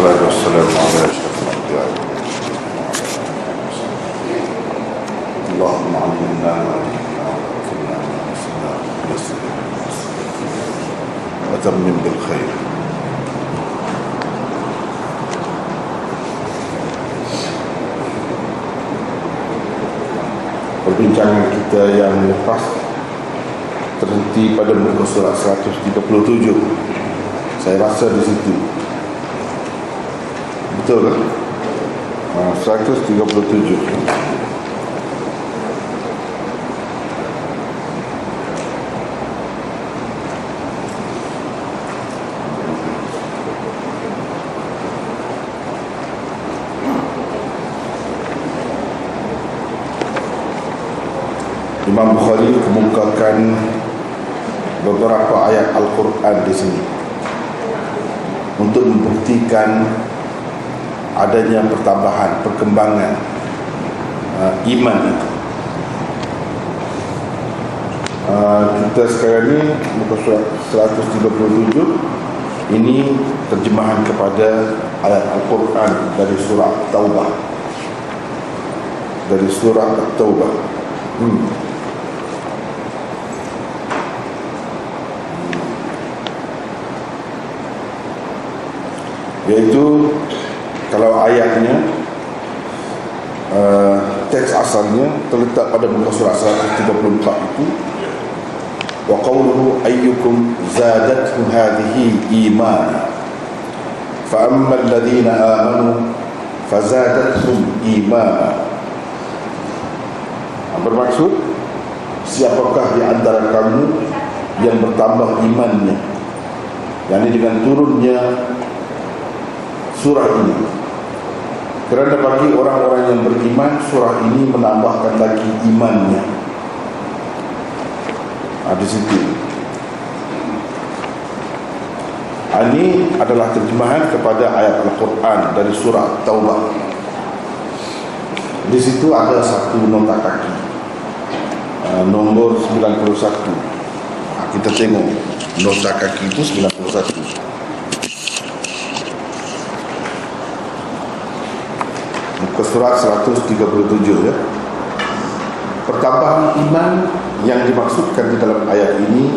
والصلاة والسلام على أشرف الأنبياء. اللهم علمنا ما جهلنا وذكرنا ما نسينا ويسر وتمم بالخير. Perbincangan kita yang lepas terhenti pada muka surat 137. Saya rasa di situ. Betul kan? 137. Imam Bukhari kemukakan beberapa ayat Al-Quran di sini untuk membuktikan adanya pertambahan, perkembangan iman itu. Kita sekarang ni muka surat 137. Ini terjemahan kepada ayat Al-Quran dari surah Taubah. Dari surah Taubah. Iaitu kalau ayatnya teks asalnya terletak pada muka surat 134 itu, wa qawluhu ayyukum zadathu hadhihi imana fa amma alladhina amanu fazadathum imana. Bermaksud, siapakah di antara kamu yang bertambah imannya, yakni dengan turunnya surah ini. Kerana bagi orang-orang yang beriman, surah ini menambahkan lagi imannya. Di situ. Ini adalah terjemahan kepada ayat Al-Quran dari surah Taubah. Di situ ada satu nota kaki, nombor 91. Kita tengok nota kaki itu 91. Muka surat 137 ya. Pertambahan iman yang dimaksudkan di dalam ayat ini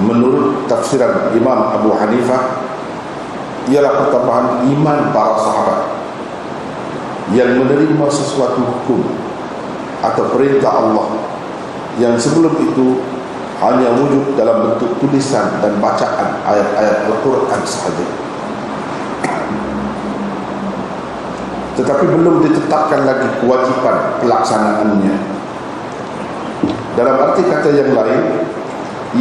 menurut tafsiran Imam Abu Hanifah ialah pertambahan iman para sahabat yang menerima sesuatu hukum atau perintah Allah yang sebelum itu hanya wujud dalam bentuk tulisan dan bacaan ayat-ayat Al-Quran sahaja, tetapi belum ditetapkan lagi kewajiban pelaksanaannya. Dalam arti kata yang lain,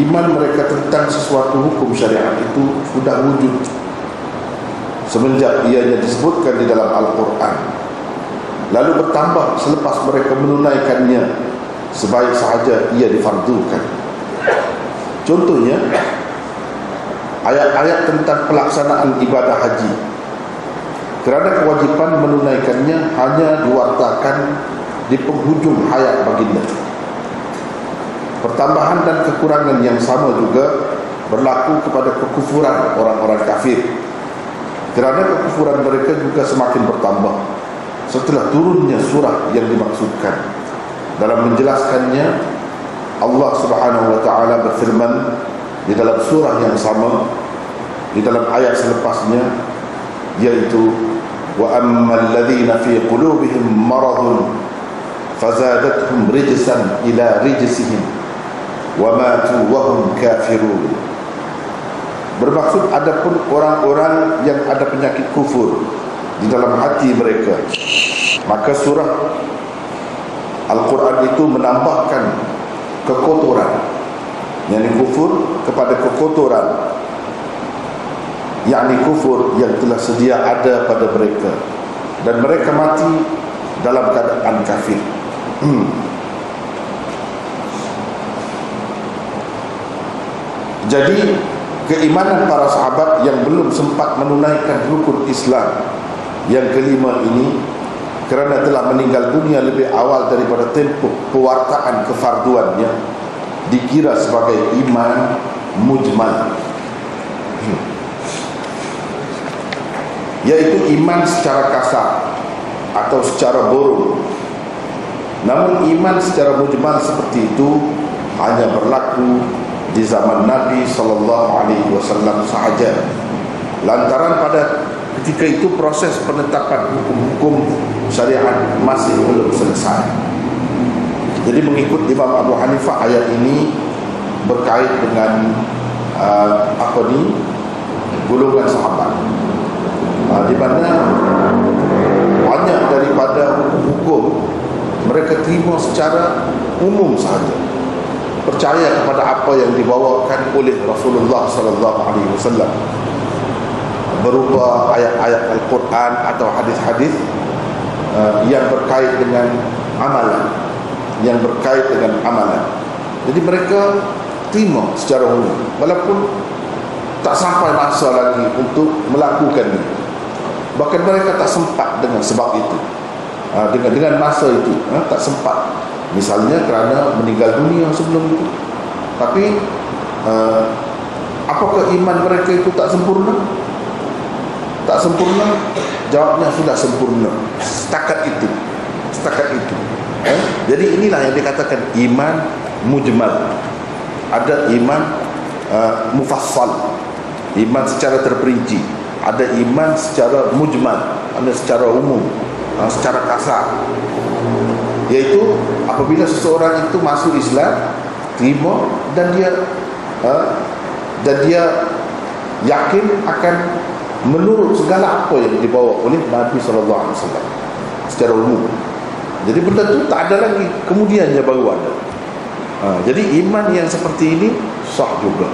iman mereka tentang sesuatu hukum syariat itu sudah wujud semenjak ianya disebutkan di dalam Al-Quran, lalu bertambah selepas mereka menunaikannya sebaik sahaja ia difardukan. Contohnya, ayat-ayat tentang pelaksanaan ibadah haji, kerana kewajipan menunaikannya hanya diwartakan di penghujung hayat baginda. Pertambahan dan kekurangan yang sama juga berlaku kepada kekufuran orang-orang kafir, kerana kekufuran mereka juga semakin bertambah setelah turunnya surah yang dimaksudkan. Dalam menjelaskannya, Allah Subhanahu wa taala berfirman di dalam surah yang sama, di dalam ayat selepasnya, yaitu wa ammal ladzina fi qulubihim maradun fazadathum rijsan ila rijsihim wa matu wa hum kafirun. Bermaksud adapun orang-orang yang ada penyakit kufur di dalam hati mereka, maka surah Al-Quran itu menambahkan kekotoran, yakni kufur kepada kekotoran, yakni kufur yang telah sedia ada pada mereka, dan mereka mati dalam keadaan kafir. Jadi keimanan para sahabat yang belum sempat menunaikan rukun Islam yang kelima ini, kerana telah meninggal dunia lebih awal daripada tempoh pewartaan kefarduannya, dikira sebagai iman mujmal. yaitu iman secara kasar atau secara buruk. Namun iman secara mujmal seperti itu hanya berlaku di zaman Nabi SAW sahaja, lantaran pada ketika itu proses penetapan hukum-hukum syariat masih belum selesai. Jadi mengikut Imam Abu Hanifah, ayat ini berkait dengan golongan sahabat, di mana banyak daripada hukum-hukum mereka terima secara umum sahaja, percaya kepada apa yang dibawakan oleh Rasulullah SAW, berupa ayat-ayat Al-Quran atau hadis-hadis yang berkait dengan amalan, Jadi mereka terima secara umum, walaupun tak sampai masa lagi untuk melakukannya. Bahkan mereka tak sempat dengan sebab itu, dengan masa itu, tak sempat. Misalnya kerana meninggal dunia sebelum itu. Tapi apakah iman mereka itu tak sempurna? Tak sempurna? Jawabnya sudah sempurna. Setakat itu. Jadi inilah yang dikatakan iman mujmal. Ada iman mufassal, iman secara terperinci. Ada iman secara mujmal, ada secara umum, secara kasar. Yaitu apabila seseorang itu masuk Islam, terima, dan dia yakin akan menurut segala apa yang dibawa oleh Nabi SAW secara umum. Jadi benda itu tak ada lagi, kemudiannya baru ada. Jadi iman yang seperti ini sah juga.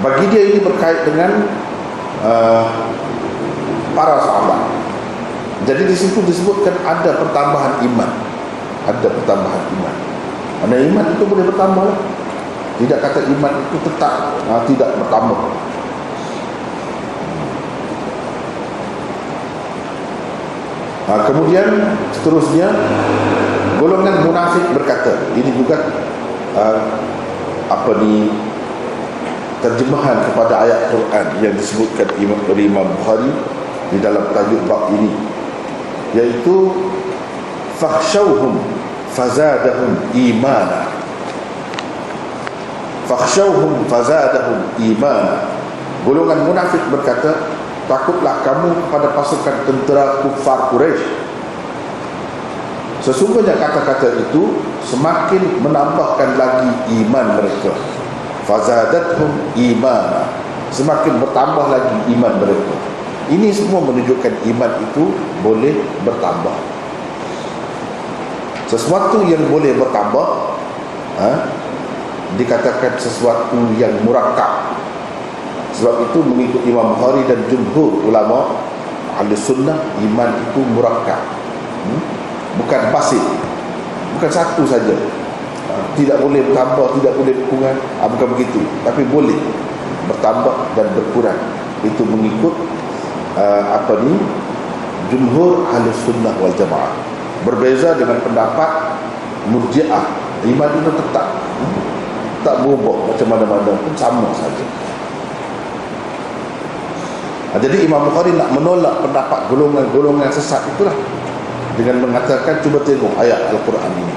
Bagi dia ini berkait dengan para sahabat. Jadi di situ disebutkan ada pertambahan iman. Karena iman itu boleh bertambah. Tidak kata iman itu tetap tidak bertambah. Kemudian seterusnya, golongan munafik berkata, ini juga terjemahan kepada ayat Quran yang disebutkan oleh Imam Bukhari di dalam tajuk bab ini, yaitu fakhshawhum fazadahum imana. Golongan munafik berkata, takutlah kamu kepada pasukan tentera kufar Quraisy. Sesungguhnya kata-kata itu semakin menambahkan lagi iman mereka. Fazadathum imana, semakin bertambah lagi iman mereka. Ini semua menunjukkan iman itu boleh bertambah. Sesuatu yang boleh bertambah dikatakan sesuatu yang murakkab. Sebab itu mengikut Imam Bukhari dan jumhur ulama ahli sunnah, iman itu murakkab, bukan basit, bukan satu saja. Tidak boleh bertambah, tidak boleh berkurang, bukan begitu, tapi boleh bertambah dan berkurang. Itu mengikut jumhur ahli sunnah wal jamaah. Berbeza dengan pendapat murji'ah, iman itu tetap tak berubah, macam mana-mana pun sama saja. Jadi Imam Bukhari nak menolak pendapat golongan-golongan sesat itulah dengan mengatakan, cuba tengok ayat Al-Quran ini.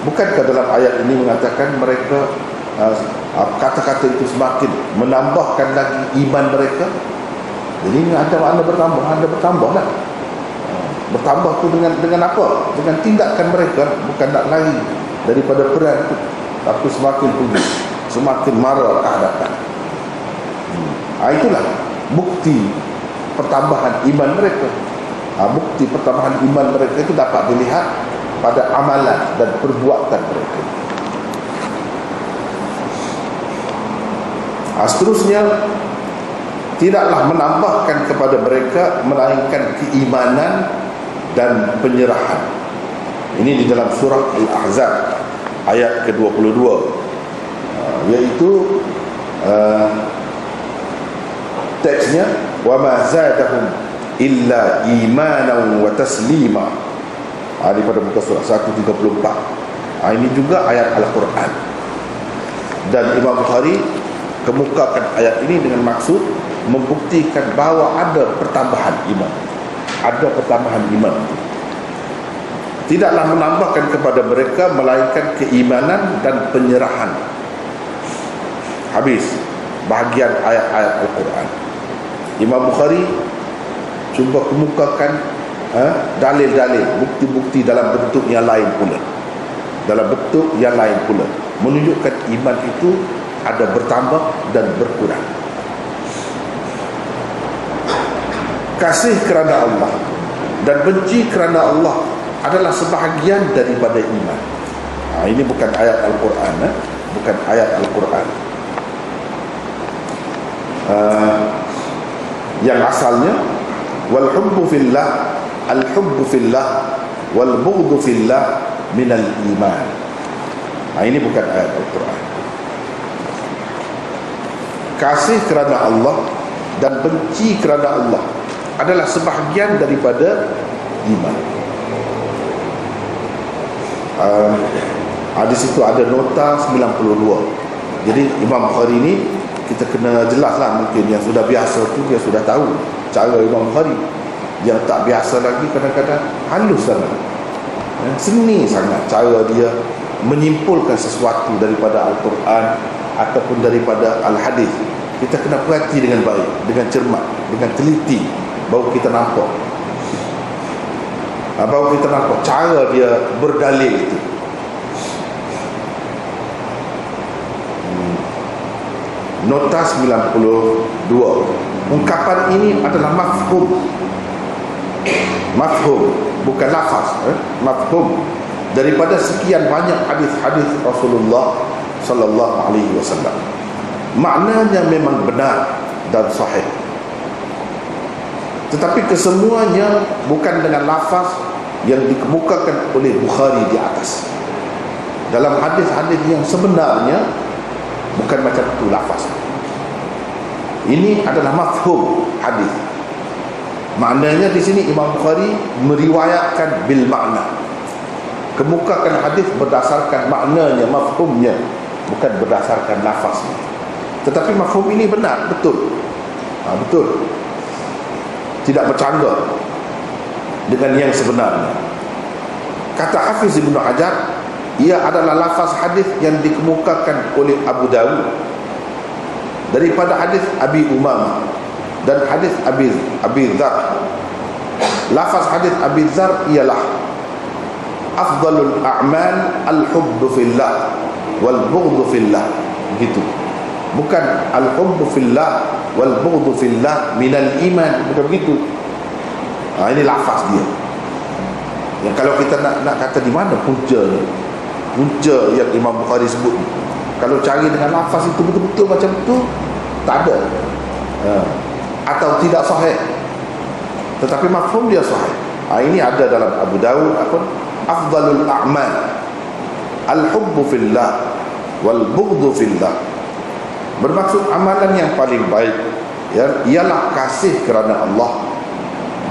Bukankah dalam ayat ini mengatakan mereka kata-kata itu semakin menambahkan lagi iman mereka? Jadi ini ada makna bertambah lah. Bertambah tu dengan apa? Dengan tindakan mereka, bukan nak lari daripada perang itu, tapi semakin tinggi, semakin marah ke hadapan. Itulah bukti pertambahan iman mereka. Bukti pertambahan iman mereka itu dapat dilihat pada amalan dan perbuatan mereka. Seterusnya, tidaklah menambahkan kepada mereka melainkan keimanan dan penyerahan. Ini di dalam surah Al-Ahzab ayat ke-22, yaitu teksnya, wa ma zadahum illa imanan wa taslima. Pada muka surah 134. Ini juga ayat Al-Quran. Dan Imam Bukhari kemukakan ayat ini dengan maksud membuktikan bahawa ada pertambahan iman. Ada pertambahan iman. Tidaklah menambahkan kepada mereka melainkan keimanan dan penyerahan. Habis bahagian ayat-ayat Al-Quran. Imam Bukhari cuba kemukakan dalil-dalil, bukti-bukti dalam bentuk yang lain pula. Dalam bentuk yang lain pula, menunjukkan iman itu ada bertambah dan berkurang. Kasih kerana Allah dan benci kerana Allah adalah sebahagian daripada iman. Ini bukan ayat Al-Quran, bukan ayat Al-Quran. Yang asalnya wal hubbu fillah, al hubbu fillah wal bughdu fillah minal iman. Ini bukan ayat Al-Quran. Kasih kerana Allah dan benci kerana Allah adalah sebahagian daripada iman. Di situ ada nota 92. Jadi Imam Bukhari ni kita kena jelaslah, mungkin yang sudah biasa tu dia sudah tahu cara Imam Bukhari. Yang tak biasa lagi kadang-kadang halus sangat, seni sangat cara dia menyimpulkan sesuatu daripada Al-Quran ataupun daripada Al-Hadis. Kita kena perhati dengan baik, dengan cermat, dengan teliti, baru kita nampak cara dia berdalil itu. Nota 92. Ungkapan ini adalah mafhum, bukan lafaz, mafhum daripada sekian banyak hadis-hadis Rasulullah sallallahu alaihi wasallam. Maknanya memang benar dan sahih, tetapi kesemuanya bukan dengan lafaz yang dikemukakan oleh Bukhari di atas. Dalam hadis-hadis yang sebenarnya bukan macam itu lafaz. Ini adalah mafhum hadis. Maknanya di sini Imam Bukhari meriwayatkan bil makna, kemukakan hadis berdasarkan maknanya, mafhumnya, bukan berdasarkan lafaznya. Tetapi mafhum ini benar, betul. Betul. Tidak bercanggah dengan yang sebenarnya. Kata Hafiz Ibn Hajar, ia adalah lafaz hadis yang dikemukakan oleh Abu Dawud daripada hadis Abi Umamah dan hadis Abi Dzar. Lafaz hadis Abi Dzar ialah afdalul a'mal al-hubbu fillah wal bughdu fillah. Begitu. Bukan al-hubbu fillah wal bughdu fillah minal iman, bukan begitu. Ini lafaz dia. Yang kalau kita nak kata di mana punca yang Imam Bukhari sebut, kalau cari dengan lafaz itu betul-betul macam itu, tak ada. Atau tidak sahih, tetapi mafhum dia sahih. Ini ada dalam Abu Dawud, afdalul a'mal al-hubbu fillah wal bughdu fillah. Bermaksud amalan yang paling baik ialah kasih kerana Allah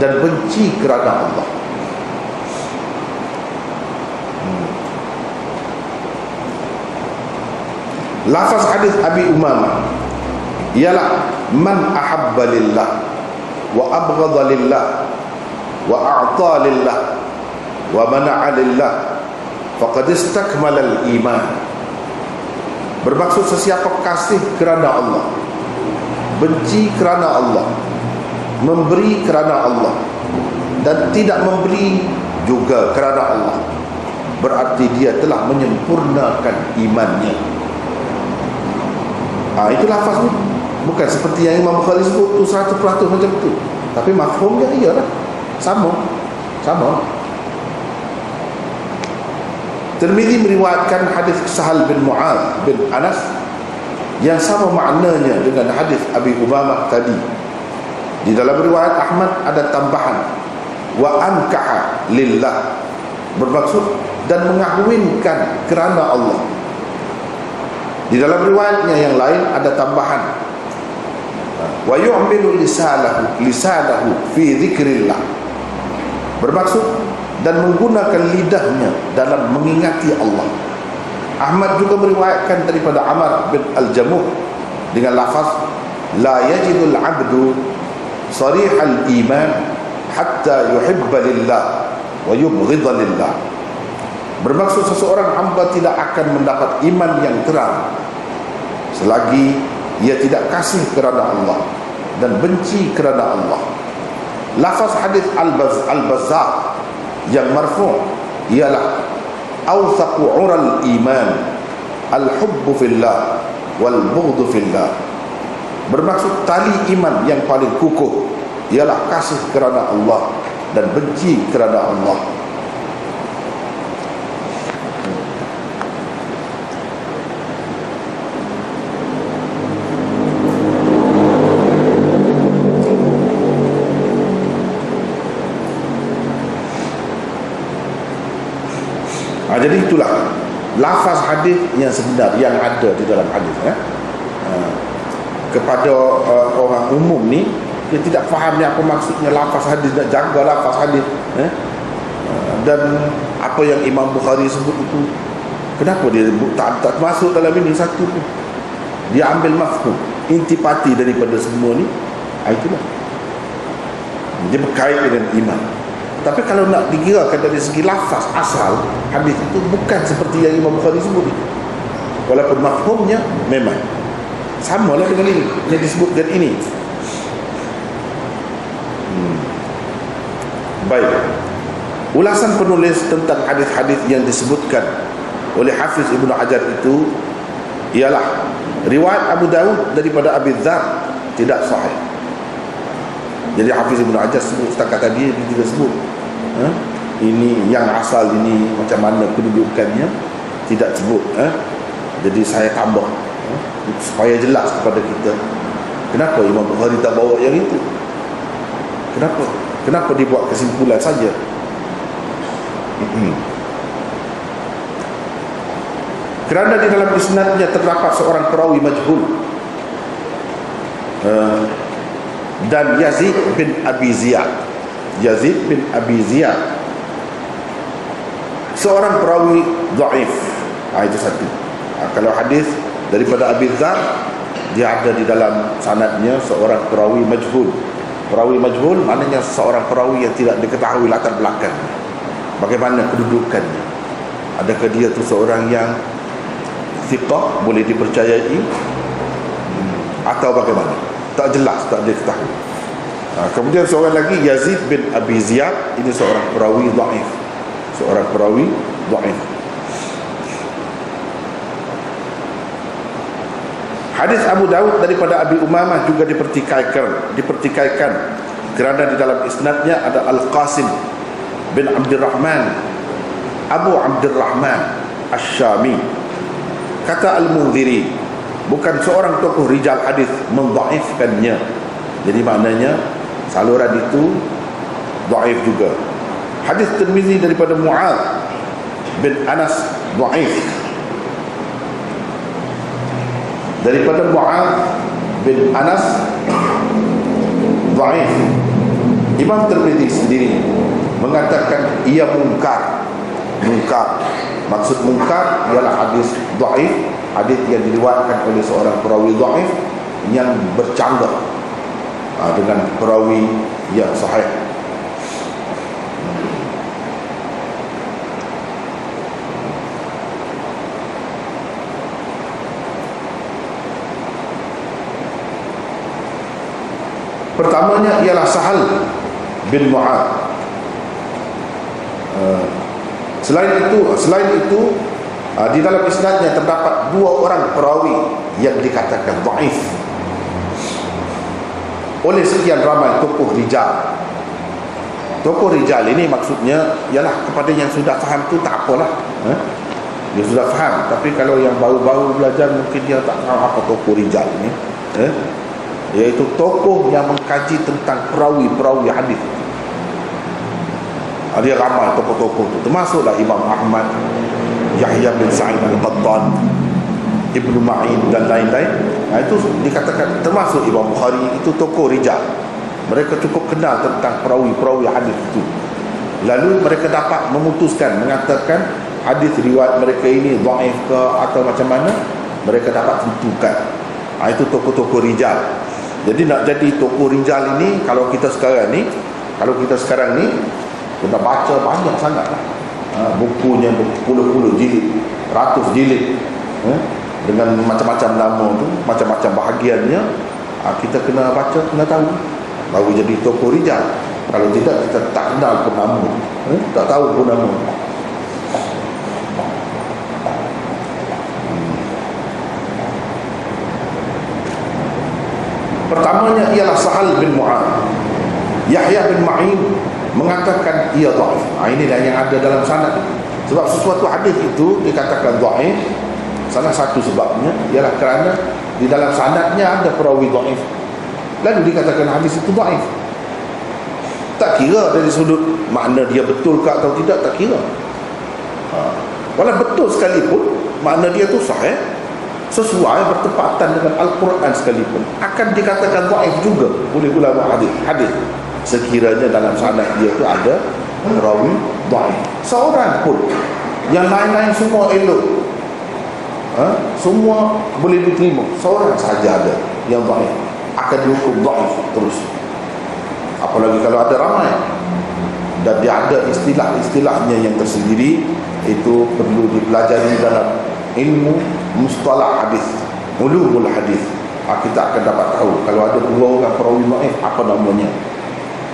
dan benci kerana Allah. Lafaz hadis Abi Umamah ialah man ahabba lillah wa abghadha lillah wa a'ta lillah wa mana'a lillah faqad istakmala al-iman. Bermaksud sesiapa kasih kerana Allah, benci kerana Allah, memberi kerana Allah, dan tidak memberi juga kerana Allah, berarti dia telah menyempurnakan imannya. Itu lafaz ni. Bukan seperti yang Imam Bukhari sebut tu 100% macam tu, tapi mafhumnya ialah sama. Tirmizi meriwayatkan hadis Sahal bin Mu'adz bin Anas yang sama maknanya dengan hadis Abi Umamah tadi. Di dalam riwayat Ahmad ada tambahan wa ankaha lillah, bermaksud dan mengahwinkan kerana Allah. Di dalam riwayatnya yang lain ada tambahan wa yu'milu lisanahu fi dzikrillah, bermaksud dan menggunakan lidahnya dalam mengingati Allah. Ahmad juga meriwayatkan daripada Amr bin Al-Jamuh dengan lafaz la yajidul abdu sarihal iman hatta yuhibba lillah wa yubghidha lillah. Bermaksud seseorang hamba tidak akan mendapat iman yang terang selagi ia tidak kasih kerana Allah dan benci kerana Allah. Lafaz hadis Al-Bazzar yang marfu' ialah awthaqu 'ural iman al-hubbu fillah wal bughdhu fillah. Bermaksud tali iman yang paling kukuh ialah kasih kerana Allah dan benci kerana Allah. Jadi itulah lafaz hadis yang sebenar yang ada di dalam hadis kepada orang umum ni, dia tidak faham ni apa maksudnya lafaz hadis, nak jaga lafaz hadis dan apa yang Imam Bukhari sebut itu, kenapa dia tak masuk dalam ini satu pun. Dia ambil mafhum, intipati daripada semua ni, itulah dia berkait dengan iman. Tapi kalau nak dikirakan dari segi lafaz asal, hadis itu bukan seperti yang Imam Bukhari sebut. Walaupun mafhumnya memang samalah dengan ini yang disebutkan ini. Baik. Ulasan penulis tentang hadis-hadis yang disebutkan oleh Hafiz Ibnu Hajar itu ialah riwayat Abu Daud daripada Abi Dzar tidak sahih. Jadi Hafiz Ibnu Hajar sebut setakat tadi, dia tidak sebut ini yang asal ini macam mana kedudukannya, tidak sebut. Jadi saya tambah supaya jelas kepada kita kenapa Imam Bukhari tak bawa yang itu, kenapa dibuat kesimpulan saja. Kerana di dalam isnadnya terdapat seorang perawi majhul dan Yazid bin Abi Ziyad seorang perawi dhaif. Itu satu. Kalau hadis daripada Abi Dzar, dia ada di dalam sanadnya seorang perawi majhul. Perawi majhul maknanya seorang perawi yang tidak diketahui latar belakang, bagaimana kedudukannya, adakah dia tu seorang yang thiqah, boleh dipercayai, atau bagaimana, tak jelas, tak diketahui. Kemudian seorang lagi Yazid bin Abi Ziyad, ini seorang perawi dhaif, Hadis Abu Daud daripada Abi Umamah juga dipertikaikan kerana di dalam isnadnya ada Al-Qasim bin Abdurrahman Abu Abdurrahman Asy-Syami. Kata Al-Mundhiri, bukan seorang tokoh rijal hadis mendhaifkannya. Jadi maknanya saluran itu dhaif juga. Hadis Tirmizi daripada Mu'adz bin Anas dhaif. Daripada Mu'adz bin Anas dhaif. Imam Tirmizi sendiri mengatakan ia mungkar. Maksud mungkar ialah hadis dhaif, hadis yang diriwayatkan oleh seorang perawi dhaif yang bercanggah dengan perawi yang sahih. Pertamanya ialah Sahal bin Mu'adz. Selain itu di dalam isnadnya terdapat dua orang perawi yang dikatakan dhaif oleh sekian ramai tokoh rijal. Tokoh rijal ini maksudnya ialah kepada yang sudah faham tu tak apalah, dia sudah faham. Tapi kalau yang baru-baru belajar mungkin dia tak tahu apa tokoh rijal ini, iaitu tokoh yang mengkaji tentang perawi-perawi hadis. Ada ramai tokoh-tokoh itu, termasuklah Imam Ahmad, Yahya bin Sa'id Al-Qattan, Ibnu Ma'in dan lain-lain. Itu dikatakan termasuk Imam Bukhari, itu tokoh rijal. Mereka cukup kenal tentang perawi-perawi hadis itu. Lalu mereka dapat memutuskan, mengatakan hadis riwayat mereka ini dhaif ke atau macam mana, mereka dapat tentukan Itu tokoh-tokoh rijal. Jadi nak jadi tokoh rijal ini, kalau kita sekarang ni kena baca banyak sangat lah. Bukunya berpuluh-puluh jilid, ratus jilid, dengan macam-macam nama tu, macam-macam bahagiannya. Kita kena baca, kena tahu, baru jadi tokoh rijal. Kalau tidak, kita tak kenal pun nama, tak tahu pun nama. Pertamanya ialah Sahal bin Mu'ad. Yahya bin Ma'in mengatakan ia dhaif. Inilah yang ada dalam sanad. Sebab sesuatu hadis itu dikatakan dhaif, salah satu sebabnya ialah kerana di dalam sanadnya ada perawi dhaif, lalu dikatakan hadis itu dhaif. Tak kira dari sudut makna dia betul ke atau tidak, tak kira. Walau betul sekalipun, makna dia tu sahih, sesuai, bertepatan dengan Al-Quran sekalipun, akan dikatakan dhaif juga oleh ulama hadis sekiranya dalam sanad dia tu ada rawi dhaif. Seorang pun, yang lain-lain semua elok, semua boleh diterima, seorang saja ada yang dhaif, akan dihukum dhaif terus. Apalagi kalau ada ramai, dan dia ada istilah-istilahnya yang tersendiri. Itu perlu dipelajari dalam ilmu mustalah hadis, ulumul hadis. Kita akan dapat tahu kalau ada dua orang perawi dhaif, apa namanya.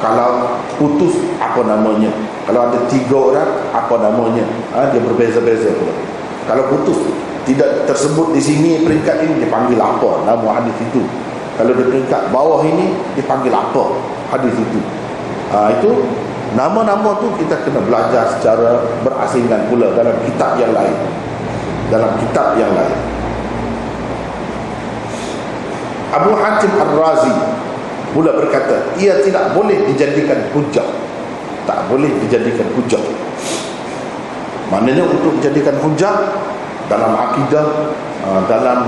Kalau putus, apa namanya. Kalau ada tiga orang, apa namanya. Dia berbeza-beza pula. Kalau putus tidak tersebut di sini peringkat ini, dipanggil apa nama hadis itu. Kalau di peringkat bawah ini, dipanggil apa hadis itu. Itu nama-nama tu kita kena belajar secara berasingan pula dalam kitab yang lain. Abu Hatim Ar-Razi pula berkata, ia tidak boleh dijadikan hujjah. Tak boleh dijadikan hujjah. Maknanya untuk dijadikan hujjah dalam akidah, dalam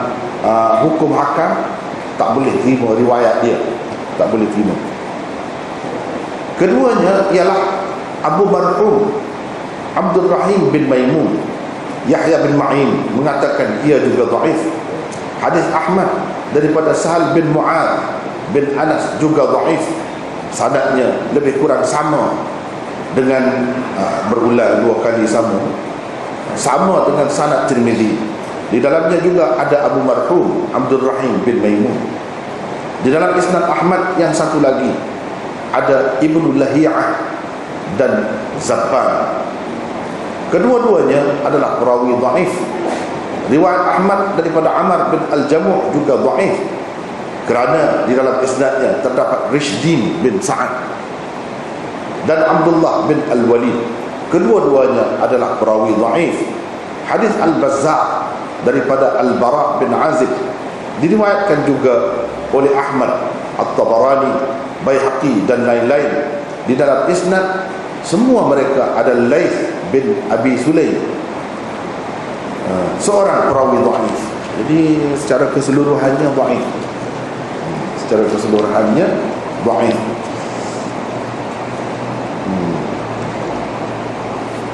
hukum hakam, tak boleh terima riwayat dia, tak boleh terima. Keduanya ialah Abu Marhum Abdul Rahim bin Maimun. Yahya bin Ma'in mengatakan ia juga dhaif. Hadis Ahmad daripada Sahal bin Mu'ad bin Anas juga dhaif. Sanadnya lebih kurang sama dengan berulang dua kali sama dengan sanad Tirmizi. Di dalamnya juga ada Abu Marhum Abdul Rahim bin Maimun. Di dalam isnad Ahmad yang satu lagi ada Ibnu Lahiyah dan Zabban. Kedua-duanya adalah perawi dhaif. Riwayat Ahmad daripada Amr bin Al-Jamuh juga dhaif, kerana di dalam isnadnya terdapat Rishdin bin Sa'ad dan Abdullah bin Al-Walid. Kedua-duanya adalah perawi dhaif. Hadis Al-Bazzar daripada Al-Bara bin Azib diriwayatkan juga oleh Ahmad, At-Tabarani, Baihaqi dan lain-lain. Di dalam isnad semua mereka adalah Laits bin Abi Sulaim, seorang perawi dhaif. Jadi secara keseluruhannya dhaif.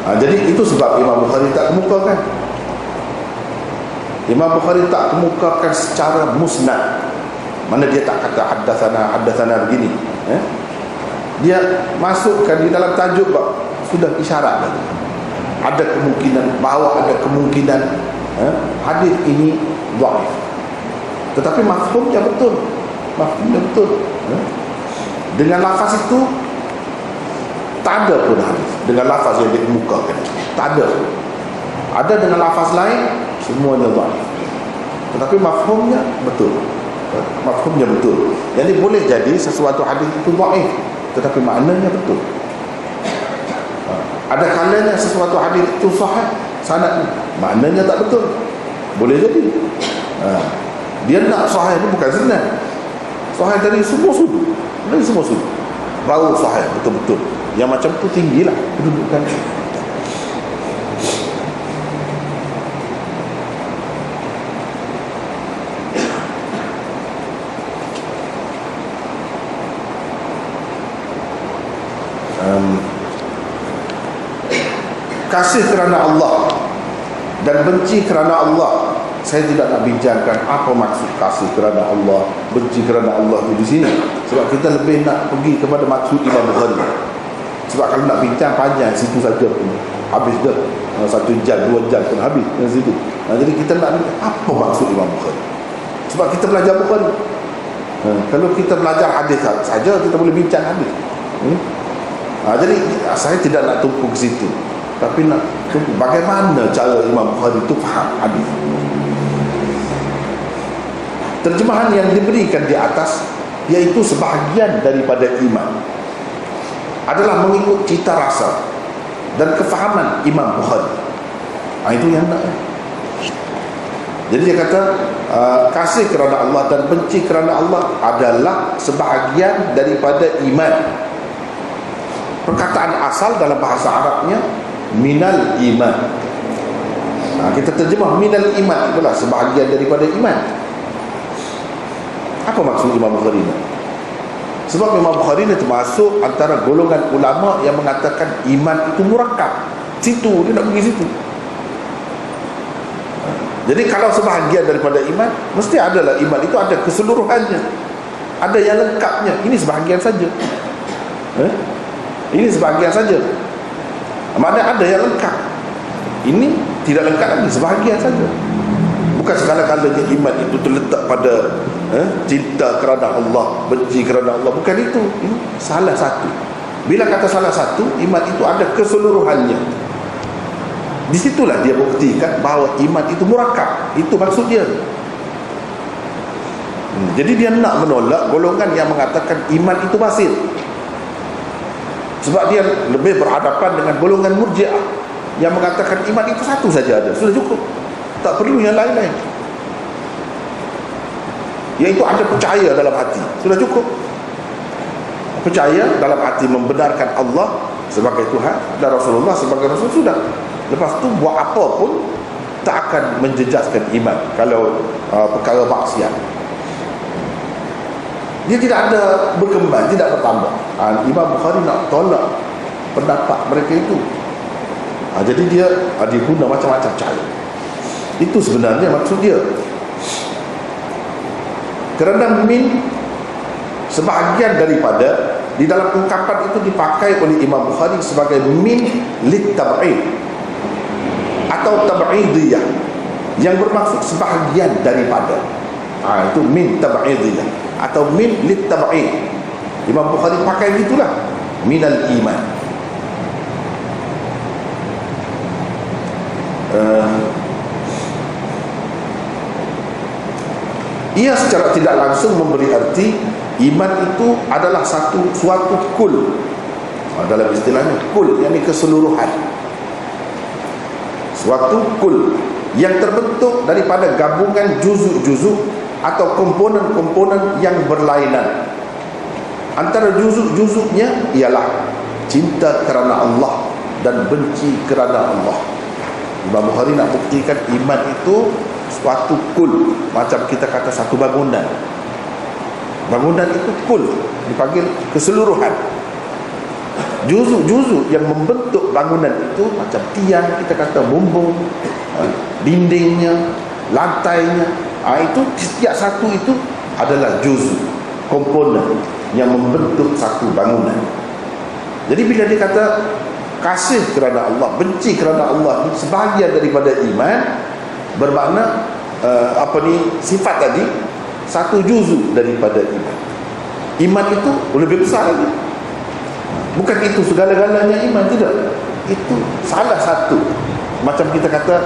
Jadi itu sebab Imam Bukhari tak kemukakan. Imam Bukhari tak kemukakan secara musnad. Mana dia tak kata haddatsana begini, dia masukkan di dalam tajuk bab, sudah isyarat tadi. Ada kemungkinan, bahawa ada kemungkinan hadis ini dhaif, tetapi mafhumnya betul. Dengan lafaz itu tak ada pun hadis dengan lafaz yang dikemukakan, tak ada. Ada dengan lafaz lain, semuanya dhaif, tetapi mafhumnya betul. Jadi boleh jadi sesuatu hadis itu dhaif, tetapi maknanya betul. Ada kalanya sesuatu hadis itu sahih, sanadnya, maknanya tak betul. Boleh jadi. Dia nak sahih itu bukan senang. Sahih dari semua sudut. Baru sahih betul-betul. Yang macam tu tinggilah kedudukan. Kasih kerana Allah dan benci kerana Allah saya tidak nak bincangkan apa maksud kasih kerana Allah, benci kerana Allah di sini. Sebab kita lebih nak pergi kepada maksud Imam Bukhari. Sebab kalau nak bincang panjang situ saja pun habis dah 1 jam 2 jam pun habis dari situ. Jadi kita nak apa maksud Imam Bukhari. Sebab kita belajar Bukhari. Kalau kita belajar hadis saja kita boleh bincang hadis. Jadi saya tidak nak tumpu ke situ, tapi nak tumpu bagaimana cara Imam Bukhari itu faham hadis. Terjemahan yang diberikan di atas, iaitu sebahagian daripada iman, adalah mengikut cita rasa dan kefahaman Imam Bukhari. Itu yang nak. Jadi dia kata kasih kerana Allah dan benci kerana Allah adalah sebahagian daripada iman. Perkataan asal dalam bahasa Arabnya minal iman. Kita terjemah minal iman, itulah sebahagian daripada iman. Apa maksud Imam Bukhari ini? Sebab Imam Bukhari ini termasuk antara golongan ulama yang mengatakan iman itu murakkab. Situ dia nak pergi situ. Jadi kalau sebahagian daripada iman, mesti adalah iman itu ada keseluruhannya, ada yang lengkapnya. Ini sebahagian saja. Ini sebahagian saja. Mana ada yang lengkap. Ini tidak lengkap lagi, sebahagian saja. Bukan segala-galanya iman itu terletak pada cinta kerana Allah, benci kerana Allah. Bukan itu. Ini salah satu. Bila kata salah satu, iman itu ada keseluruhannya. Disitulah dia buktikan bahawa iman itu murakkab. Itu maksud dia. Jadi dia nak menolak golongan yang mengatakan iman itu basil. Sebab dia lebih berhadapan dengan golongan Murji'ah yang mengatakan iman itu satu saja ada, sudah cukup, tak perlu yang lain-lain. Iaitu ada percaya dalam hati, sudah cukup. Percaya dalam hati membenarkan Allah sebagai Tuhan dan Rasulullah sebagai Rasul, sudah. Lepas tu buat apa pun tak akan menjejaskan iman. Kalau perkara maksiat, dia tidak ada berkembang, tidak bertambah. Imam Bukhari nak tolak pendapat mereka itu. Jadi dia guna macam-macam cara. Itu sebenarnya maksud dia. Kerana min sebahagian daripada di dalam ungkapan itu dipakai oleh Imam Bukhari sebagai min litab'id atau tab'idiyah, yang bermaksud sebahagian daripada. Itu min tab'idiyah atau min litab'id. Imam Bukhari pakai gitulah, minal iman. Ia secara tidak langsung memberi arti iman itu adalah suatu kul. Dalam istilahnya kul, yakni keseluruhan. Suatu kul yang terbentuk daripada gabungan juzuk-juzuk atau komponen-komponen yang berlainan. Antara juzuk-juzuknya ialah cinta kerana Allah dan benci kerana Allah. Imam Bukhari nak buktikan iman itu suatu kul, macam kita kata satu bangunan. Bangunan itu kul, dipanggil keseluruhan. Juzuk-juzuk yang membentuk bangunan itu macam tiang, kita kata bumbung, dindingnya, lantainya. Itu setiap satu itu adalah juzuk, komponen yang membentuk satu bangunan. Jadi bila dia kata kasih kerana Allah, benci kerana Allah, sebahagian daripada iman, bermakna sifat tadi satu juzuk daripada iman. Iman itu lebih besar lagi. Bukan itu segala-galanya iman, tidak. Itu salah satu. Macam kita kata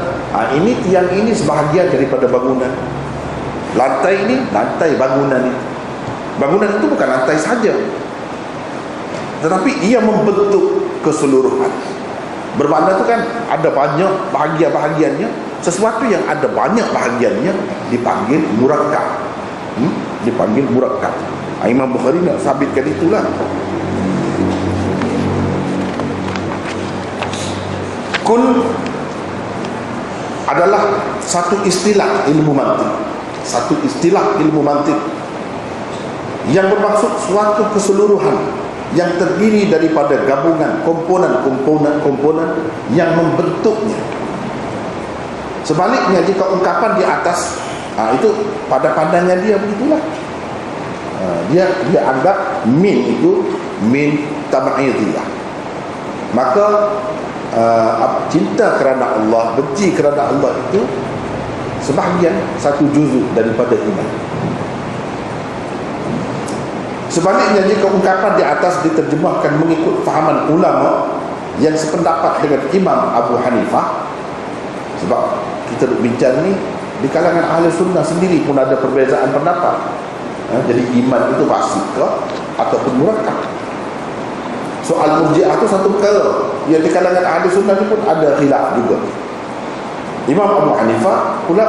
ini tiang ini sebahagian daripada bangunan. Lantai ini lantai bangunan itu. Bangunan itu bukan lantai saja, tetapi ia membentuk keseluruhan. Bermakna itu kan ada banyak bahagian-bahagiannya. Sesuatu yang ada banyak bahagiannya dipanggil murakkab. Dipanggil murakkab. Imam Bukhari nak sabitkan itulah. Kul adalah satu istilah ilmu mantik. Satu istilah ilmu mantik yang bermaksud suatu keseluruhan yang terdiri daripada gabungan komponen-komponen yang membentuknya. Sebaliknya jika ungkapan di atas, itu pada pandangan dia begitulah. Dia anggap min itu min tab'idiyah. Maka cinta kerana Allah, benci kerana Allah itu sebahagian satu juzuk daripada iman. Sebaliknya jika ungkapan di atas diterjemahkan mengikut fahaman ulama yang sependapat dengan Imam Abu Hanifah, sebab kita bincang ni di kalangan ahli sunnah sendiri pun ada perbezaan pendapat. Jadi iman itu fasik ke ataupun murakkab. Soal murji'ah itu satu perkara yang di kalangan ahli sunnah ni pun ada khilaf juga. Imam Abu Hanifah pula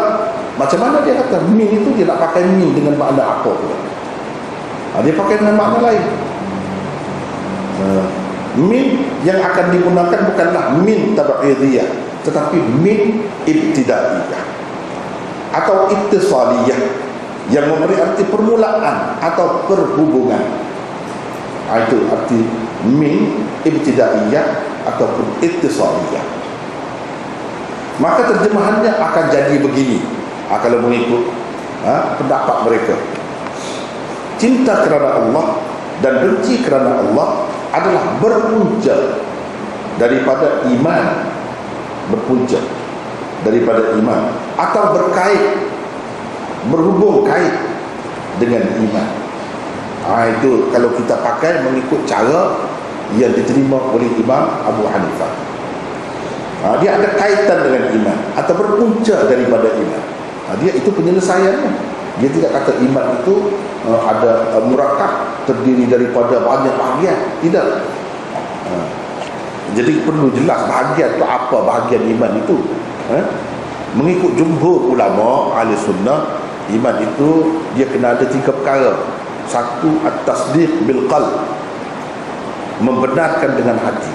macam mana dia kata min itu dia nak pakai min dengan makna apa pula? Dia pakai dengan makna lain. Min yang akan digunakan bukanlah min tab'idiyah, tetapi min ibtidaiyah atau ittisaliyah, yang memberi arti permulaan atau perhubungan. Itu arti min ibtidaiyah ataupun ittisaliyah. Maka terjemahannya akan jadi begini, kalau mengikut pendapat mereka. Cinta kerana Allah dan benci kerana Allah adalah berpunca daripada iman, berpunca daripada iman, atau berkait, berhubung kait dengan iman. Itu kalau kita pakai mengikut cara yang diterima oleh Imam Abu Hanifah. Dia ada kaitan dengan iman atau berpunca daripada iman. Dia itu penyelesaiannya. Dia tidak kata iman itu ada murakkab, terdiri daripada banyak bahagian. Tidak. Jadi perlu jelas bahagian itu apa, bahagian iman itu. Mengikut jumhur ulama ahli sunnah, iman itu dia kena ada 3 perkara. Satu, at-tasdiq bil qalb, membenarkan dengan hati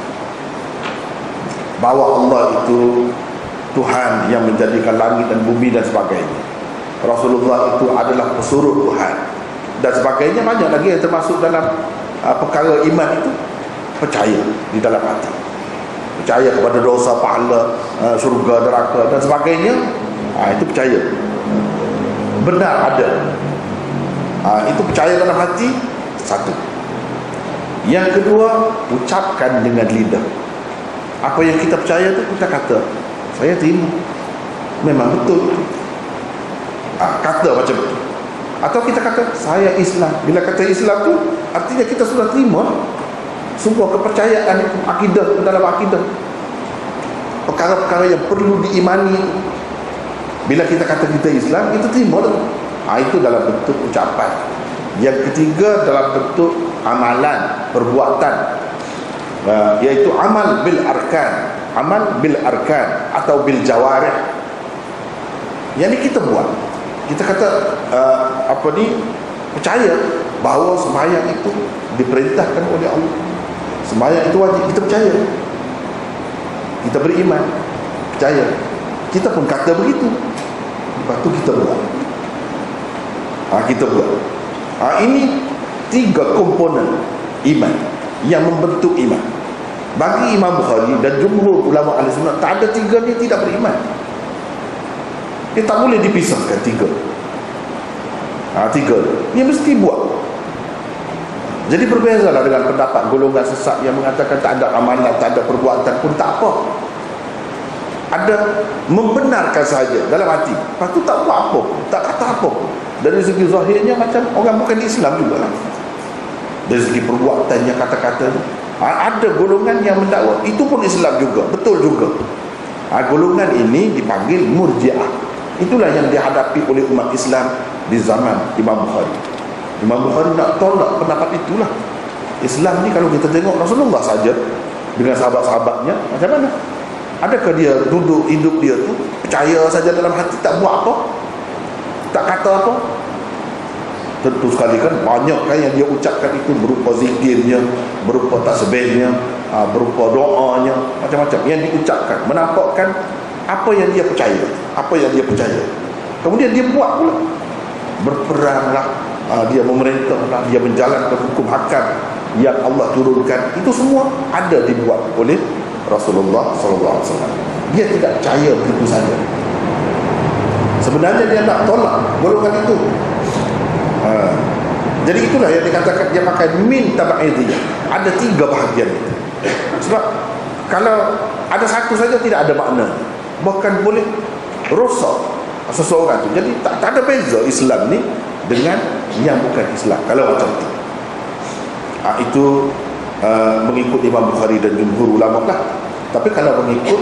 bahawa Allah itu Tuhan yang menjadikan langit dan bumi dan sebagainya. Rasulullah itu adalah pesuruh Tuhan dan sebagainya. Banyak lagi yang termasuk dalam perkara iman itu. Percaya di dalam hati, percaya kepada dosa, pahala, syurga, neraka dan sebagainya. Itu percaya, benar ada. Itu percaya dalam hati. Satu. Yang kedua, ucapkan dengan lidah. Apa yang kita percaya tu kita kata, saya terima, memang betul. Kata macam tu. Atau kita kata saya Islam. Bila kata Islam tu artinya kita sudah terima semua kepercayaan itu, akidah, dalam akidah, perkara-perkara yang perlu diimani. Bila kita kata kita Islam, kita terima tu. Itu dalam bentuk ucapan. Yang ketiga dalam bentuk amalan, perbuatan, iaitu amal bil arkan, amal bil arkan atau bil jawarih. Yang ni kita buat. Kita kata percaya bahawa sembahyang itu diperintahkan oleh Allah. Sembahyang itu wajib, kita percaya. Kita beriman, percaya. Kita pun kata begitu. Lepas tu kita buat. Kita buat. Ini 3 komponen iman yang membentuk iman. Bagi Imam Bukhari dan jumhur ulama ahli sunnah, tak ada 3 ni tidak beriman. Dia tak boleh dipisahkan 3. 3 ni mesti buat. Jadi berbezalah dengan pendapat golongan sesat yang mengatakan tak ada amalan, tak ada perbuatan pun tak apa. Ada membenarkan saja dalam hati, lepas tu tak buat apa, tak kata apa. Dari segi zahirnya macam orang bukan Islam juga lah. Dari segi perbuatannya, kata-kata, ada golongan yang mendakwa itu pun Islam juga, betul juga. Golongan ini dipanggil murji'ah. Itulah yang dihadapi oleh umat Islam di zaman Imam Bukhari. Imam Bukhari nak tolak pendapat itulah. Islam ni kalau kita tengok Rasulullah saja dengan sahabat-sahabatnya, macam mana? Adakah dia duduk hidup dia tu percaya saja dalam hati, tak buat apa, tak kata apa? Tentu sekali kan banyak kan yang dia ucapkan itu berupa zikirnya, berupa tasbihnya, berupa doanya, macam-macam yang diucapkan menampakkan apa yang dia percaya, apa yang dia percaya. Kemudian dia buat pula, berperanglah, dia memerintahlah, dia menjalankan hukum hakam yang Allah turunkan. Itu semua ada dibuat oleh Rasulullah SAW. Dia tidak percaya begitu saja. Sebenarnya dia nak tolak golongan itu. Jadi itulah yang dikatakan dia pakai min tabaidiyah. Ada 3 bahagian itu. Sebab kalau ada satu saja tidak ada makna, bahkan boleh rosak seseorang itu. Jadi tak ada beza Islam ni dengan yang bukan Islam kalau macam itu. Itu mengikut Imam Bukhari dan jumhur ulama lah. Tapi kalau mengikut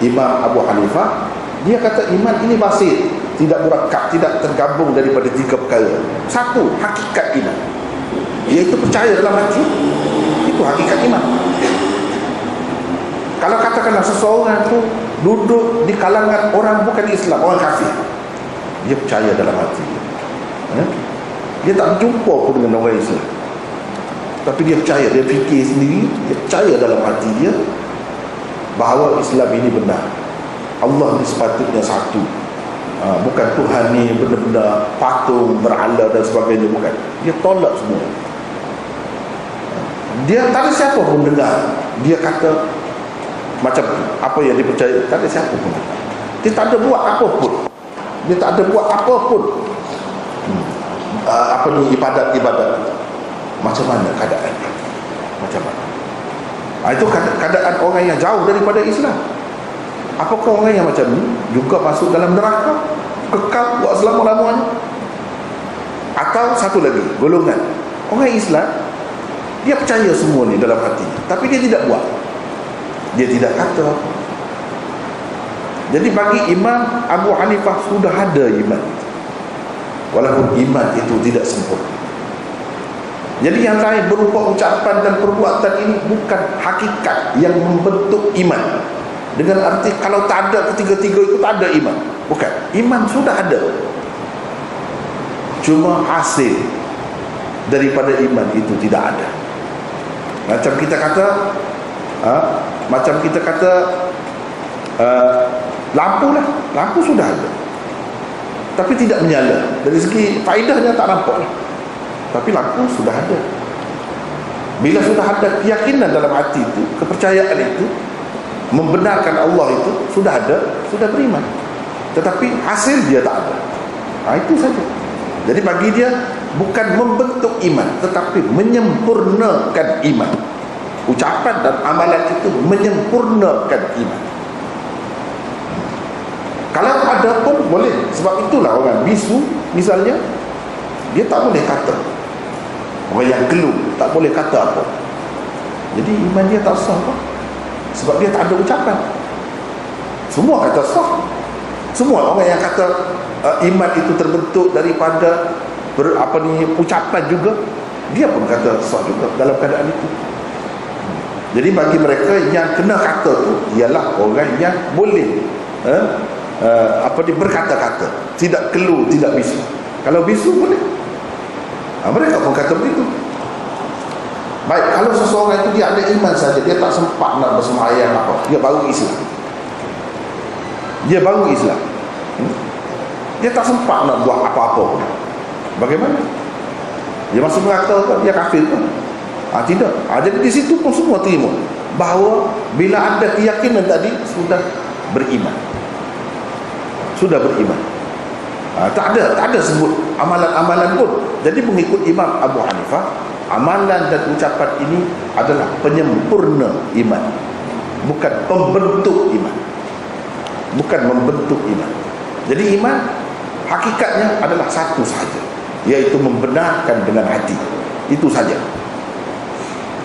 Imam Abu Hanifah, dia kata iman ini basit, tidak murakkab, tidak tergabung daripada 3 perkara. Satu, hakikat iman, iaitu percaya dalam hati. Itu hakikat iman. Kalau katakanlah seseorang tu duduk di kalangan orang bukan Islam, orang kafir, dia percaya dalam hati. Dia tak berjumpa pun dengan orang Islam, tapi dia percaya, dia fikir sendiri, dia percaya dalam hati dia bahawa Islam ini benar, Allah ni sepatutnya satu, bukan Tuhan ni benar-benar patung, berhala dan sebagainya, bukan. Dia tolak semua. Dia tak ada siapa pun dengar dia kata macam apa yang dipercaya. Tak ada siapa pun. Dia tak ada buat apa pun. Dia tak ada buat apa pun. Ibadat-ibadat. Macam mana keadaan? Macam mana? Itu keadaan orang yang jauh daripada Islam. Apakah orang yang macam ni juga masuk dalam neraka, kekal buat selama-lamanya? Atau satu lagi golongan orang Islam, dia percaya semua ni dalam hati, tapi dia tidak buat, dia tidak kata. Jadi bagi Imam Abu Hanifah sudah ada iman, walaupun iman itu tidak sempurna. Jadi yang lain berupa ucapan dan perbuatan ini bukan hakikat yang membentuk iman. Dengan arti kalau tak ada ketiga-tiga itu tak ada iman. Bukan. Iman sudah ada, cuma hasil daripada iman itu tidak ada. Macam kita kata lampu lah. Lampu sudah ada, tapi tidak menyala. Dari segi faedahnya tak nampak lah, tapi lampu sudah ada. Bila sudah ada keyakinan dalam hati itu, kepercayaan itu, membenarkan Allah itu sudah ada, sudah beriman. Tetapi hasil dia tak ada. Itu saja. Jadi bagi dia bukan membentuk iman, tetapi menyempurnakan iman. Ucapan dan amalan itu menyempurnakan iman. Kalau ada pun boleh. Sebab itulah orang bisu misalnya, dia tak boleh kata. Orang yang keluh tak boleh kata apa. Jadi iman dia tak sah apa? Sebab dia tak ada ucapan. Semua kata sah. Semua orang yang kata iman itu terbentuk daripada ucapan juga, dia pun kata sah juga dalam keadaan itu. Jadi bagi mereka yang kena kata tu ialah orang yang boleh berkata-kata, tidak keluh, tidak bisu. Kalau bisu boleh, mereka pun kata begitu. Baik, kalau seseorang itu dia ada iman saja, dia tak sempat nak bersembahyang apa, dia baru Islam. Dia tak sempat nak buat apa-apa pun. Bagaimana? Dia masih mengatakan dia kafir pun? Tidak. Jadi di situ pun semua terima bahawa bila ada keyakinan tadi sudah beriman. Tak ada sebut amalan-amalan pun. Jadi mengikut Imam Abu Hanifah, amalan dan ucapan ini adalah penyempurna iman, bukan pembentuk iman. Jadi iman hakikatnya adalah satu saja, yaitu membenarkan dengan hati. Itu saja.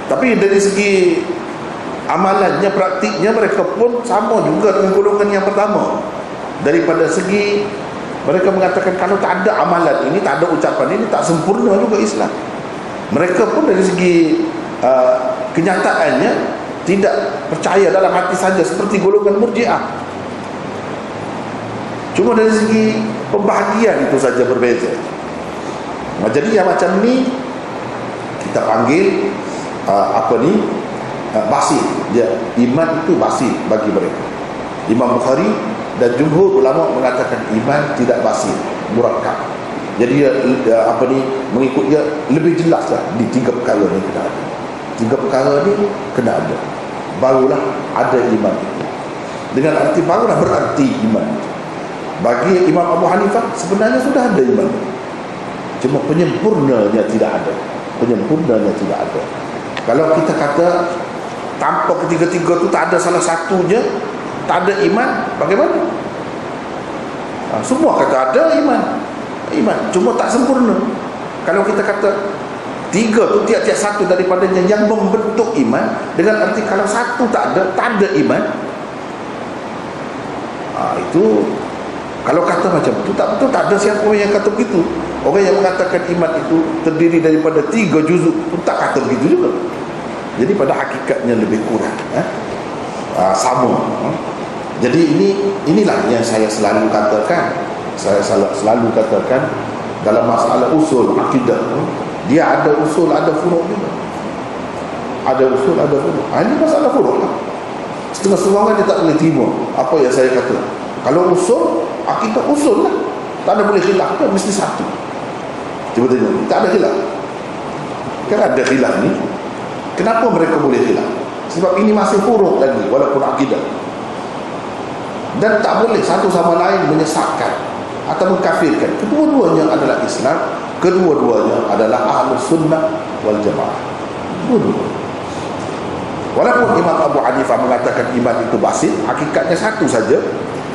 Tapi dari segi amalannya, praktiknya, mereka pun sama juga dengan golongan yang pertama. Daripada segi mereka mengatakan kalau tak ada amalan ini, tak ada ucapan ini, tak sempurna juga Islam. Mereka pun dari segi kenyataannya tidak percaya dalam hati saja, seperti golongan Murji'ah. Cuma dari segi pembahagian itu saja berbeza. Jadi yang macam ni kita panggil basit. Iman itu basit bagi mereka. Imam Bukhari dan jumhur ulama mengatakan iman tidak basit, murakkab. Jadi mengikut dia lebih jelaslah di 3 perkara ni kena ada. 3 perkara ni kena ada, barulah ada iman itu. Dengan arti barulah berarti iman. Bagi Imam Abu Hanifah sebenarnya sudah ada iman, cuma penyempurnanya tidak ada. Penyempurnanya tidak ada. Kalau kita kata tanpa ketiga-tiga tu tak ada salah satunya, tak ada iman, bagaimana? Semua kata ada iman, cuma tak sempurna. Kalau kita kata tiga tu tiap-tiap satu daripadanya yang membentuk iman, dengan arti kalau satu tak ada iman, itu kalau kata macam itu tak betul. Tak ada siapa yang kata begitu. Orang yang mengatakan iman itu terdiri daripada 3 juzuk pun tak kata begitu juga. Jadi pada hakikatnya lebih kurang, sama. Jadi inilah yang saya selalu katakan. Saya selalu katakan dalam masalah usul akidah, dia ada usul, ada furuk juga. Ada usul, ada furuk. Ini masalah furuk lah. Setengah-setengah dia tak boleh terima apa yang saya kata. Kalau usul, akidah usul lah, tak ada boleh khilaf, kan mesti satu. Cuba tengok, tak ada khilaf. Kan ada khilaf ni. Kenapa mereka boleh khilaf? Sebab ini masih furuk lagi, walaupun akidah. Dan tak boleh satu sama lain menyesatkan atau mengkafirkan. Kedua-duanya adalah Islam, kedua-duanya adalah Ahlus Sunnah wal Jamaah. Kedua-duanya. Walaupun Imam Abu Hanifah mengatakan iman itu basit, hakikatnya satu saja,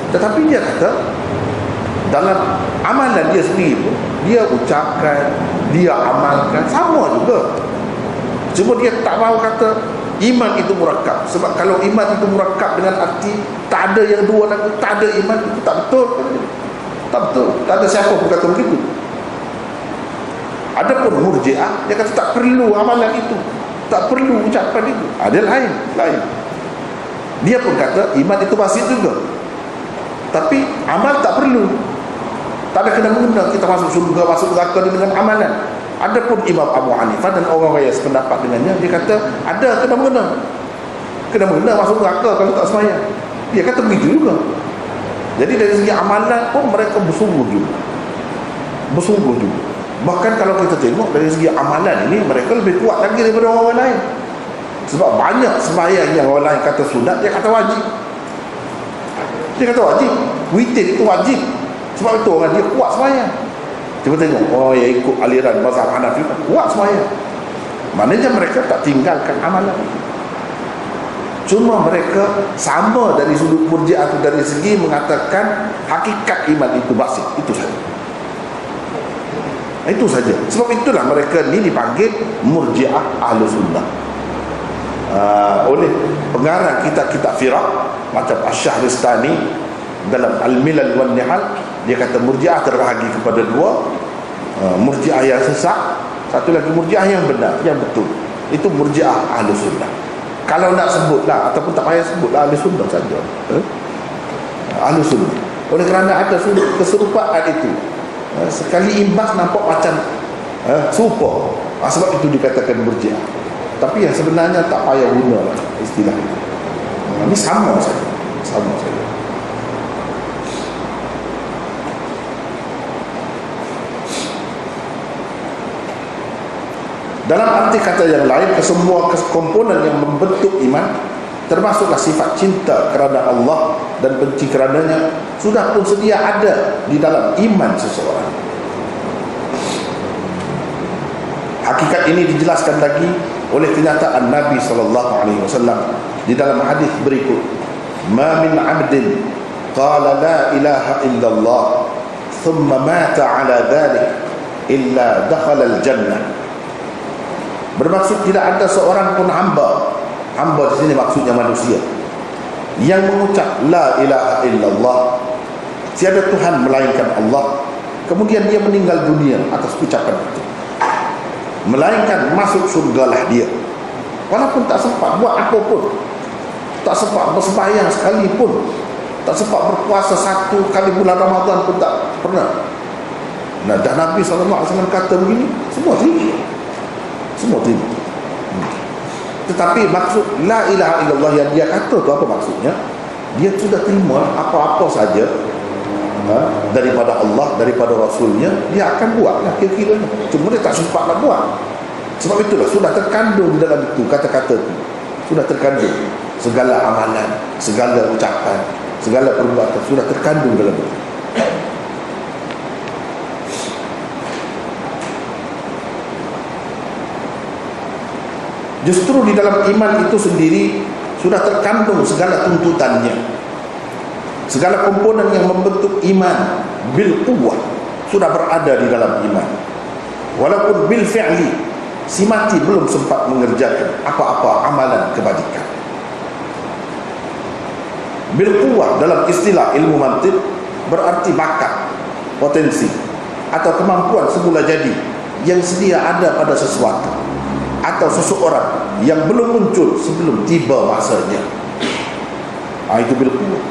tetapi dia kata dalam amalan dia sendiri pun, dia ucapkan, dia amalkan sama juga. Cuma dia tak mahu kata iman itu murakkab. Sebab kalau iman itu murakkab dengan arti tak ada yang dua lagi, tak ada iman, itu tak betul. Tak betul. Tak ada siapa pun kata begitu. Adapun Murji'ah, dia kata tak perlu amalan itu, tak perlu ucapan itu. Dia lain. Dia pun kata iman itu basit juga, tapi amal tak perlu. Tak ada kena-mengena kita masuk surga, masuk neraka dengan amalan. Adapun Imam Abu Hanifah dan orang-orang yang sependapat dengannya, dia kata ada kena-mengena. Kena-mengena masuk neraka kalau tak sembahyang. Dia kata begitu juga. Jadi dari segi amalan pun mereka bersungguh juga. Bahkan kalau kita tengok dari segi amalan ini, mereka lebih kuat lagi daripada orang lain. Sebab banyak sembahyang yang orang lain kata sunat, dia kata wajib. Witir itu wajib. Sebab itu orang dia kuat sembahyang. Cuba tengok orang yang ikut aliran mazhab Hanafi kuat sembahyang. Maknanya mereka tak tinggalkan amalan. Cuma mereka sama dari sudut Murji'ah itu, dari segi mengatakan hakikat iman itu basit. Itu saja. Sebab itulah mereka ni dipanggil Murji'ah Ahlus Sunnah. Oleh pengarang kitab-kitab firaq macam Asy-Syahristani dalam Al-Milal wan Nihal, dia kata Murji'ah terbahagi kepada dua. Murji'ah yang sesat, satu lagi Murji'ah yang benar, yang betul. Itu Murji'ah Ahlus Sunnah. Kalau nak sebutlah, ataupun tak payah sebutlah, Ahlus Sunnah saja. Ahlus Sunnah. Oleh kerana ada keserupaan itu, sekali imbas nampak macam serupa, sebab itu dikatakan Murji'ah. Tapi yang sebenarnya tak payah guna istilah itu. Ini sama saja. Dalam arti kata yang lain, kesemua komponen yang membentuk iman, termasuklah sifat cinta kerana Allah dan benci kerananya, sudah pun sedia ada di dalam iman seseorang. Hakikat ini dijelaskan lagi oleh kenyataan Nabi SAW di dalam hadis berikut, "Ma min 'abdin qala la ilaha illallah thumma mata 'ala dhalik illa dakhala al-jannah." Bermaksud tidak ada seorang pun hamba di sini maksudnya manusia, yang mengucap la ilaha illallah, tiada Tuhan melainkan Allah, kemudian dia meninggal dunia atas ucapan itu, melainkan masuk surgalah dia, walaupun tak sempat buat apa pun, tak sempat bersembahyang sekalipun, tak sempat berpuasa satu kali bulan Ramadan pun tak pernah. Nah, dan Nabi SAW kata begini, semua terima. Tetapi maksud la ilaha illallah yang dia kata tu apa maksudnya? Dia sudah terima apa-apa saja daripada Allah, daripada Rasulnya, dia akan buatlah kira-kira. Cuma dia tak sempat nak buat. Sebab itulah sudah terkandung di dalam itu, kata-kata itu sudah terkandung. Segala amalan, segala ucapan, segala perbuatan sudah terkandung dalam itu. Justru di dalam iman itu sendiri sudah terkandung segala tuntutannya, segala komponen yang membentuk iman bil quwwah sudah berada di dalam iman. Walaupun bil fi'li, si mati belum sempat mengerjakan apa-apa amalan kebajikan. Bil quwwah dalam istilah ilmu mantiq berarti bakat, potensi atau kemampuan semula jadi yang sedia ada pada sesuatu atau seseorang yang belum muncul sebelum tiba masanya. Itu bil quwwah.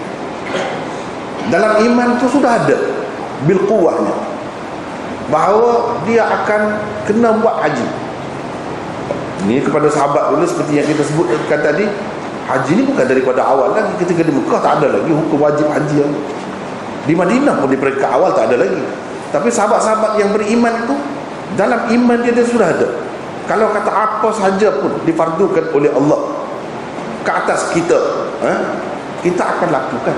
Dalam iman itu sudah ada bil quwwahnya, bahawa dia akan kena buat haji. Ini kepada sahabat dulu, seperti yang kita sebutkan tadi, haji ini bukan daripada awal lagi. Ketika di Mekah tak ada lagi hukum wajib haji yang di Madinah pun di peringkat awal tak ada lagi. Tapi sahabat-sahabat yang beriman itu dalam iman dia sudah ada. Kalau kata apa sahaja pun difardukan oleh Allah ke atas kita, kita akan lakukan.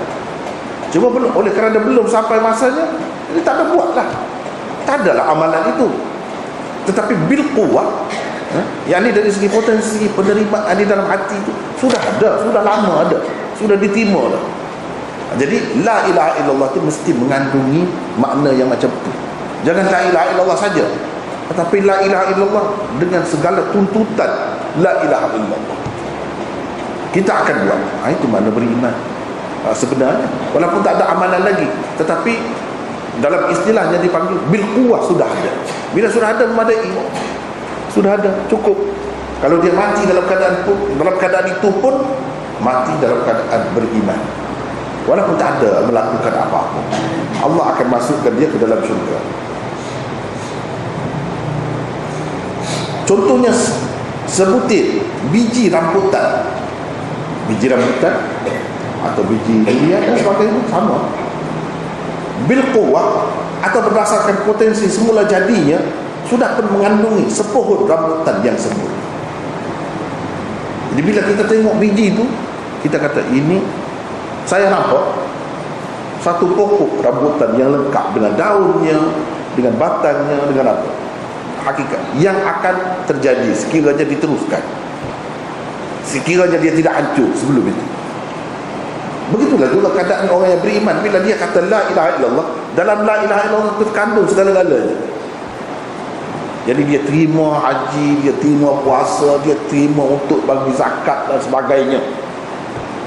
Cuma belum, oleh kerana belum sampai masanya, ini tak ada buatlah, tak adalah amalan itu. Tetapi bil quwwah, yang ini dari segi potensi penerimaan di dalam hati itu sudah ada, sudah lama ada, sudah diterima dah. Jadi la ilaha illallah itu mesti mengandungi makna yang macam itu. Jangan la ilaha illallah saja, tetapi la ilaha illallah dengan segala tuntutan la ilaha illallah kita akan buat. Itu makna beriman sebenarnya, walaupun tak ada amalan lagi, tetapi dalam istilahnya dipanggil bil quwwah sudah ada. Bila sudah ada, memadai, sudah ada, cukup. Kalau dia mati dalam keadaan itu pun mati dalam keadaan beriman, walaupun tak ada melakukan apa-apa, Allah akan masukkan dia ke dalam syurga. Contohnya sebutir biji rambutan atau biji durian dan sebagainya sama. Bil quwwah atau berdasarkan potensi semula jadinya sudah pun mengandungi sepohon rambutan yang sempurna. Jadi bila kita tengok biji itu, kita kata ini, saya nampak satu pokok rambutan yang lengkap dengan daunnya, dengan batangnya, dengan apa, hakikat yang akan terjadi sekiranya diteruskan, sekiranya dia tidak hancur sebelum itu. Begitulah juga keadaan orang yang beriman. Bila dia kata la ilaha illallah, dalam la ilaha illallah terkandung segala-galanya. Jadi dia terima haji, dia terima puasa, dia terima untuk bagi zakat dan sebagainya,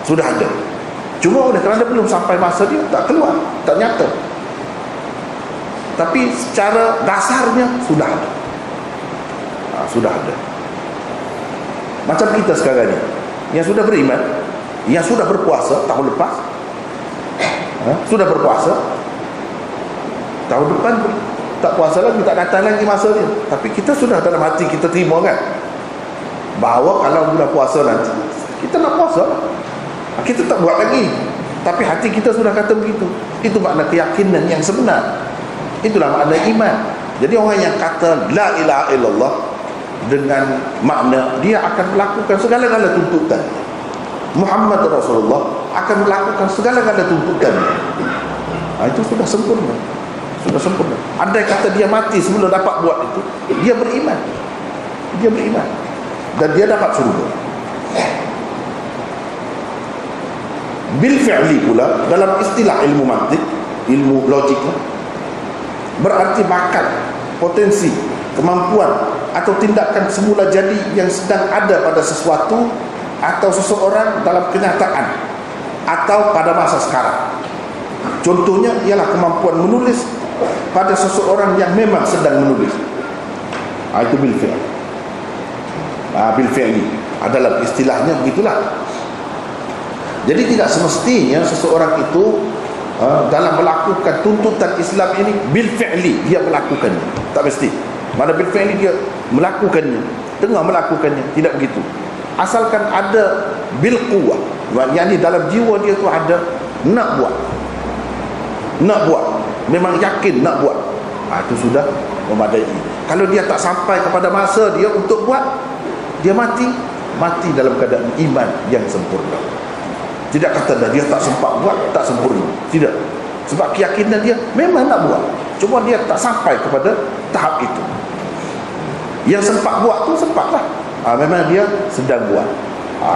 sudah ada. Cuma oleh kerana belum sampai masa dia, tak keluar, tak nyata. Tapi secara dasarnya sudah ada. Sudah ada. Macam kita sekarang ni, yang sudah beriman, yang sudah berpuasa tahun lepas, sudah berpuasa, tahun depan tak puasa lagi, tak datang lagi masa dia. Tapi kita sudah dalam hati kita terima kan, bahawa kalau bulan puasa nanti kita nak puasa, kita tak buat lagi, tapi hati kita sudah kata begitu. Itu makna keyakinan yang sebenar. Itulah makna iman. Jadi orang yang kata la ilaha illallah dengan makna dia akan melakukan segala-gala tuntutan, Muhammad Rasulullah akan melakukan segala-gala tuntutan. Itu sudah sempurna, sudah sempurna. Andai kata dia mati sebelum dapat buat itu, dia beriman, dan dia dapat surga. Bil fi'li pula dalam istilah ilmu mantiq, ilmu logik, berarti bakat, potensi, kemampuan atau tindakan semula jadi yang sedang ada pada sesuatu atau seseorang dalam kenyataan atau pada masa sekarang. Contohnya ialah kemampuan menulis pada seseorang yang memang sedang menulis. Itu bil fi'li. Bil fi'li adalah istilahnya begitulah. Jadi tidak semestinya seseorang itu dalam melakukan tuntutan Islam ini bil fi'li dia melakukannya. Tak mesti. Mana bil fi'li dia melakukannya, tengah melakukannya, tidak begitu. Asalkan ada bil quwwah, yakni dalam jiwa dia tu ada nak buat, memang yakin nak buat, itu sudah memadai. Kalau dia tak sampai kepada masa dia untuk buat, dia mati dalam keadaan iman yang sempurna. Tidak kata dah dia tak sempat buat, tak sempurna, tidak. Sebab keyakinan dia memang nak buat, cuma dia tak sampai kepada tahap itu. Yang sempat buat tu sempatlah, Memang dia sedang buat.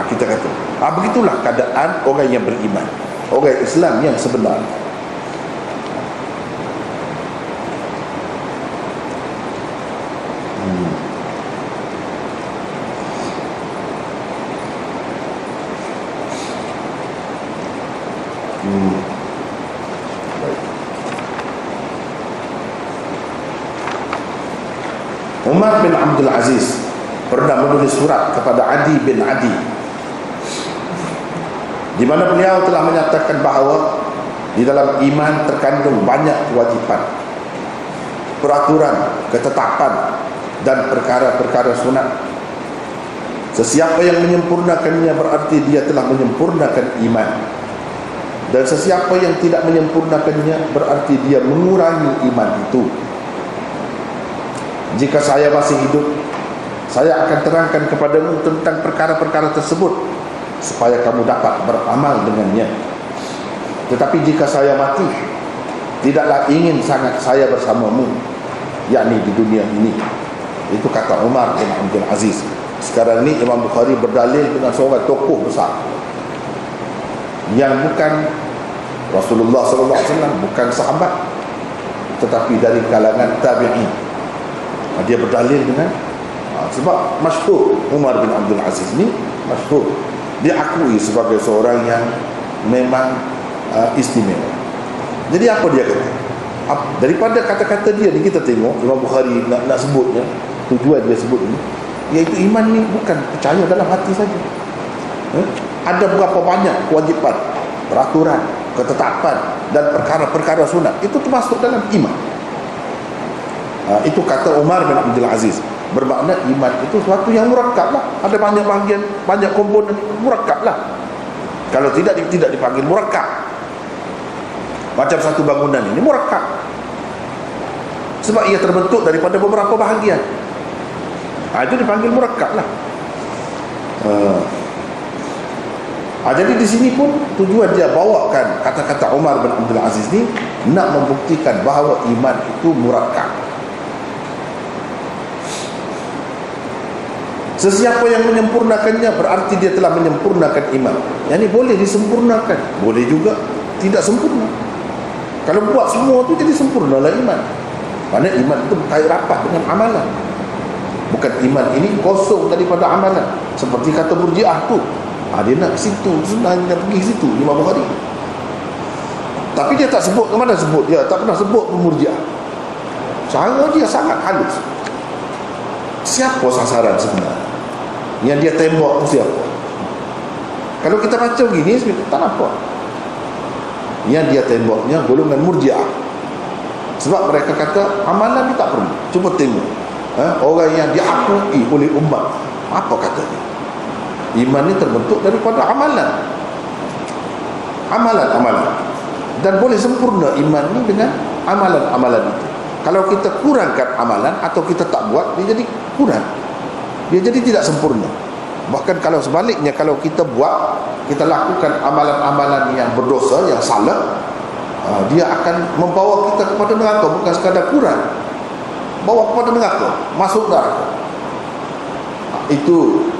Kita kata begitulah keadaan orang yang beriman, orang Islam yang sebenar. Umar bin Abdul Aziz pernah menulis surat kepada Adi bin Adi, di mana beliau telah menyatakan bahawa di dalam iman terkandung banyak kewajipan, peraturan, ketetapan dan perkara-perkara sunat. Sesiapa yang menyempurnakannya berarti dia telah menyempurnakan iman, dan sesiapa yang tidak menyempurnakannya berarti dia mengurangi iman itu. Jika saya masih hidup, saya akan terangkan kepadamu tentang perkara-perkara tersebut supaya kamu dapat beramal dengannya. Tetapi jika saya mati, tidaklah ingin sangat saya bersamamu, yakni di dunia ini. Itu kata Umar bin Abdul Aziz. Sekarang ini Imam Bukhari berdalil dengan seorang tokoh besar yang bukan Rasulullah SAW, bukan sahabat, tetapi dari kalangan tabi'in. Dia berdalil dengan sebab masyhur Umar bin Abdul Aziz ni masyhur, dia akui sebagai seorang yang memang istimewa. Jadi apa dia kata? Daripada kata-kata dia ni kita tengok Imam Bukhari nak sebutnya, tujuan dia sebut ni, iaitu iman ni bukan percaya dalam hati saja. Ada berapa banyak kewajipan, peraturan, ketetapan dan perkara-perkara sunat, itu termasuk dalam iman. Itu kata Umar bin Abdul Aziz. Bermakna iman itu sesuatu yang murakkab lah, ada banyak bahagian, banyak komponen, murakkab lah. Kalau tidak dipanggil murakkab. Macam satu bangunan ini murakkab, sebab ia terbentuk daripada beberapa bahagian. Itu dipanggil murakkab lah. Jadi di sini pun tujuan dia bawakan kata-kata Umar bin Abdul Aziz ni nak membuktikan bahawa iman itu murakkab. Sesiapa yang menyempurnakannya berarti dia telah menyempurnakan iman. Yang ini boleh disempurnakan, boleh juga tidak sempurna. Kalau buat semua tu jadi sempurnalah iman. Kerana iman itu berkait rapat dengan amalan. Bukan iman ini kosong daripada amalan, seperti kata Murji'ah tu. Dia nak ke situ, sebenarnya pergi ke situ Imam Bukhari. Tapi dia tak sebut, ke mana sebut? Dia tak pernah sebut Murji'ah. Cara dia sangat halus. Siapa sasaran sebenarnya yang dia tembak tu siapa? Kalau kita baca begini tak nampak. Yang dia tembaknya golongan Murji'ah. Sebab mereka kata amalan ni tak perlu. Cuba tengok orang yang diakui oleh umat, apa katanya? Iman ni terbentuk daripada amalan. Amalan-amalan. Dan boleh sempurna iman ni dengan amalan-amalan itu. Kalau kita kurangkan amalan atau kita tak buat, dia jadi kurang, dia jadi tidak sempurna. Bahkan kalau sebaliknya, kalau kita buat, kita lakukan amalan-amalan yang berdosa, yang salah, dia akan membawa kita kepada neraka. Bukan sekadar kurang, bawa kepada neraka, masuk neraka. Itu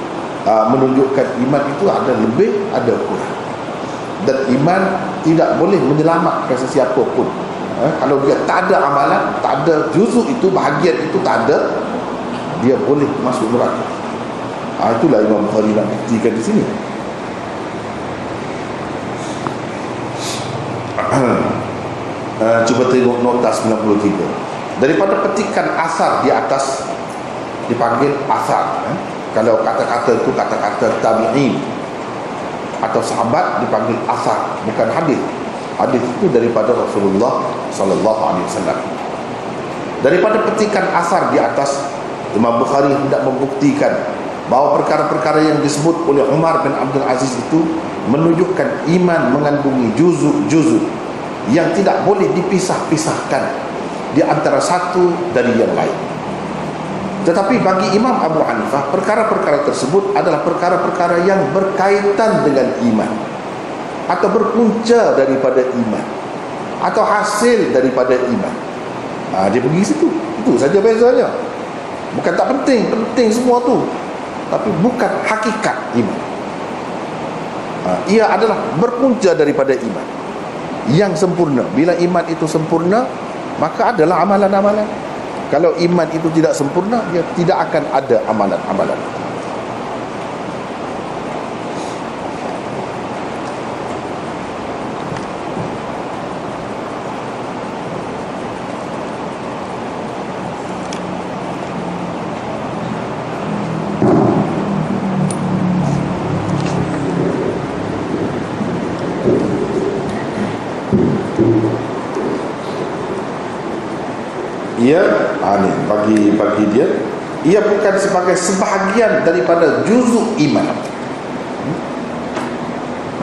menunjukkan iman itu ada lebih, ada kurang. Dan iman tidak boleh menyelamatkan sesiapa pun. Kalau dia tak ada amalan, tak ada juzuk itu, bahagian itu tak ada, dia boleh masuk neraka. Itulah Imam Bukhari nak buktikan di sini. Cuba tengok nota 93. Daripada petikan asar di atas dipanggil asar. Kalau kata-kata itu kata-kata tabi'in atau sahabat dipanggil asar, bukan hadis. Hadis itu daripada Rasulullah sallallahu alaihi wasallam. Daripada petikan asar di atas, Imam Bukhari hendak membuktikan bahawa perkara-perkara yang disebut oleh Umar bin Abdul Aziz itu menunjukkan iman mengandungi juzuk-juzuk yang tidak boleh dipisah-pisahkan di antara satu dari yang lain. Tetapi bagi Imam Abu Hanifah, perkara-perkara tersebut adalah perkara-perkara yang berkaitan dengan iman, atau berpunca daripada iman, atau hasil daripada iman. Dia pergi situ. Itu saja bezanya. Bukan tak penting, penting semua tu. tapi bukan hakikat iman. Ia adalah berpunca daripada iman yang sempurna. Bila iman itu sempurna, maka adalah amalan-amalan. Kalau iman itu tidak sempurna, dia tidak akan ada amalan-amalan. Ia bagi dia, ia bukan sebagai sebahagian daripada juzuk iman.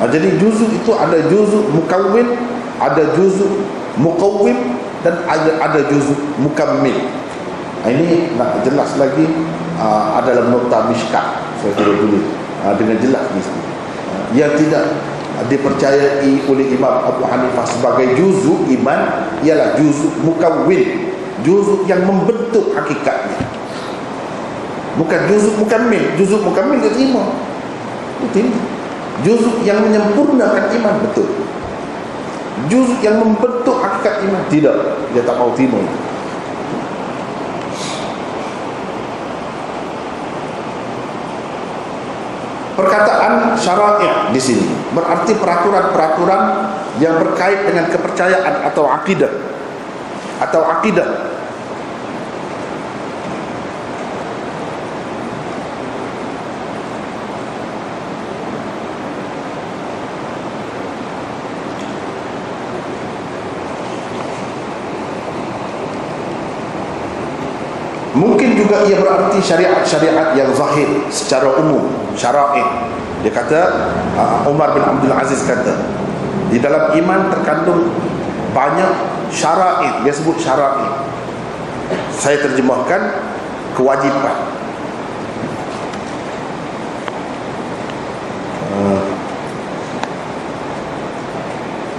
Jadi juzuk itu ada juzuk mukawwin, ada juzuk muqawwim, dan ada juzuk mukammil. Ini nak jelas lagi dalam nota Mishkat saya sudah tulis dengan jelas di sini. Yang tidak dipercayai oleh Imam Abu Hanifah sebagai juzuk iman ialah juzuk mukawwin, juzuk yang membentuk hakikatnya, bukan juzuk mukammil. Juzuk mukammil dia terima, itu juzuk yang menyempurnakan iman, betul. Juzuk yang membentuk hakikat iman, tidak, dia tak mau terima itu. Perkataan syara'i' di sini berarti peraturan-peraturan yang berkait dengan kepercayaan atau akidah. Mungkin juga ia berarti syariat-syariat yang zahir secara umum, syara'i'. Dia kata, Umar bin Abdul Aziz kata, di dalam iman terkandung banyak syara'i'. Dia sebut syara'i'. Saya terjemahkan kewajipan.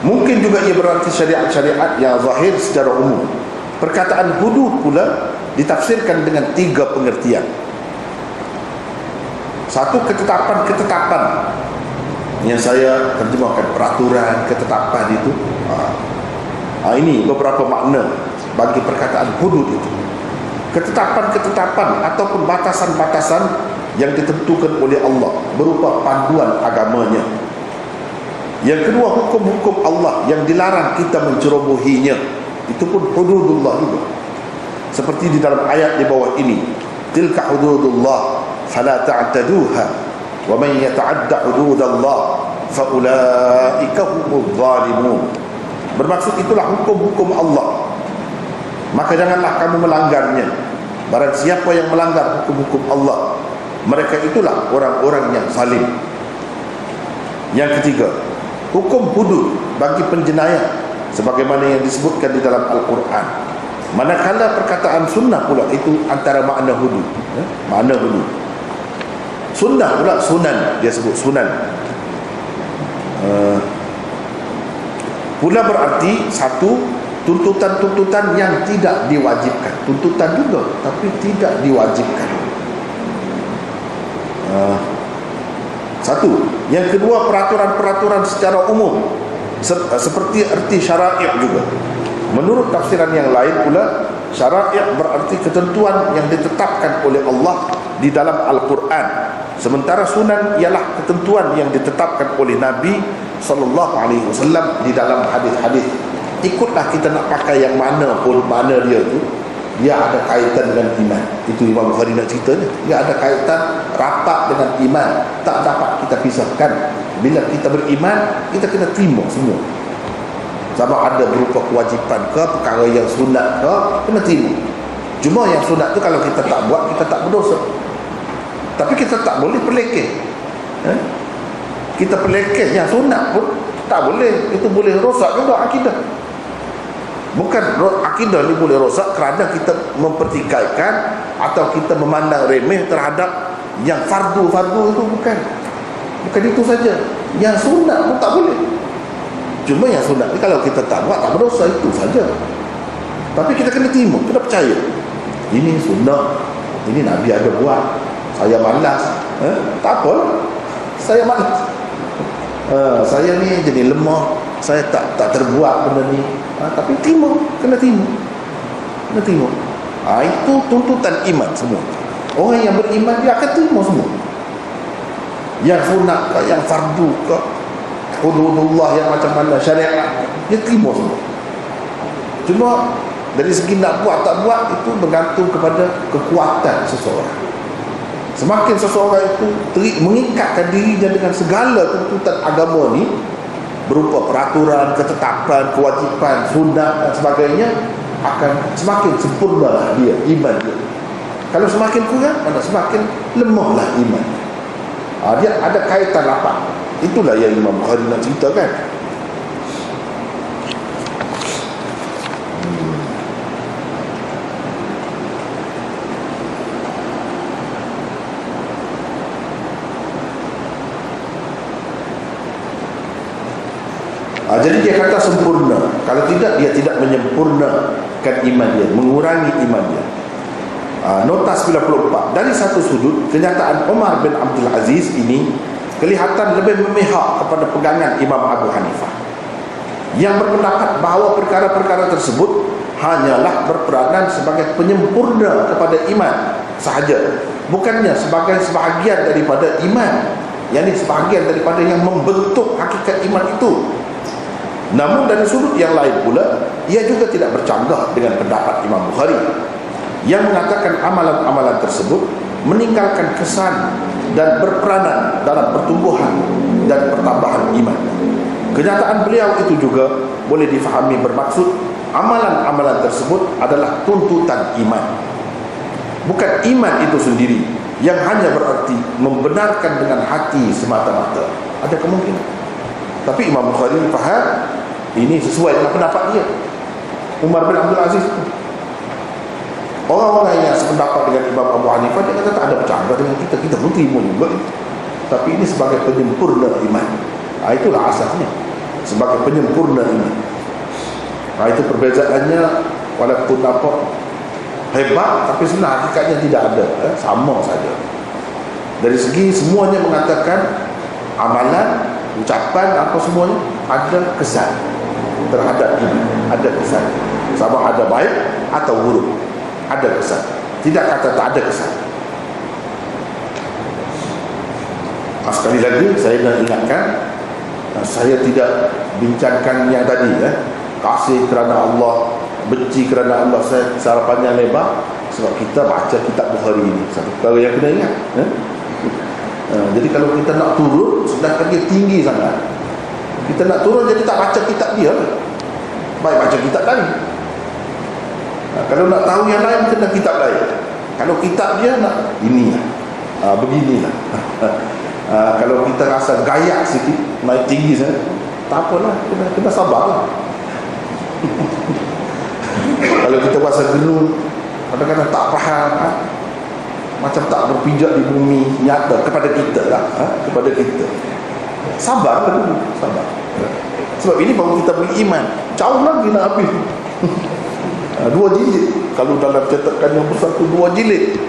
Mungkin juga ia berarti syariat-syariat yang zahir secara umum. Perkataan hudud pula ditafsirkan dengan 3 pengertian. Satu, ketetapan-ketetapan yang saya terjemahkan, peraturan, ketetapan itu. Ini beberapa makna bagi perkataan hudud itu. Ketetapan-ketetapan ataupun batasan-batasan yang ditentukan oleh Allah berupa panduan agamanya. Yang kedua, hukum-hukum Allah yang dilarang kita mencerobohinya, itu pun hududullah juga. Seperti di dalam ayat di bawah ini, tilka hududullah fala ta'taduha wa man yata'adda hududallah fa ulaika humudz zalimun. Bermaksud itulah hukum-hukum Allah, maka janganlah kamu melanggarnya. Barang siapa yang melanggar hukum-hukum Allah, mereka itulah orang-orang yang zalim. Yang ketiga, hukum hudud bagi penjenayah sebagaimana yang disebutkan di dalam Al-Quran. Manakala perkataan sunnah pula itu antara makna hudud, makna hudud. Sunnah pula sunan, dia sebut sunan. Pula berarti satu, tuntutan-tuntutan yang tidak diwajibkan. Tuntutan juga tapi tidak diwajibkan. Satu. Yang kedua, peraturan-peraturan secara umum seperti erti syara'i' juga. Menurut tafsiran yang lain pula, syara'i' berarti ketentuan yang ditetapkan oleh Allah di dalam Al-Quran. Sementara sunan ialah ketentuan yang ditetapkan oleh Nabi SAW di dalam hadis-hadis. Ikutlah kita nak pakai yang mana pun, mana dia tu, dia ada kaitan dengan iman. Itu Imam Bukhari nak cerita ni. Dia ada kaitan rapat dengan iman, tak dapat kita pisahkan. Bila kita beriman, kita kena terima semua. Sama ada berupa kewajipan ke, perkara yang sunat ke, kena terima. Cuma yang sunat tu kalau kita tak buat, kita tak berdosa. Tapi kita tak boleh pelekeh. Kita pelekeh yang sunat pun tak boleh. Itu boleh rosak juga akidah. Bukan akidah ni boleh rosak kerana kita mempertikaikan atau kita memandang remeh terhadap yang fardu-fardu itu. Bukan itu saja. Yang sunat pun tak boleh. Cuma yang sunat ni kalau kita tak buat, tak berdosa, itu saja. Tapi kita kena terima, kena percaya. Ini sunnah, ini Nabi ada buat, saya malas, Tak apa, saya malas. Saya ni jadi lemah, saya tak terbuat benda ni. Tapi kena terima. Itu tuntutan iman semua. Orang yang beriman dia akan terima semua. Yang sunat ke, yang fardu ke, hududullah yang macam mana, syariat, dia terima semua. Cuma dari segi nak buat tak buat itu bergantung kepada kekuatan seseorang. Semakin seseorang itu mengikatkan dirinya dengan segala tuntutan agama ni, berupa peraturan, ketetapan, kewajipan, sunat dan sebagainya, akan semakin sempurnalah dia, iman dia. Kalau semakin kurang, mana semakin lemahlah iman. Dia ada kaitan rapat. Itulah yang Imam Bukhari nak ceritakan. Jadi dia kata sempurna. Kalau tidak, dia tidak menyempurnakan iman dia, mengurangi iman dia. Nota 94. Dari satu sudut, kenyataan Umar bin Abdul Aziz ini kelihatan lebih memihak kepada pegangan Imam Abu Hanifah, yang berpendapat bahawa perkara-perkara tersebut hanyalah berperanan sebagai penyempurna kepada iman sahaja, bukannya sebagai sebahagian daripada iman, yakni sebahagian daripada yang membentuk hakikat iman itu. Namun dari sudut yang lain pula, ia juga tidak bercanggah dengan pendapat Imam Bukhari yang mengatakan amalan-amalan tersebut meninggalkan kesan dan berperanan dalam pertumbuhan dan pertambahan iman. Kenyataan beliau itu juga boleh difahami bermaksud amalan-amalan tersebut adalah tuntutan iman, bukan iman itu sendiri yang hanya berarti membenarkan dengan hati semata-mata. Ada kemungkinan, tapi Imam Bukhari faham ini sesuai dengan pendapat dia, Umar bin Abdul Aziz. Orang-orang yang sependapat dengan Imam Abu Hanifah, dia kata tak ada bercanggah dengan kita pun terima juga, tapi ini sebagai penyempurna iman. Itulah asasnya, sebagai penyempurna iman. Itu perbezaannya, walaupun nampak hebat, tapi sebenarnya hakikatnya tidak ada, sama saja. Dari segi semuanya mengatakan amalan, ucapan, apa semuanya ada kesan terhadap ini, ada kesan, sama ada baik atau buruk, ada kesan. Tidak kata tak ada kesan. Sekali lagi saya nak ingatkan, saya tidak bincangkan yang tadi, kasih kerana Allah, benci kerana Allah. Saya panjang lebar sebab kita baca kitab Bukhari ini, satu perkara yang kena ingat. Jadi kalau kita nak turun, sedangkan dia tinggi sangat, kita nak turun jadi tak baca kitab dia, baik baca kitab lain. Kalau nak tahu yang lain, kena kitab lain. Kalau kitab dia nak inilah, beginilah. Kalau kita rasa gaya sikit, naik tinggi sana, tak apalah, kena sabarlah. Kalau kita rasa genun, kadang-kadang tak faham, macam tak berpijak di bumi nyata kepada kita lah, kepada kita, sabar dulu, sabar. Sebab ini baru kita beriman. Jauh lagi nak habis. 2 jilid. Kalau dalam cetakan yang besar tu 2 jilid,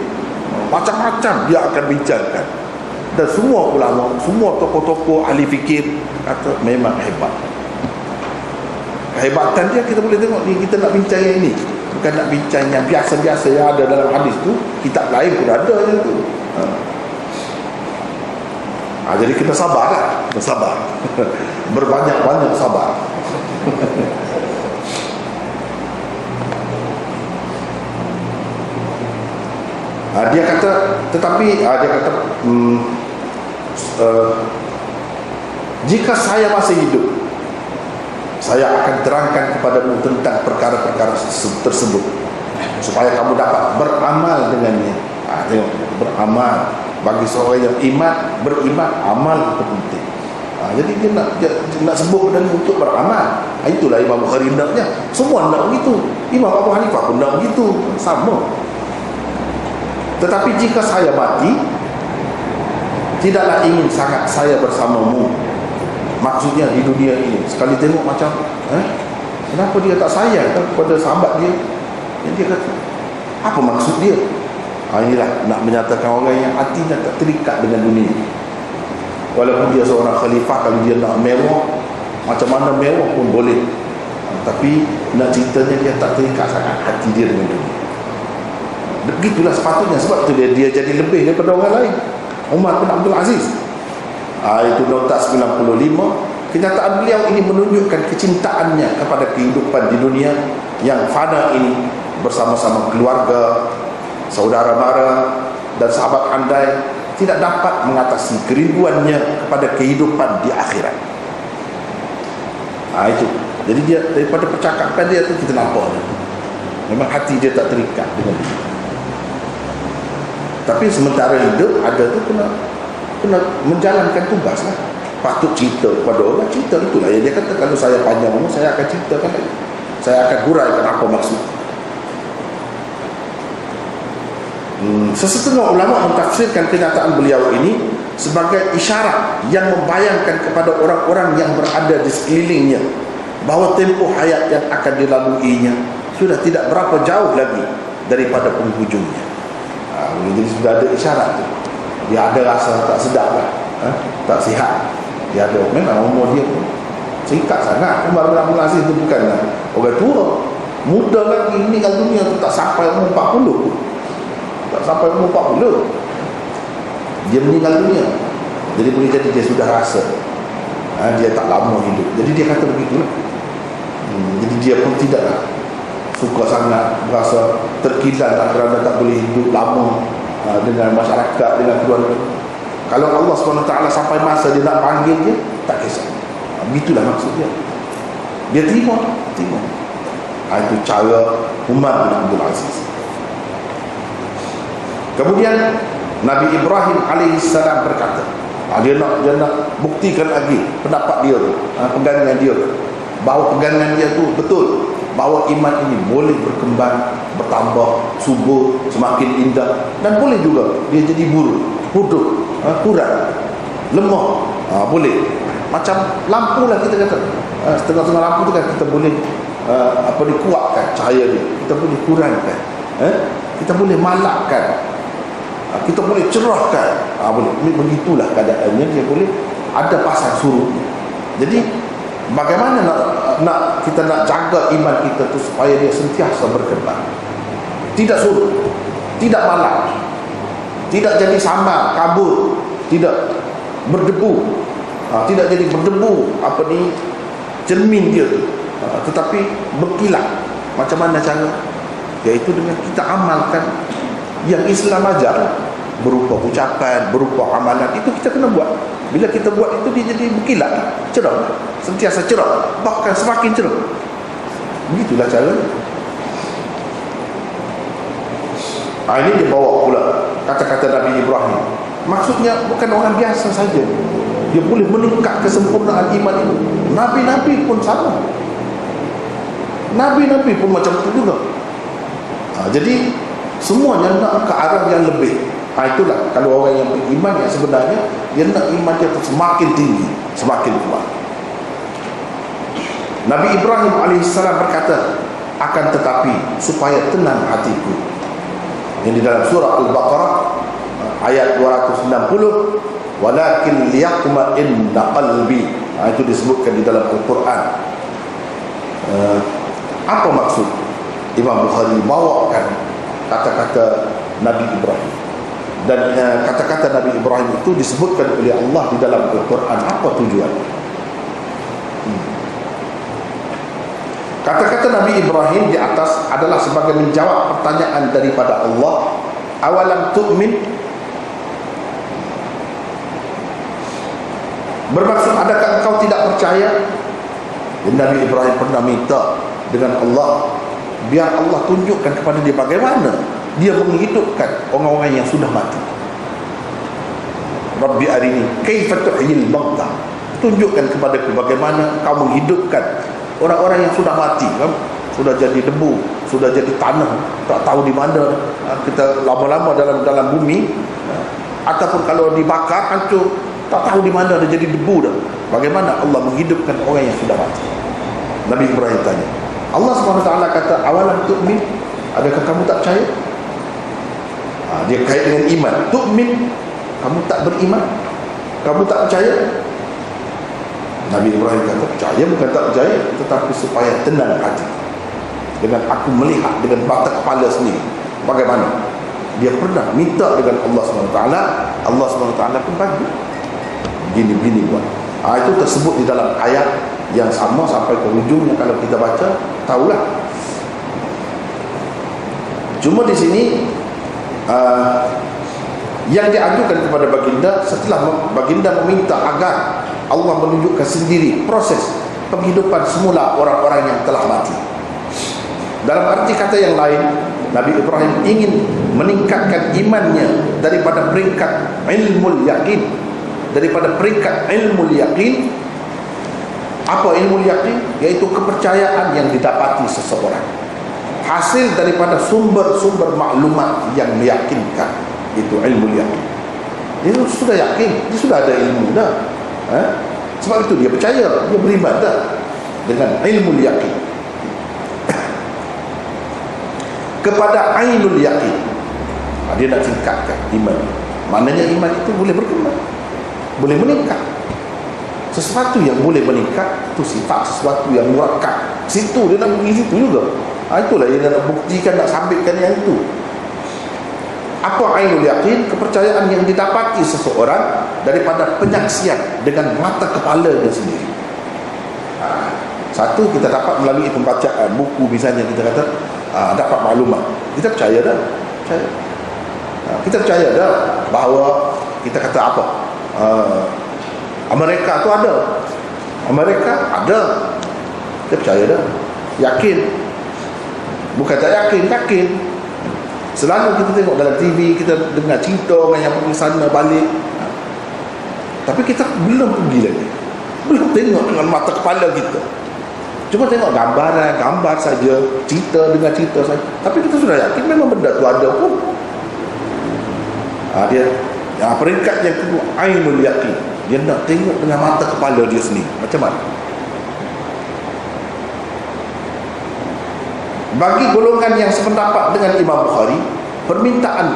macam-macam dia akan bincangkan. Dan semua ulama, semua tokoh-tokoh ahli fikir kata memang hebat. Kehebatan dia kita boleh tengok ni. Kita nak bincang yang ini, bukan nak bincang yang biasa-biasa yang ada dalam hadis tu. Kitab lain pun ada yang tu. Jadi kita sabar lah. Kita sabar. Berbanyak-banyak sabar. Dia kata, tetapi dia kata jika saya masih hidup, saya akan terangkan kepadamu tentang perkara-perkara tersebut supaya kamu dapat beramal dengannya. Tengok, beramal. Bagi seorang yang beriman, amal itu penting. Jadi dia nak sebut benda ni untuk beramal. Itulah Imam Bukhari naknya. Semua nak begitu. Imam Abu Hanifah pun nak begitu. Sama. Tetapi jika saya mati, tidaklah ingin sangat saya bersamamu. Maksudnya di dunia ini, sekali tengok macam kenapa dia tak sayang kepada sahabat dia. Dia kata, apa maksud dia? Inilah nak menyatakan orang yang hatinya tak terikat dengan dunia. Walaupun dia seorang khalifah, kalau dia nak mewah, macam mana mewah pun boleh, tapi nak ceritanya dia tak terikat sangat hati dia dengan dunia. Begitulah sepatutnya. Sebab tu dia jadi lebih daripada orang lain. Umar bin Abdul Aziz, itu nota 95. Kenyataan beliau ini menunjukkan kecintaannya kepada kehidupan di dunia yang fana ini, bersama-sama keluarga, saudara mara dan sahabat andai, tidak dapat mengatasi kerinduannya kepada kehidupan di akhirat. Itu. Jadi dia, daripada percakapan dia tu kita nampak memang hati dia tak terikat dengan dia. Tapi sementara hidup ada tu kena menjalankan tugas lah. Patut cerita kepada orang, cerita itulah yang dia kata, kalau saya panjang umur saya akan ceritakan lagi, saya akan huraikan apa maksud. Sesetengah ulama mentafsirkan kenyataan beliau ini sebagai isyarat yang membayangkan kepada orang-orang yang berada di sekelilingnya bahawa tempoh hayat yang akan dilaluinya sudah tidak berapa jauh lagi daripada penghujungnya. Jadi sudah ada isyarat tu. Dia ada rasa tak sedap lah, tak sihat. Dia ada, memang umur dia pun singkat sangat. Umar bin Abdul Aziz tu bukanlah orang tua, muda lagi, meninggal dunia tu tak sampai umur 40. Tak sampai umur 40 dia meninggal dunia. Jadi boleh jadi dia sudah rasa dia tak lama hidup. Jadi dia kata begitulah. Jadi dia pun tidaklah suka sangat, berasa terkilan kerana tak boleh hidup lama dengan masyarakat, dengan keluarga. Kalau Allah SWT sampai masa dia nak panggil dia, tak kisah. Begitulah maksud dia. Dia terima. Itu cara Umar bin Abdul Aziz. Kemudian Nabi Ibrahim AS berkata, dia nak buktikan lagi pendapat dia tu, pegangan dia tu, bahawa pegangan dia tu betul, bahawa iman ini boleh berkembang, bertambah, subur, semakin indah, dan boleh juga dia jadi buruk, bodoh, kurang, lemah, boleh. Macam lampu lah kita kata, setengah-setengah lampu tu kan kita boleh dikuatkan cahaya dia, kita boleh kurangkan, kita boleh malakkan, kita boleh cerahkan, boleh. Begitulah keadaannya, dia boleh ada pasang surut. Jadi bagaimana nak kita nak jaga iman kita tu supaya dia sentiasa berkembang, tidak surut, tidak malam, tidak jadi samar, kabut, tidak berdebu, tidak jadi berdebu cermin dia tu, tetapi berkilat. Macam mana cara? Iaitu dengan kita amalkan yang Islam ajar, berupa ucapan, berupa amalan. Itu kita kena buat. Bila kita buat itu, dia jadi berkilat, cerah, sentiasa cerah, bahkan semakin cerah. Begitulah cara. Ini dia bawa pula kata-kata Nabi Ibrahim. Maksudnya bukan orang biasa saja dia boleh meningkat kesempurnaan iman itu. Nabi-nabi pun sama. Nabi-nabi pun macam itu juga. Jadi semuanya nak ke arah yang lebih. Itulah kalau orang yang beriman yang sebenarnya, dia nak iman dia semakin tinggi, semakin kuat. Nabi Ibrahim AS berkata, akan tetapi supaya tenang hatiku. Ini di dalam surah Al-Baqarah ayat 290, walakin liyatma'inna qalbi. Itu disebutkan di dalam Al-Quran. Apa maksud? Imam Bukhari bawakan kata-kata Nabi Ibrahim, dan kata-kata Nabi Ibrahim itu disebutkan oleh Allah di dalam Al-Quran. Apa tujuan? Kata-kata Nabi Ibrahim di atas adalah sebagai menjawab pertanyaan daripada Allah, awalam tu'min, bermaksud adakah engkau tidak percaya? Dan Nabi Ibrahim pernah minta dengan Allah, biar Allah tunjukkan kepada dia bagaimana dia menghidupkan orang-orang yang sudah mati. Rabbi arini kaifa tuhyil mauta, tunjukkan kepadaku bagaimana kau menghidupkan orang-orang yang sudah mati, kan? Sudah jadi debu, sudah jadi tanah, tak tahu di mana kita lama-lama dalam bumi, ataupun kalau dibakar hancur, tak tahu di mana dah jadi debu dah. Bagaimana Allah menghidupkan orang yang sudah mati? Nabi Ibrahim tanya. Allah SWT kata, awalam tu'min, adakah kamu tak percaya? Dia kait dengan iman. Tu'min, kamu tak beriman, kamu tak percaya. Nabi Ibrahim kata, percaya bukan tak percaya, tetapi supaya tenang hati. Dengan aku melihat dengan mata kepala sendiri bagaimana dia pernah minta dengan Allah SWT, Allah SWT pun bagi. Gini-gini buat. Itu tersebut di dalam ayat yang sama sampai ke ujungnya. Kalau kita baca, tahulah. Cuma di sini yang diajukan kepada baginda, setelah baginda meminta agar Allah menunjukkan sendiri proses penghidupan semula orang-orang yang telah mati. Dalam arti kata yang lain, Nabi Ibrahim ingin meningkatkan imannya daripada peringkat ilmu yakin, daripada peringkat ilmu yakin. Apa ilmu yakin? Yaitu kepercayaan yang didapati seseorang, hasil daripada sumber-sumber maklumat yang meyakinkan. Itu ilmu yakin. Dia sudah yakin, dia sudah ada ilmu dah. Sebab itu dia percaya, dia beriman dah dengan ilmu yakin. Kepada ainul yakin, dia nak tingkatkan iman. Maknanya iman itu boleh berkembang, boleh meningkat. Sesuatu yang boleh meningkat itu sifat sesuatu yang murakkab. Situ dia nak pergi situ juga. Itulah yang dia nak buktikan, nak sabitkan yang itu. Apa ainul yakin? Kepercayaan yang didapati seseorang daripada penyaksian dengan mata kepala dia sendiri. Satu, kita dapat melalui pembacaan buku, misalnya kita kata dapat maklumat, kita percaya dah, percaya. Kita percaya dah bahawa kita kata apa, Amerika tu ada, Amerika ada, kita percaya dah, yakin. Bukan tak yakin, yakin. Selalu kita tengok dalam TV, kita dengar cerita orang yang pergi sana balik, tapi kita belum pergi lagi, belum tengok dengan mata kepala kita. Cuma tengok gambar saja, cerita, dengar cerita saja. Tapi kita sudah yakin memang benda tu ada pun. Dia peringkat yang kedua, ainul yakin. Dia nak tengok dengan mata kepala dia sendiri. Macam mana? Bagi golongan yang sependapat dengan Imam Bukhari, permintaan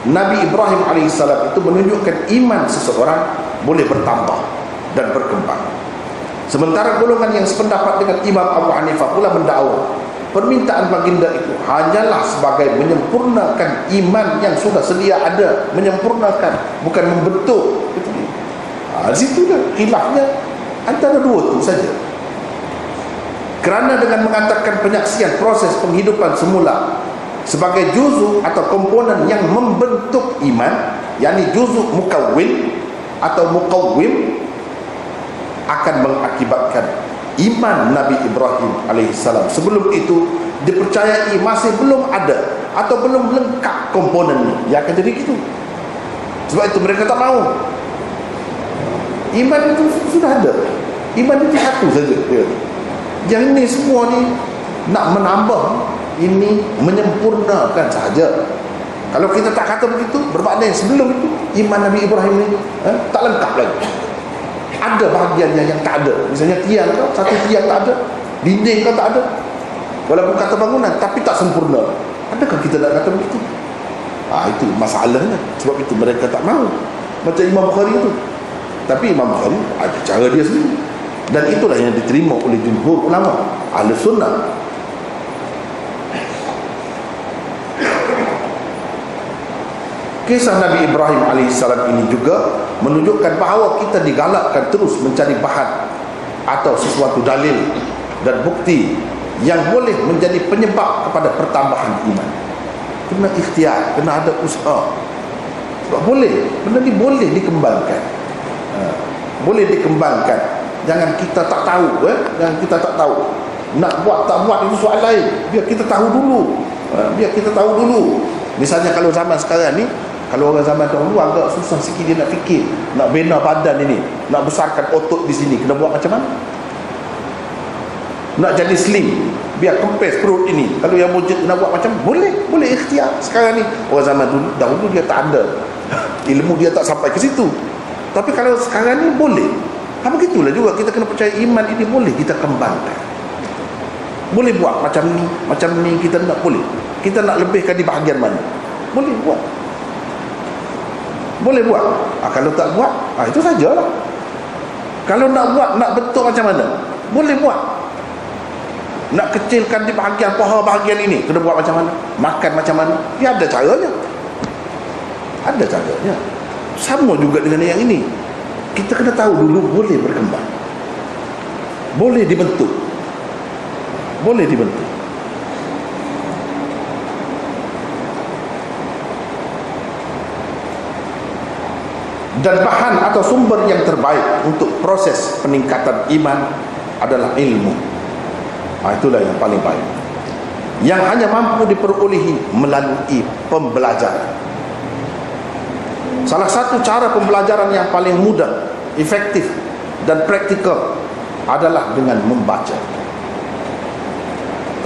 Nabi Ibrahim AS itu menunjukkan iman seseorang boleh bertambah dan berkembang. Sementara golongan yang sependapat dengan Imam Abu Hanifah pula mendakwa permintaan baginda itu hanyalah sebagai menyempurnakan iman yang sudah sedia ada, menyempurnakan, bukan membentuk. Di situ dah khilafnya antara dua itu saja. Kerana dengan mengatakan penyaksian proses penghidupan semula sebagai juzuk atau komponen yang membentuk iman, yakni juzuk mukawwin atau muqawwim, akan mengakibatkan iman Nabi Ibrahim alaihissalam sebelum itu dipercayai masih belum ada atau belum lengkap komponennya. Ya akan jadi gitu. Sebab itu mereka tak mahu. Iman itu sudah ada, iman itu satu saja. Yang ini semua ni nak menambah, ini menyempurnakan sahaja. Kalau kita tak kata begitu, bermakna sebelum itu iman Nabi Ibrahim ni tak lengkap lagi. Ada bahagiannya yang tak ada. Misalnya tiang kau, satu tiang tak ada, dinding kau tak ada, walaupun kata bangunan, tapi tak sempurna. Adakah kita nak kata begitu? Itu masalahnya. Sebab itu mereka tak mahu. Macam Imam Bukhari itu. Tapi Imam Bukhari ada cara dia sendiri, dan itulah yang diterima oleh jumhur ulama ahli sunnah. Kisah Nabi Ibrahim AS ini juga menunjukkan bahawa kita digalakkan terus mencari bahan atau sesuatu dalil dan bukti yang boleh menjadi penyebab kepada pertambahan iman. Kena ikhtiar, kena ada usaha. Sebab boleh, benda ni boleh dikembangkan. Boleh dikembangkan. Jangan kita tak tahu, jangan kita tak tahu. Nak buat tak buat itu soal lain. Biar kita tahu dulu. Biar kita tahu dulu. Misalnya kalau zaman sekarang ni, kalau orang zaman dahulu agak susah sikit dia nak fikir, nak bina badan ini, nak besarkan otot di sini, kena buat macam mana? Nak jadi slim, biar kempes perut ini, kalau yang wujud nak buat macam, boleh ikhtiar. Sekarang ni orang zaman dahulu dia tak ada ilmu, dia tak sampai ke situ. Tapi kalau sekarang ni boleh. Begitulah juga kita kena percaya iman ini boleh kita kembangkan. Boleh buat macam ni kita nak, boleh. Kita nak lebihkan di bahagian mana? Boleh buat. boleh buat. Kalau tak buat, itu sajalah. Kalau nak buat, nak bentuk macam mana, boleh buat. Nak kecilkan di bahagian paha bahagian ini, kena buat macam mana, makan macam mana, dia ada caranya. Ada caranya. Sama juga dengan yang ini. Kita kena tahu dulu boleh berkembang, boleh dibentuk, boleh dibentuk. Dan bahan atau sumber yang terbaik untuk proses peningkatan iman adalah ilmu. Itulah yang paling baik, yang hanya mampu diperolehi melalui pembelajaran. Salah satu cara pembelajaran yang paling mudah, efektif dan praktikal adalah dengan membaca.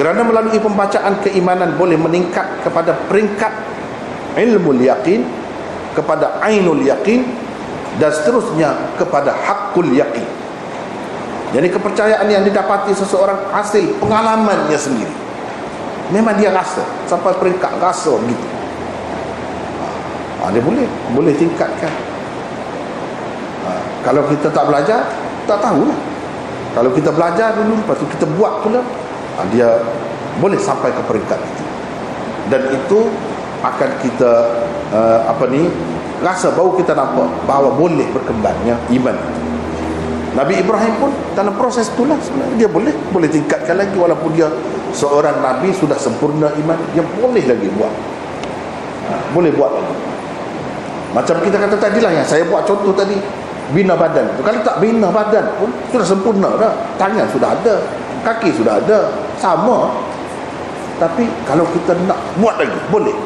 Kerana melalui pembacaan keimanan boleh meningkat kepada peringkat ilmu yakin, kepada ainul yakin, dan seterusnya kepada hakul yakin. Jadi kepercayaan yang didapati seseorang hasil pengalamannya sendiri. Memang dia rasa sampai peringkat rasa begitu. Dia boleh tingkatkan. Kalau kita tak belajar, tak tahulah. Kalau kita belajar dulu, lepas tu kita buat pula, dia boleh sampai ke peringkat itu. Dan itu akan kita rasa, baru kita nampak bahawa boleh berkembangnya iman itu. Nabi Ibrahim pun dalam proses itulah sebenarnya dia boleh tingkatkan lagi, walaupun dia seorang nabi sudah sempurna iman, dia boleh lagi buat. Boleh buat lagi. Macam kita kata tadilah, yang saya buat contoh tadi, bina badan. Kalau tak bina badan pun sudah sempurna dah. Tangan sudah ada, kaki sudah ada, sama. Tapi kalau kita nak buat lagi, boleh.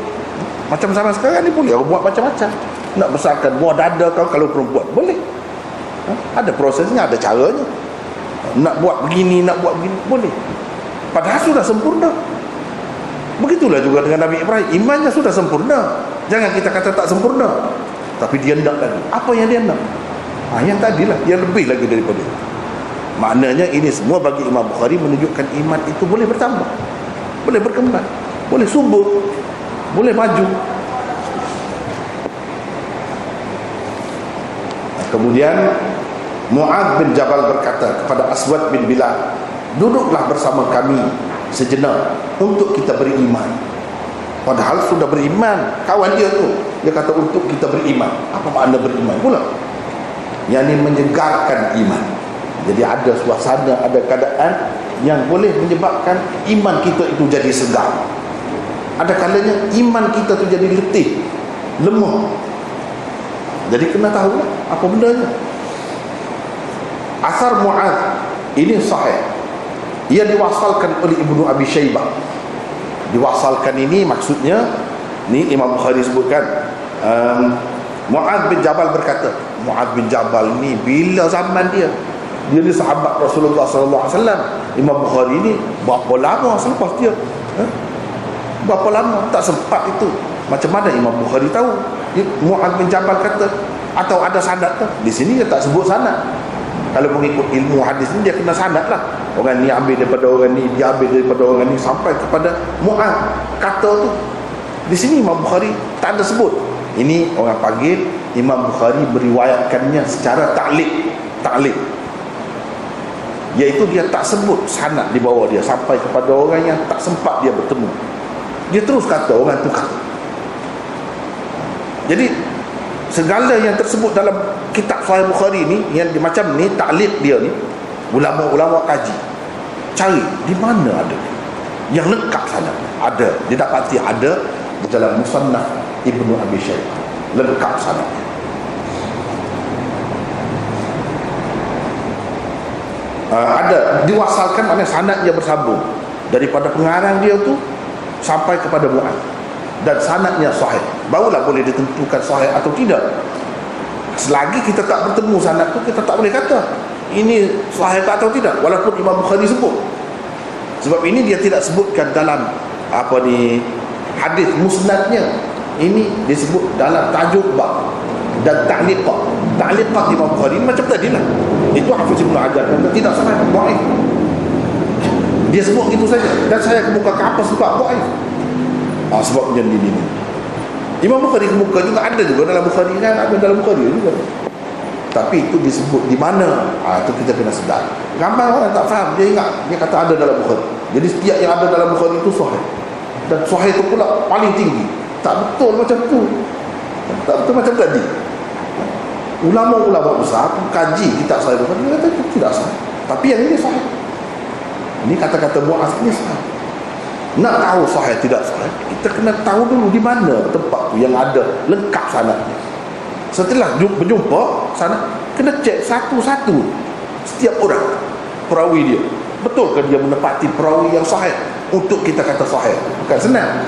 Macam zaman sekarang ni boleh buat macam-macam. Nak besarkan buah dada kalau perempuan, boleh. Ada prosesnya, ada caranya. Nak buat begini, nak buat begini, boleh. Padahal sudah sempurna. Begitulah juga dengan Nabi Ibrahim, imannya sudah sempurna. Jangan kita kata tak sempurna, tapi dia nak lagi. Apa yang dia nak? Yang tadilah, yang lebih lagi daripada itu. Maknanya ini semua bagi Imam Bukhari menunjukkan iman itu boleh bertambah, boleh berkembang, boleh subur, boleh maju. Kemudian Mu'adz bin Jabal berkata kepada Aswad bin Bilal, duduklah bersama kami sejenak untuk kita beriman. Padahal sudah beriman kawan dia tu. Dia kata untuk kita beriman. Apa makna beriman pula? Yang ini menyegarkan iman. Jadi ada suasana, ada keadaan yang boleh menyebabkan iman kita itu jadi segar. Ada kalanya iman kita tu jadi letih, lemah. Jadi kena tahu apa bendanya. Asar Mu'adz ini sahih. Ia diwasalkan oleh Ibnu Abi Syaibah. Diwasalkan ini maksudnya, ni Imam Bukhari sebutkan, Mu'adz bin Jabal berkata. Mu'adz bin Jabal ni bila zaman dia ni sahabat Rasulullah sallallahu alaihi wasallam. Imam Bukhari ni berapa lama selepas dia? Berapa lama? Tak sempat itu. Macam mana Imam Bukhari tahu? Mu'adz bin Jabal kata, atau ada sanad tu. Di sini dia tak sebut sanad. Kalau mengikut ilmu hadis ni, dia kena sanad lah. Orang ni ambil daripada orang ni, dia ambil daripada orang ni, sampai kepada Mu'adz kata tu. Di sini Imam Bukhari tak ada sebut. Ini orang panggil Imam Bukhari meriwayatkannya secara ta'liq, iaitu dia tak sebut sanad di bawah dia sampai kepada orang yang tak sempat dia bertemu. Dia terus kata, orang tu kata. Jadi segala yang tersebut dalam kitab Sahih Bukhari ni, yang macam ni ta'liq dia ni, ulama-ulama kaji, cari di mana ada yang lengkap sana. Ada, dia dapati ada di dalam Musannaf Ibnu Abi Syaibah, lengkap sanadnya. Ada diwasalkan, maknanya sanadnya bersambung daripada pengarang dia tu sampai kepada Mu'adz, dan sanadnya sahih, barulah boleh ditentukan sahih atau tidak. Selagi kita tak bertemu sanad tu, kita tak boleh kata ini sahih atau tidak, walaupun Imam Bukhari sebut. Sebab ini dia tidak sebutkan dalam hadis musnadnya. Ini disebut dalam tajuk bab dan ta'liqat. Ta'liqat Imam Bukhari ini macam tadi lah. Itu Hafiz Ibn Hajar kata tidak sahih, dhaif. Dia sebut gitu saja, dan saya kemukakan apa sebab dhaif. Sebabnya ini. Imam Bukhari kemuka juga ada juga dalam Bukhari kan, ada dalam Bukhari juga. Tapi itu disebut di mana? Itu kita kena sedar. Ramai orang tak faham, dia ingat dia kata ada dalam Bukhari. Jadi setiap yang ada dalam Bukhari itu sahih. Dan sahih itu pula paling tinggi. Tak betul macam tu. Tak betul macam tadi. Ulama-ulama besar kaji kitab Sahih Bukhari, dia kata itu tidak sahih. Tapi yang ini sahih. Ini kata-kata Muaz ini sahih. Nak tahu sahih tidak sahih, kita kena tahu dulu di mana tempat tu yang ada lengkap sanadnya. Setelah berjumpa sanad, kena cek satu-satu setiap orang perawi dia. Betul ke dia menepati perawi yang sahih untuk kita kata sahih? Bukan senang.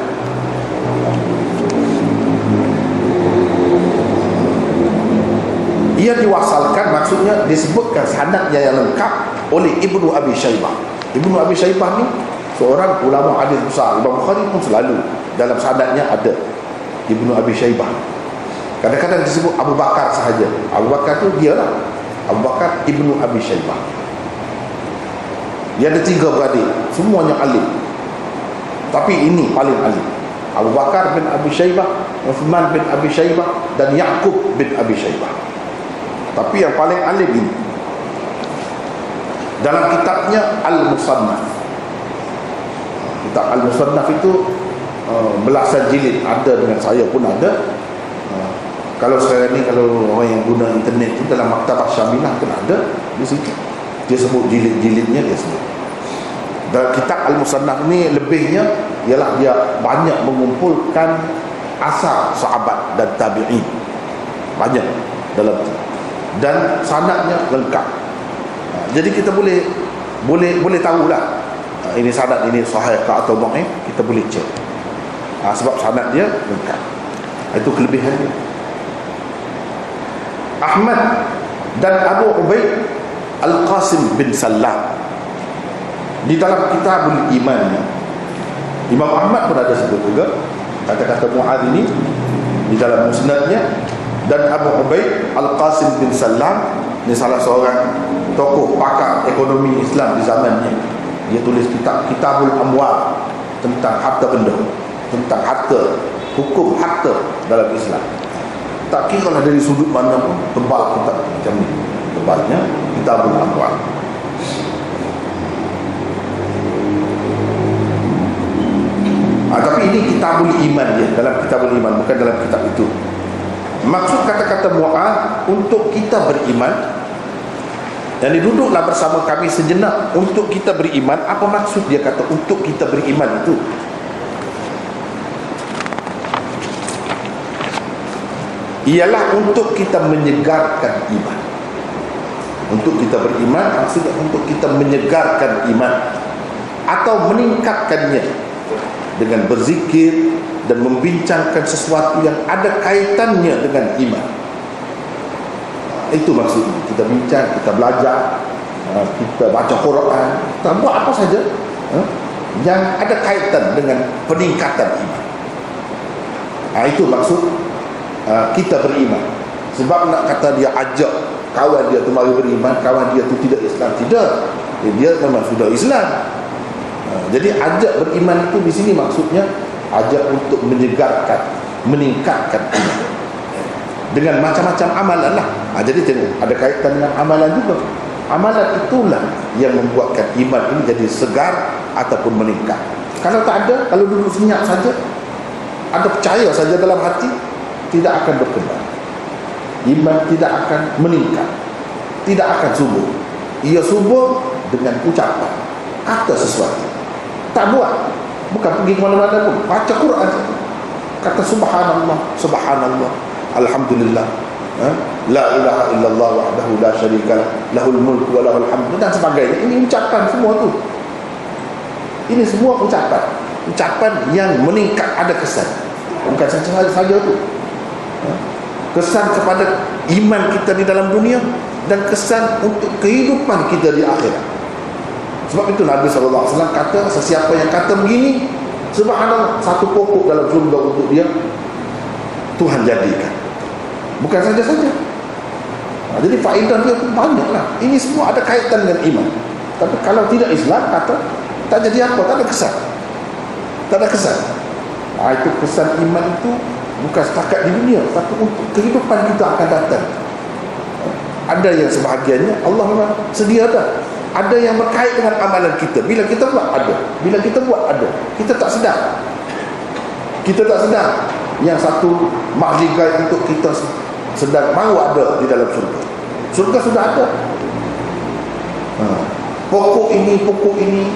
Ia diwasalkan, maksudnya disebutkan sanadnya yang lengkap oleh Ibnu Abi Syaibah. Ibnu Abi Syaibah ni seorang ulama hadis besar. Imam Bukhari pun selalu dalam sanadnya ada Ibnu Abi Syaibah. Kadang-kadang disebut Abu Bakar sahaja. Abu Bakar tu dia lah, Abu Bakar Ibnu Abi Syaibah. Dia ada 3 beradik, semuanya alim. Tapi ini paling alim. Abu Bakar bin Abi Syaibah, Uthman bin Abi Syaibah, dan Ya'qub bin Abi Syaibah. Tapi yang paling alim ini dalam kitabnya Al-Musannaf. Kitab Al-Musannaf itu belasan jilid, ada dengan saya pun ada. Kalau sekarang ni, kalau orang yang guna internet itu dalam Maktabah Syamilah pun ada di situ. Dia sebut jilid-jilidnya, dia sebut. Dalam kitab Al-Musannaf ni lebihnya ialah dia banyak mengumpulkan asar sahabat dan tabi'in. Banyak dalam itu. Dan sanadnya lengkap. Jadi kita boleh tahulah ini sanad ini sahih atau dhaif, kita boleh cek. Sebab sanad dia lengkap. Itu kelebihannya. Ahmad dan Abu Ubaid Al-Qasim bin Sallam di dalam Kitabul Iman, Imam Ahmad pun ada sebut juga kata-kata Mu'adz ini di dalam musnadnya. Dan Abu Ubaid Al-Qasim bin Sallam ini salah seorang tokoh pakar ekonomi Islam di zamannya. Dia tulis Kitabul Amwal, tentang harta benda, tentang harta, hukum harta dalam Islam. Tak kira lah dari sudut mana pun, tebal kitab macam ni, tebalnya Kitabul Amwal. Tapi ini Kitabul Iman dia, dalam Kitabul Iman, bukan dalam kitab itu. Maksud kata-kata Mu'adz, untuk kita beriman, dan duduklah bersama kami sejenak untuk kita beriman. Apa maksud dia kata untuk kita beriman itu? Ialah untuk kita menyegarkan iman. Untuk kita beriman maksudnya untuk kita menyegarkan iman atau meningkatkannya dengan berzikir dan membincangkan sesuatu yang ada kaitannya dengan iman. Itu maksudnya. Kita bincang, kita belajar, kita baca Quran, kita buat apa saja yang ada kaitan dengan peningkatan iman. Itu maksud kita beriman. Sebab nak kata dia ajak kawan dia tu mari beriman, kawan dia tu tidak Islam, tidak. Dia memang sudah Islam. Jadi ajak beriman itu di sini maksudnya ajak untuk menyegarkan, meningkatkan iman dengan macam-macam amalan lah. Jadi tengok, ada kaitan dengan amalan juga. Amalan itulah yang membuatkan iman ini jadi segar ataupun meningkat. Kalau tak ada, kalau duduk senyap saja, ada percaya saja dalam hati, tidak akan berkembang. Iman tidak akan meningkat, tidak akan subur. Ia subur dengan ucapan, kata sesuatu, tak buat, bukan pergi ke mana-mana pun, baca Quran saja, kata subhanallah, subhanallah, alhamdulillah, la ilaha illallah wahdahu la syarikalah, lahul mulku wa lahul hamdu, dan sebagainya. Ini ucapan semua tu. Ini semua ucapan, ucapan yang meningkat, ada kesan, bukan saja tu, kesan kepada iman kita di dalam dunia dan kesan untuk kehidupan kita di akhirat. Sebab itu Nabi SAW kata, sesiapa yang kata begini, subhanallah, satu pokok dalam surga untuk dia Tuhan jadikan. Bukan saja-saja. Jadi faedah dia pun banyaklah. Ini semua ada kaitan dengan iman. Tapi kalau tidak Islam, kata tak jadi apa, tak ada kesan. Tak ada kesan. Itu kesan iman itu Bukan setakat di dunia, tapi untuk kehidupan kita akan datang. Ada yang sebahagiannya Allah memang sedia dah. Ada yang berkait dengan amalan kita. Bila kita buat ada, bila kita buat ada. Kita tak sedar. Kita tak sedar. Yang satu mahligai untuk kita sedang mahu ada di dalam surga. Surga sudah ada. Pokok ini,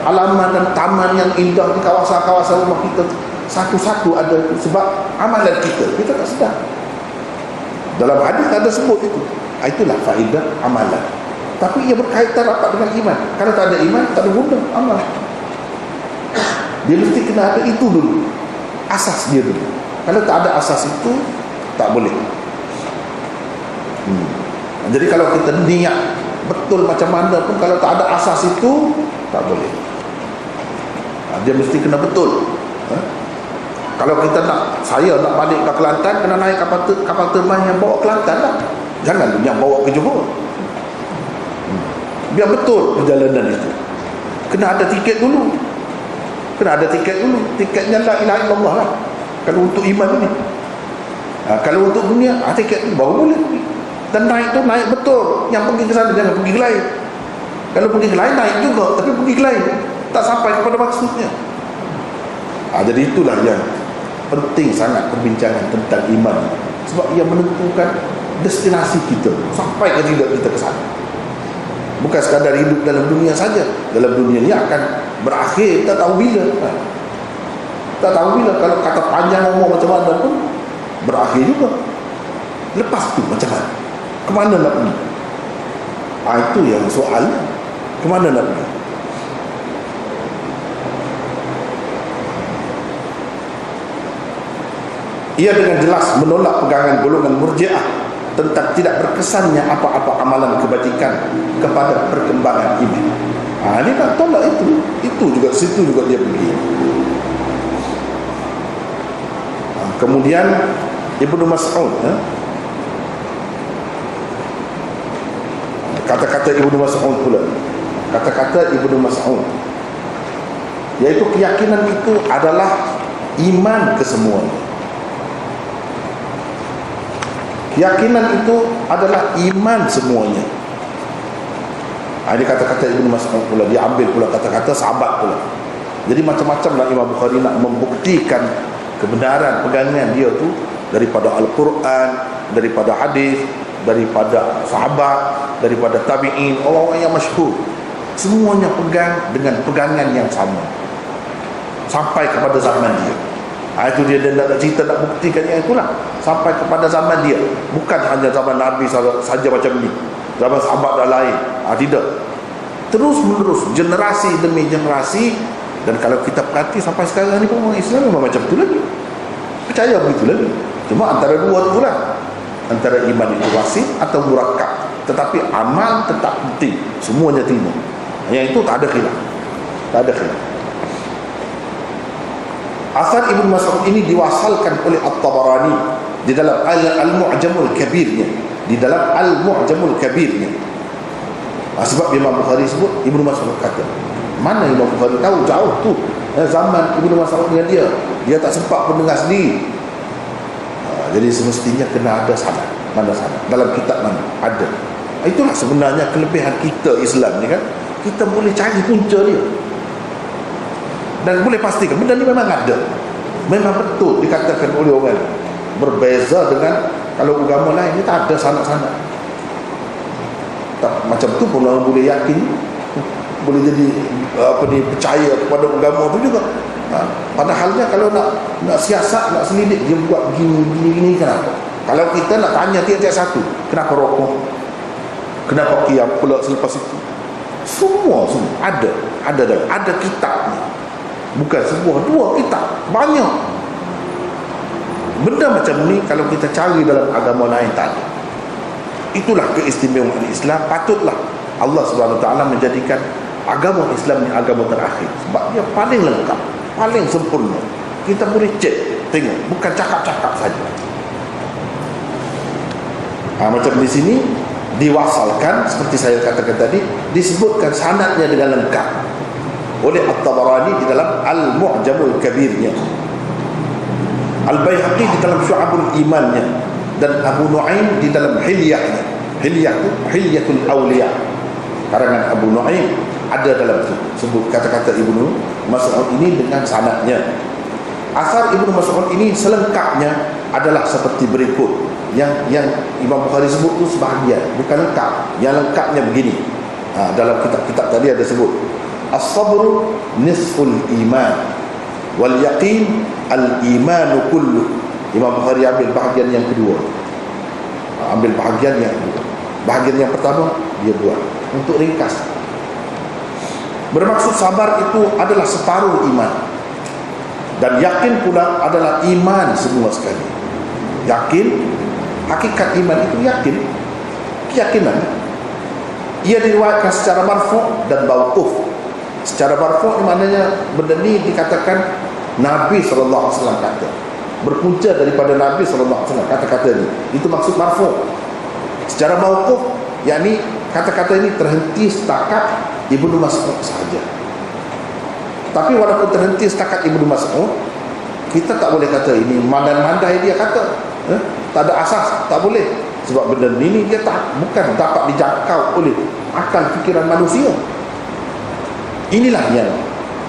halaman dan taman yang indah di kawasan-kawasan rumah kita, satu-satu ada sebab amalan kita tak sedar. Dalam hadis ada sebut itu. Itulah faedah amalan. Tapi ia berkaitan rapat dengan iman. Kalau tak ada iman, tak ada guna amal. Dia mesti kena ada itu dulu, asas dia dulu. Kalau tak ada asas itu, tak boleh. Jadi kalau kita niat betul macam mana pun, kalau tak ada asas itu, tak boleh. Dia mesti kena betul. Kalau kita saya nak balik ke Kelantan, kena naik kapal terbang yang bawa Kelantan lah. Jangan yang bawa ke Johor. Biar betul perjalanan itu. Kena ada tiket dulu. Tiketnya la ilaha illallah lah. Kalau untuk iman ni. Kalau untuk dunia, tiket tu baru boleh. Dan naik tu naik betul. Yang pergi ke sana jangan pergi ke lain. Kalau pergi ke lain naik juga, tapi pergi ke lain, tak sampai kepada maksudnya. Jadi itulah yang penting sangat perbincangan tentang iman. Sebab ia menentukan destinasi kita, sampai ke tidak kita ke sana. Bukan sekadar hidup dalam dunia saja. Dalam dunia ni akan berakhir, tak tahu bila. Tak tahu bila. Kalau kata panjang umur macam mana pun, berakhir juga. Lepas tu macam mana? Kemana nak pergi? Itu yang soalnya. Kemana nak pergi? Ia dengan jelas menolak pegangan golongan Murji'ah tentang tidak berkesannya apa-apa amalan kebajikan kepada perkembangan iman. Dia nak tolak itu. Itu juga, situ juga dia pergi. Kemudian Ibnu Mas'ud, kata-kata Ibnu Mas'ud pula. Kata-kata Ibnu Mas'ud, iaitu keyakinan itu adalah iman kesemuanya. Keyakinan itu adalah iman semuanya. Ini kata-kata Ibnu Mas'ud pula. Dia ambil pula kata-kata sahabat pula. Jadi macam-macam lah Imam Bukhari nak membuktikan kebenaran pegangan dia tu daripada Al-Quran, daripada hadis, daripada sahabat, daripada tabi'in, orang-orang yang masyhur. Semuanya pegang dengan pegangan yang sama sampai kepada zaman dia. Itu dia nak cerita, nak buktikan yang itulah sampai kepada zaman dia. Bukan hanya zaman Nabi saja macam ni, zaman sahabat dah lain. Tidak. Terus menerus, generasi demi generasi. Dan kalau kita perhati sampai sekarang ni pun orang Islam memang macam tu lagi, percaya begitu lagi. Cuma antara dua tu lah, antara iman itu wasit atau murakab. Tetapi amal tetap penting, semuanya terima. Yang itu tak ada khilaf. Tak ada khilaf. Asar Ibn Mas'ud ini diwasalkan oleh At-Tabarani di dalam Al-Mu'jamul Kabirnya. Di dalam Al-Mu'jamul Kabirnya. Sebab Imam Bukhari sebut, Ibn Mas'ud kata. Mana Imam Bukhari tahu? Jauh tu zaman Ibn Mas'ud dengan dia tak sempat pun dengar sendiri. Jadi semestinya kena ada sanad. Mana sanad? Dalam kitab mana? Ada. Itulah sebenarnya kelebihan kita Islam ni kan. Kita boleh cari punca dia dan boleh pastikan benda ni memang ada, memang betul dikatakan oleh orang. Berbeza dengan kalau agama lain, dia tak ada sanad-sanad. Tak macam tu pun orang boleh yakin, boleh jadi percaya kepada agama tu juga. Padahalnya kalau nak siasat, nak selidik, dia buat begini kenapa? Kalau kita nak tanya tiap-tiap satu, kenapa rokok, kenapa qiyam pula selepas itu, semua ada kitabnya. Bukan sebuah, dua kitab, banyak. Benda macam ni kalau kita cari dalam agama lain tak ada. Itulah keistimewaan Islam. Patutlah Allah SWT menjadikan agama Islam ni agama terakhir, sebab dia paling lengkap, paling sempurna. Kita boleh cek, tengok, bukan cakap-cakap saja. Macam di sini diwasalkan, seperti saya katakan tadi, disebutkan sanadnya dengan lengkap oleh At-Tabarani di dalam Al-Mu'jamul Kabirnya. Al-Baihaqi di dalam Syu'abul Imannya, dan Abu Nu'aim di dalam Hilyahnya. Hilyah itu Hilyatul Awliya, karangan Abu Nu'aim, ada dalam itu sebut kata-kata Ibnu Mas'ud ini dengan sanadnya. Asar Ibnu Mas'ud ini selengkapnya adalah seperti berikut. Yang Imam Bukhari sebut itu sebahagian, bukan lengkap. Yang lengkapnya begini. Dalam kitab-kitab tadi ada sebut, as-sabru nisful iman wal yaqin al-imanu kullu. Imam Bukhari ambil bahagian yang kedua. Ambil bahagian yang kedua. Bahagian yang pertama dia buat untuk ringkas. Bermaksud sabar itu adalah separuh iman, dan yakin pula adalah iman semua sekali. Yakin, hakikat iman itu yakin, keyakinan. Ia diriwayatkan secara marfu' dan mauquf. Secara marfu' maknanya benda ni dikatakan Nabi SAW kata, berpunca daripada Nabi SAW kata-kata ni, itu maksud marfu'. Secara mauquf, yakni kata-kata ini terhenti setakat Ibnu Mas'ud sahaja. Tapi walaupun terhenti setakat Ibnu Mas'ud, kita tak boleh kata ini mandai-mandai dia kata, tak ada asas, tak boleh. Sebab benda ini dia bukan dapat dijangkau oleh akal fikiran manusia. Inilah yang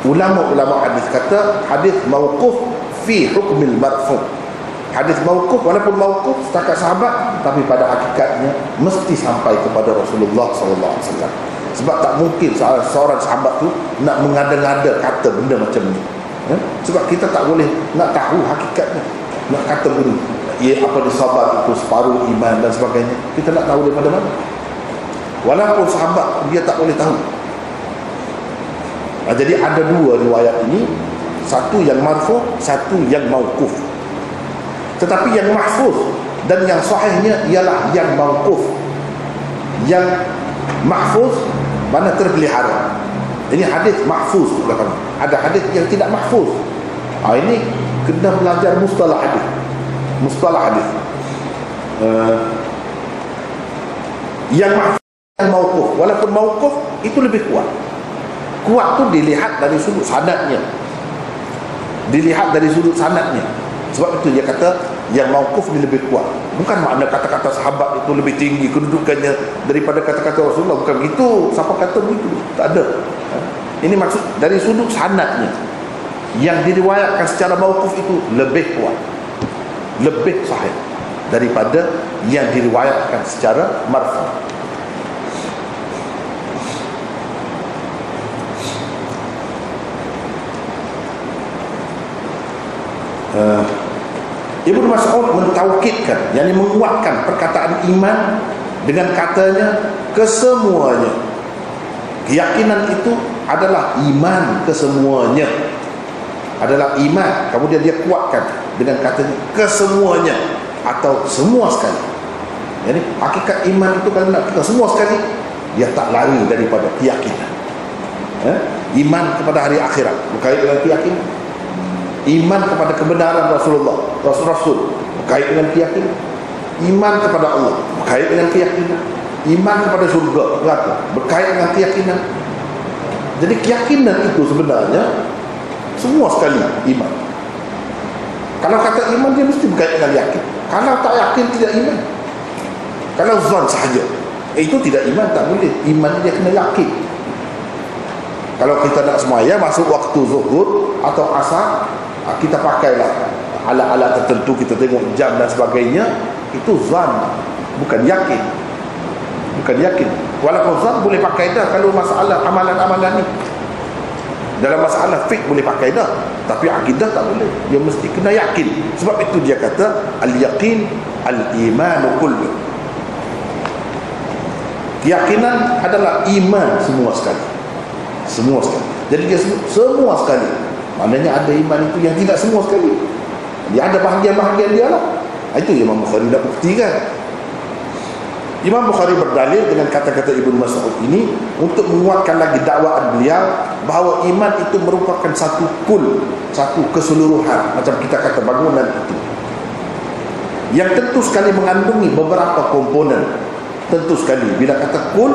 ulama-ulama hadis kata hadis mauquf fi hukmil marfu'. Hadis mauquf, walaupun mauquf setakat sahabat, tapi pada hakikatnya mesti sampai kepada Rasulullah SAW. Sebab tak mungkin seorang sahabat tu nak mengada-ngada kata benda macam ni. Sebab kita tak boleh nak tahu hakikatnya. Nak kata begini, apa dia sabar itu separuh iman dan sebagainya, kita nak tahu daripada mana. Walaupun sahabat dia tak boleh tahu. Jadi ada dua riwayat ini, satu yang marfu', satu yang mauquf. Tetapi yang mahfuz dan yang sahihnya ialah yang mauquf. Yang mahfuz mana terpelihara. Ini hadis mahfuz. Ada hadis yang tidak mahfuz. Ini kena belajar mustalah hadis. Mustalah hadis. Yang mahfuz dan mauquf. Walaupun mauquf itu lebih kuat. Kuat tu dilihat dari sudut sanadnya. Dilihat dari sudut sanadnya. Sebab itu dia kata yang mauquf ni lebih kuat. Bukan makna kata-kata sahabat itu lebih tinggi kedudukannya daripada kata-kata Rasulullah. Bukan begitu. Siapa kata begitu? Tak ada. Ini maksud dari sudut sanadnya. Yang diriwayatkan secara mauquf itu lebih kuat, lebih sahih daripada yang diriwayatkan secara marfu'. Ibnu Mas'ud mentaukidkan, yakni menguatkan perkataan iman dengan katanya kesemuanya. Keyakinan itu adalah iman kesemuanya, adalah iman. Kemudian dia kuatkan dengan katanya kesemuanya atau semua sekali. Jadi hakikat iman itu kalau nak kata semua sekali, dia tak lari daripada keyakinan. Iman kepada hari akhirat berkait dengan keyakinan. Iman kepada kebenaran Rasulullah, Rasul-Rasul berkait dengan keyakinan. Iman kepada Allah berkait dengan keyakinan. Iman kepada surga berkait dengan keyakinan. Jadi keyakinan itu sebenarnya semua sekali iman. Kalau kata iman, dia mesti berkait dengan yakin. Kalau tak yakin, tidak iman. Kalau zon sahaja, itu tidak iman, tak boleh. Iman dia kena yakin. Kalau kita nak semaya masuk waktu zuhur atau asar, kita pakailah alat-alat tertentu, kita tengok jam dan sebagainya, itu zon, bukan yakin. Bukan yakin. Walaupun zon boleh pakai dah kalau masalah amalan-amalan ni. Dalam masalah fiqh boleh pakai dah, tapi akidah tak boleh. Dia mesti kena yakin. Sebab itu dia kata al-yaqin al-imanu kullu. Keyakinan adalah iman semua sekali. Semua sekali. Jadi dia sebut semua sekali. Maknanya ada iman itu yang tidak semua sekali. Dia ada bahagian-bahagian dia lah. Itu Imam Bukhari nak buktikan. Imam Bukhari berdalil dengan kata-kata Ibnu Mas'ud ini untuk menguatkan lagi dakwaan beliau bahawa iman itu merupakan satu kul, satu keseluruhan, macam kita kata bangunan itu, yang tentu sekali mengandungi beberapa komponen. Tentu sekali bila kata kul,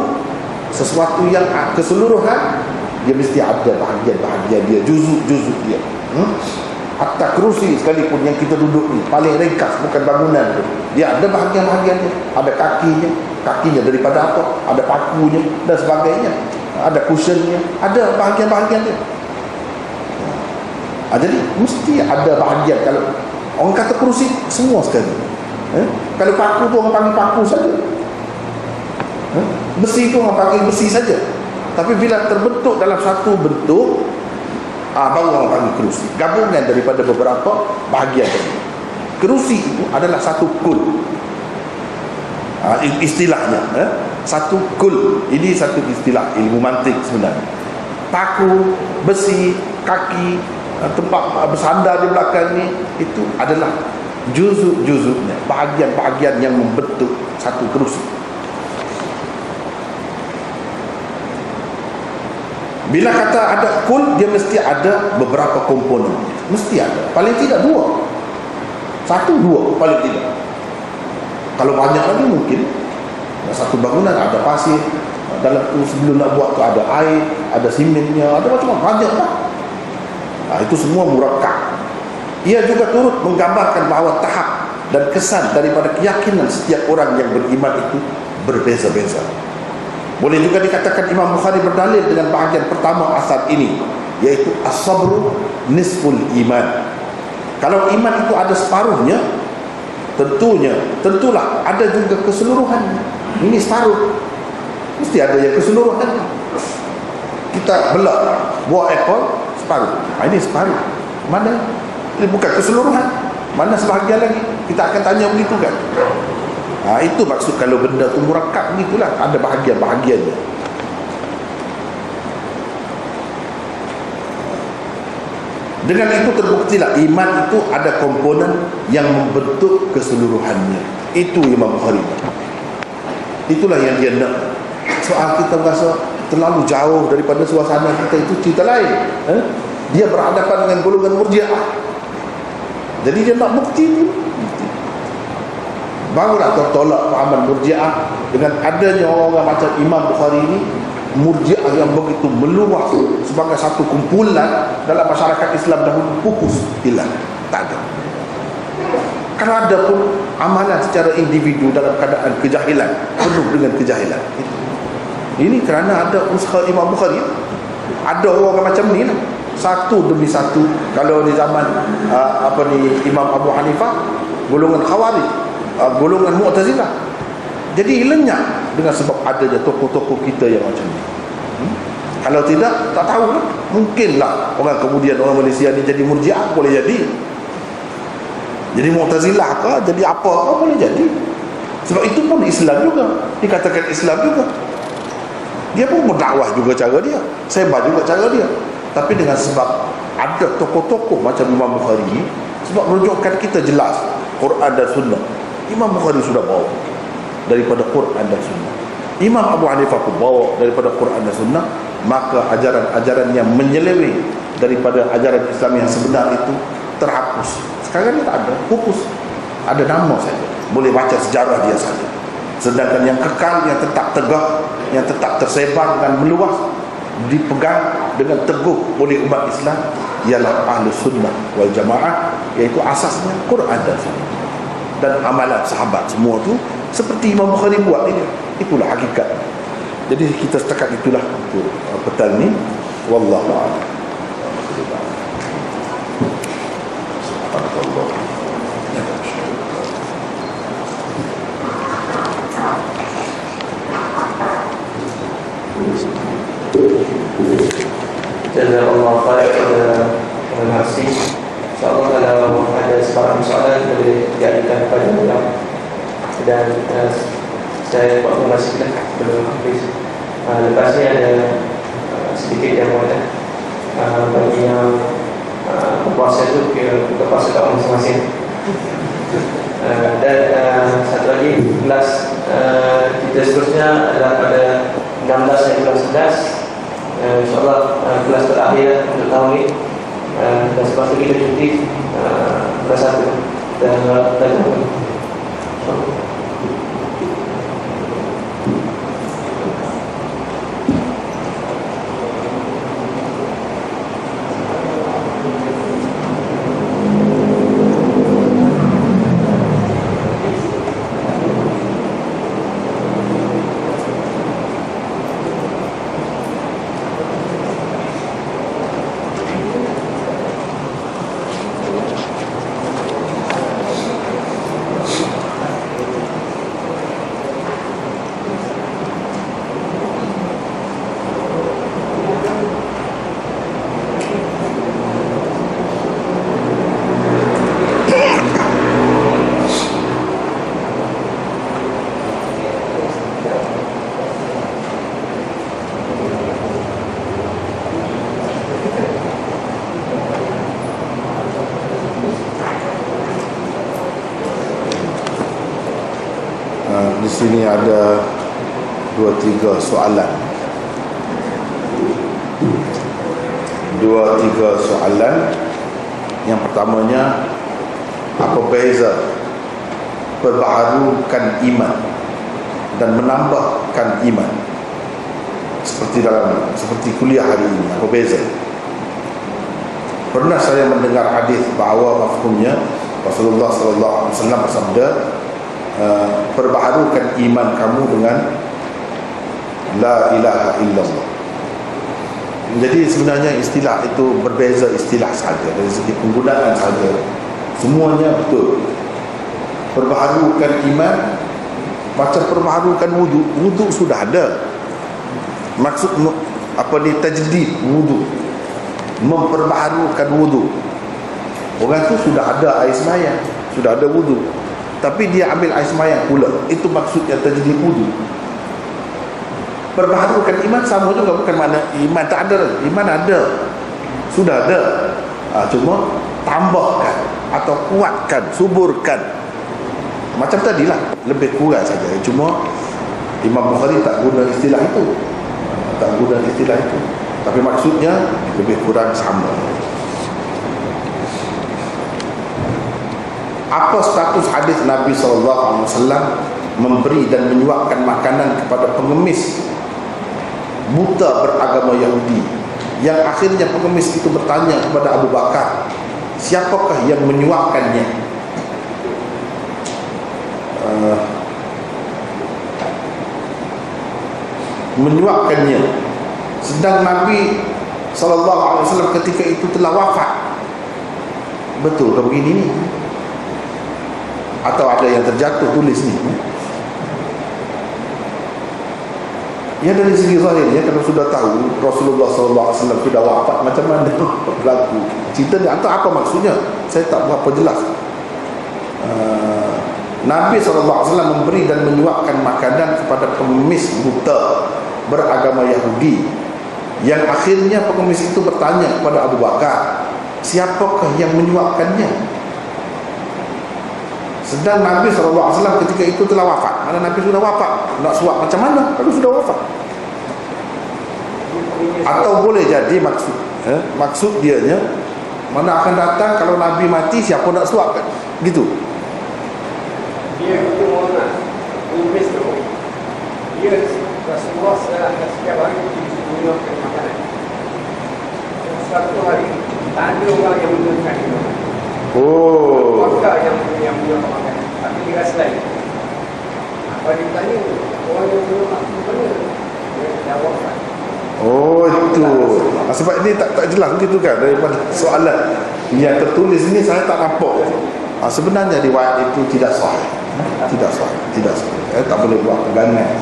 sesuatu yang keseluruhan, dia mesti ada bahagian-bahagian dia, juzuk-juzuk dia. Hatta kerusi sekalipun yang kita duduk ni paling ringkas, bukan bangunan tu, dia ada bahagian-bahagiannya. Ada kakinya daripada apa, ada pakunya dan sebagainya, ada cushionnya, ada bahagian-bahagian dia. Jadi mesti ada bahagian. Kalau orang kata kerusi semua sekali, kalau paku tu orang panggil paku saja, besi tu orang panggil besi saja. Tapi bila terbentuk dalam satu bentuk, baru orang panggil kerusi. Gabungan daripada beberapa bahagian tadi. Kerusi itu adalah satu kul, istilahnya, satu kul. Ini satu istilah ilmu mantik sebenarnya. Paku, besi, kaki, tempat bersandar di belakang ni, itu adalah juzuk-juzuknya, bahagian-bahagian yang membentuk satu kerusi. Bila kata ada kul, dia mesti ada beberapa komponen. Mesti ada, paling tidak dua, satu dua paling tidak. Kalau banyak lagi mungkin satu bangunan ada pasir dalam tu, sebelum nak buat tu ada air, ada simennya, ada macam-macam, banyak lah. Itu semua murakkab. Ia juga turut menggambarkan bahawa tahap dan kesan daripada keyakinan setiap orang yang beriman itu berbeza-beza. Boleh juga dikatakan Imam Bukhari berdalil dengan bahagian pertama asal ini, iaitu as-sabru nisful iman. Kalau iman itu ada separuhnya, tentulah ada juga keseluruhannya. Ini separuh, mesti ada yang keseluruhan. Kita belah buah apple separuh, ini separuh. Mana? Ini bukan keseluruhan. Mana sebahagian lagi? Kita akan tanya begitu kan? Itu maksud kalau benda tu murakkab, begitulah, ada bahagian-bahagiannya. Dengan itu terbuktilah iman itu ada komponen yang membentuk keseluruhannya. Itu Imam Bukhari. Itulah yang dia nak. Soal kita rasa terlalu jauh daripada suasana kita, itu cerita lain. Dia berhadapan dengan golongan Murji'ah, jadi dia nak bukti ni. Barulah tertolak pahaman Murji'ah dengan adanya orang-orang macam Imam Bukhari ini. Murji'ah yang begitu meluas sebagai satu kumpulan dalam masyarakat Islam dahulu, pupus, hilang, tak ada. Kalau ada pun amalan secara individu dalam keadaan kejahilan, penuh dengan kejahilan. Ini kerana ada usaha Imam Bukhari. Ada orang macam ni lah, satu demi satu. Kalau di zaman Imam Abu Hanifah, golongan Khawarij, golongan Mu'tazilah, jadi lenyap dengan sebab adanya tokoh-tokoh kita yang macam ni. Kalau tidak, tak tahu lah. Mungkinlah orang kemudian, orang Malaysia ni jadi Murji'ah, boleh jadi Mu'tazilah ke, jadi apa ke, boleh jadi. Sebab itu pun Islam juga, dikatakan Islam juga. Dia pun berdakwah juga cara dia, sebar juga cara dia. Tapi dengan sebab ada tokoh-tokoh macam Imam Bukhari ni, sebab menunjukkan kita jelas Quran dan Sunnah. Imam Bukhari sudah bawa daripada Quran dan Sunnah. Imam Abu Hanifah pun bawa daripada Quran dan Sunnah. Maka ajaran-ajaran yang menyeleweng daripada ajaran Islam yang sebenar itu terhapus. Sekarang ni tak ada, pupus. Ada nama saja, boleh baca sejarah dia saja. Sedangkan yang kekal, yang tetap tegak, yang tetap tersebar dan meluas, dipegang dengan teguh oleh umat Islam, ialah Ahlus Sunnah wal Jamaah, iaitu asasnya Quran dan Sunnah dan amalan sahabat. Semua tu seperti Imam Bukhari buat ini. Itulah hakikat. Jadi kita setakat itulah untuk petang ni. Wallahu a'lam. Subhanallah. Jazakallah khair kepada Hafiz. InsyaAllah kalau ada sebarang soalan boleh diadukan kepada beliau. Dan saya buat informasi lah belum habis. Lepas ni ada sedikit yang boleh bagi yang berpuasa tu buka puasa kat masing-masing. Dan satu lagi kelas kita seterusnya adalah pada 16 dan bulan 11. InsyaAllah kelas terakhir untuk tahun ni. Dan sebab itu kita cuti kelas 1 dan sini ada 2-3 soalan. 2-3 soalan. Yang pertamanya, apa beza perbaharukan iman dan menambahkan iman seperti kuliah hari ini? Apa beza? Pernah saya mendengar hadis bahawa mafhumnya Rasulullah sallallahu alaihi wasallam bersabda, perbaharukan iman kamu dengan la ilaha illallah. Jadi sebenarnya istilah itu berbeza istilah saja, dari segi penggunaan saja semuanya betul. Perbaharukan iman macam perbaharukan wudu. Wudu sudah ada. Maksud apa ni, tajdid wudu, memperbaharukan wudu. Orang tu sudah ada air semayang, sudah ada wudu, tapi dia ambil air semayang pula. Itu maksudnya tajdid wudu. Perbaharukan iman sama juga, bukan makna iman tak ada. Iman ada, sudah ada, cuma tambahkan atau kuatkan, suburkan. Macam tadilah, lebih kurang saja. Cuma Imam Bukhari tak guna istilah itu, tapi maksudnya lebih kurang sama. Apa status hadis Nabi SAW memberi dan menyuapkan makanan kepada pengemis buta beragama Yahudi, yang akhirnya pengemis itu bertanya kepada Abu Bakar, siapakah yang menyuapkannya? Menyuapkannya, sedang Nabi SAW ketika itu telah wafat. Betul ke begini ni? Atau ada yang terjatuh tulis ni? Ya, dari segi zahirnya, kalau sudah tahu Rasulullah SAW sudah wafat, macam mana berlaku cerita ni? Atau apa maksudnya? Saya tak berapa jelas. Nabi SAW memberi dan menyuapkan makanan kepada pengemis buta beragama Yahudi, yang akhirnya pengemis itu bertanya kepada Abu Bakar, siapakah yang menyuapkannya? Sedang Nabi SAW ketika itu telah wafat. Mana Nabi sudah wafat, nak suap macam mana kalau sudah wafat? Atau boleh jadi maksud dianya, mana akan datang kalau Nabi mati, siapa nak suapkan? Gitu. Dia itu orang Inggris tu, dia Rasulullah setiap hari menyuapkan makanan. Satu hari tak ada orang yang menyuapkan itu. Maka yang menyuapkan makanan, tapi dia rasa lain. Apa dia tanya, orang yang menyuapkan mana? Dia dah wafat. Oh, itu. Sebab ini tak jelas begitu kan, daripada soalan yang tertulis ini saya tak nampak. Sebenarnya riwayat itu tidak sahih. Tidak sahih. Tak boleh buat pegangan.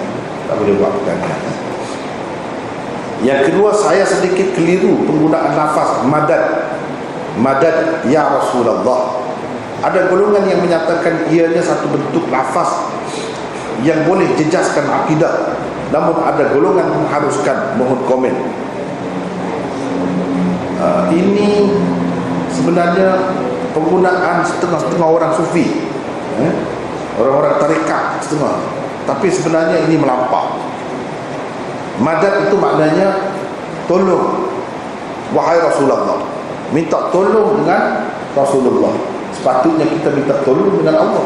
Yang kedua, saya sedikit keliru penggunaan lafaz madad ya Rasulullah. Ada golongan yang menyatakan ianya satu bentuk lafaz yang boleh jejaskan akidah, namun ada golongan mengharuskan. Mohon komen. Ini sebenarnya penggunaan setengah-setengah orang sufi, orang-orang tarekat setengah, tapi sebenarnya ini melampau. Madad itu maknanya tolong, wahai Rasulullah. Minta tolong dengan Rasulullah. Sepatutnya kita minta tolong dengan Allah.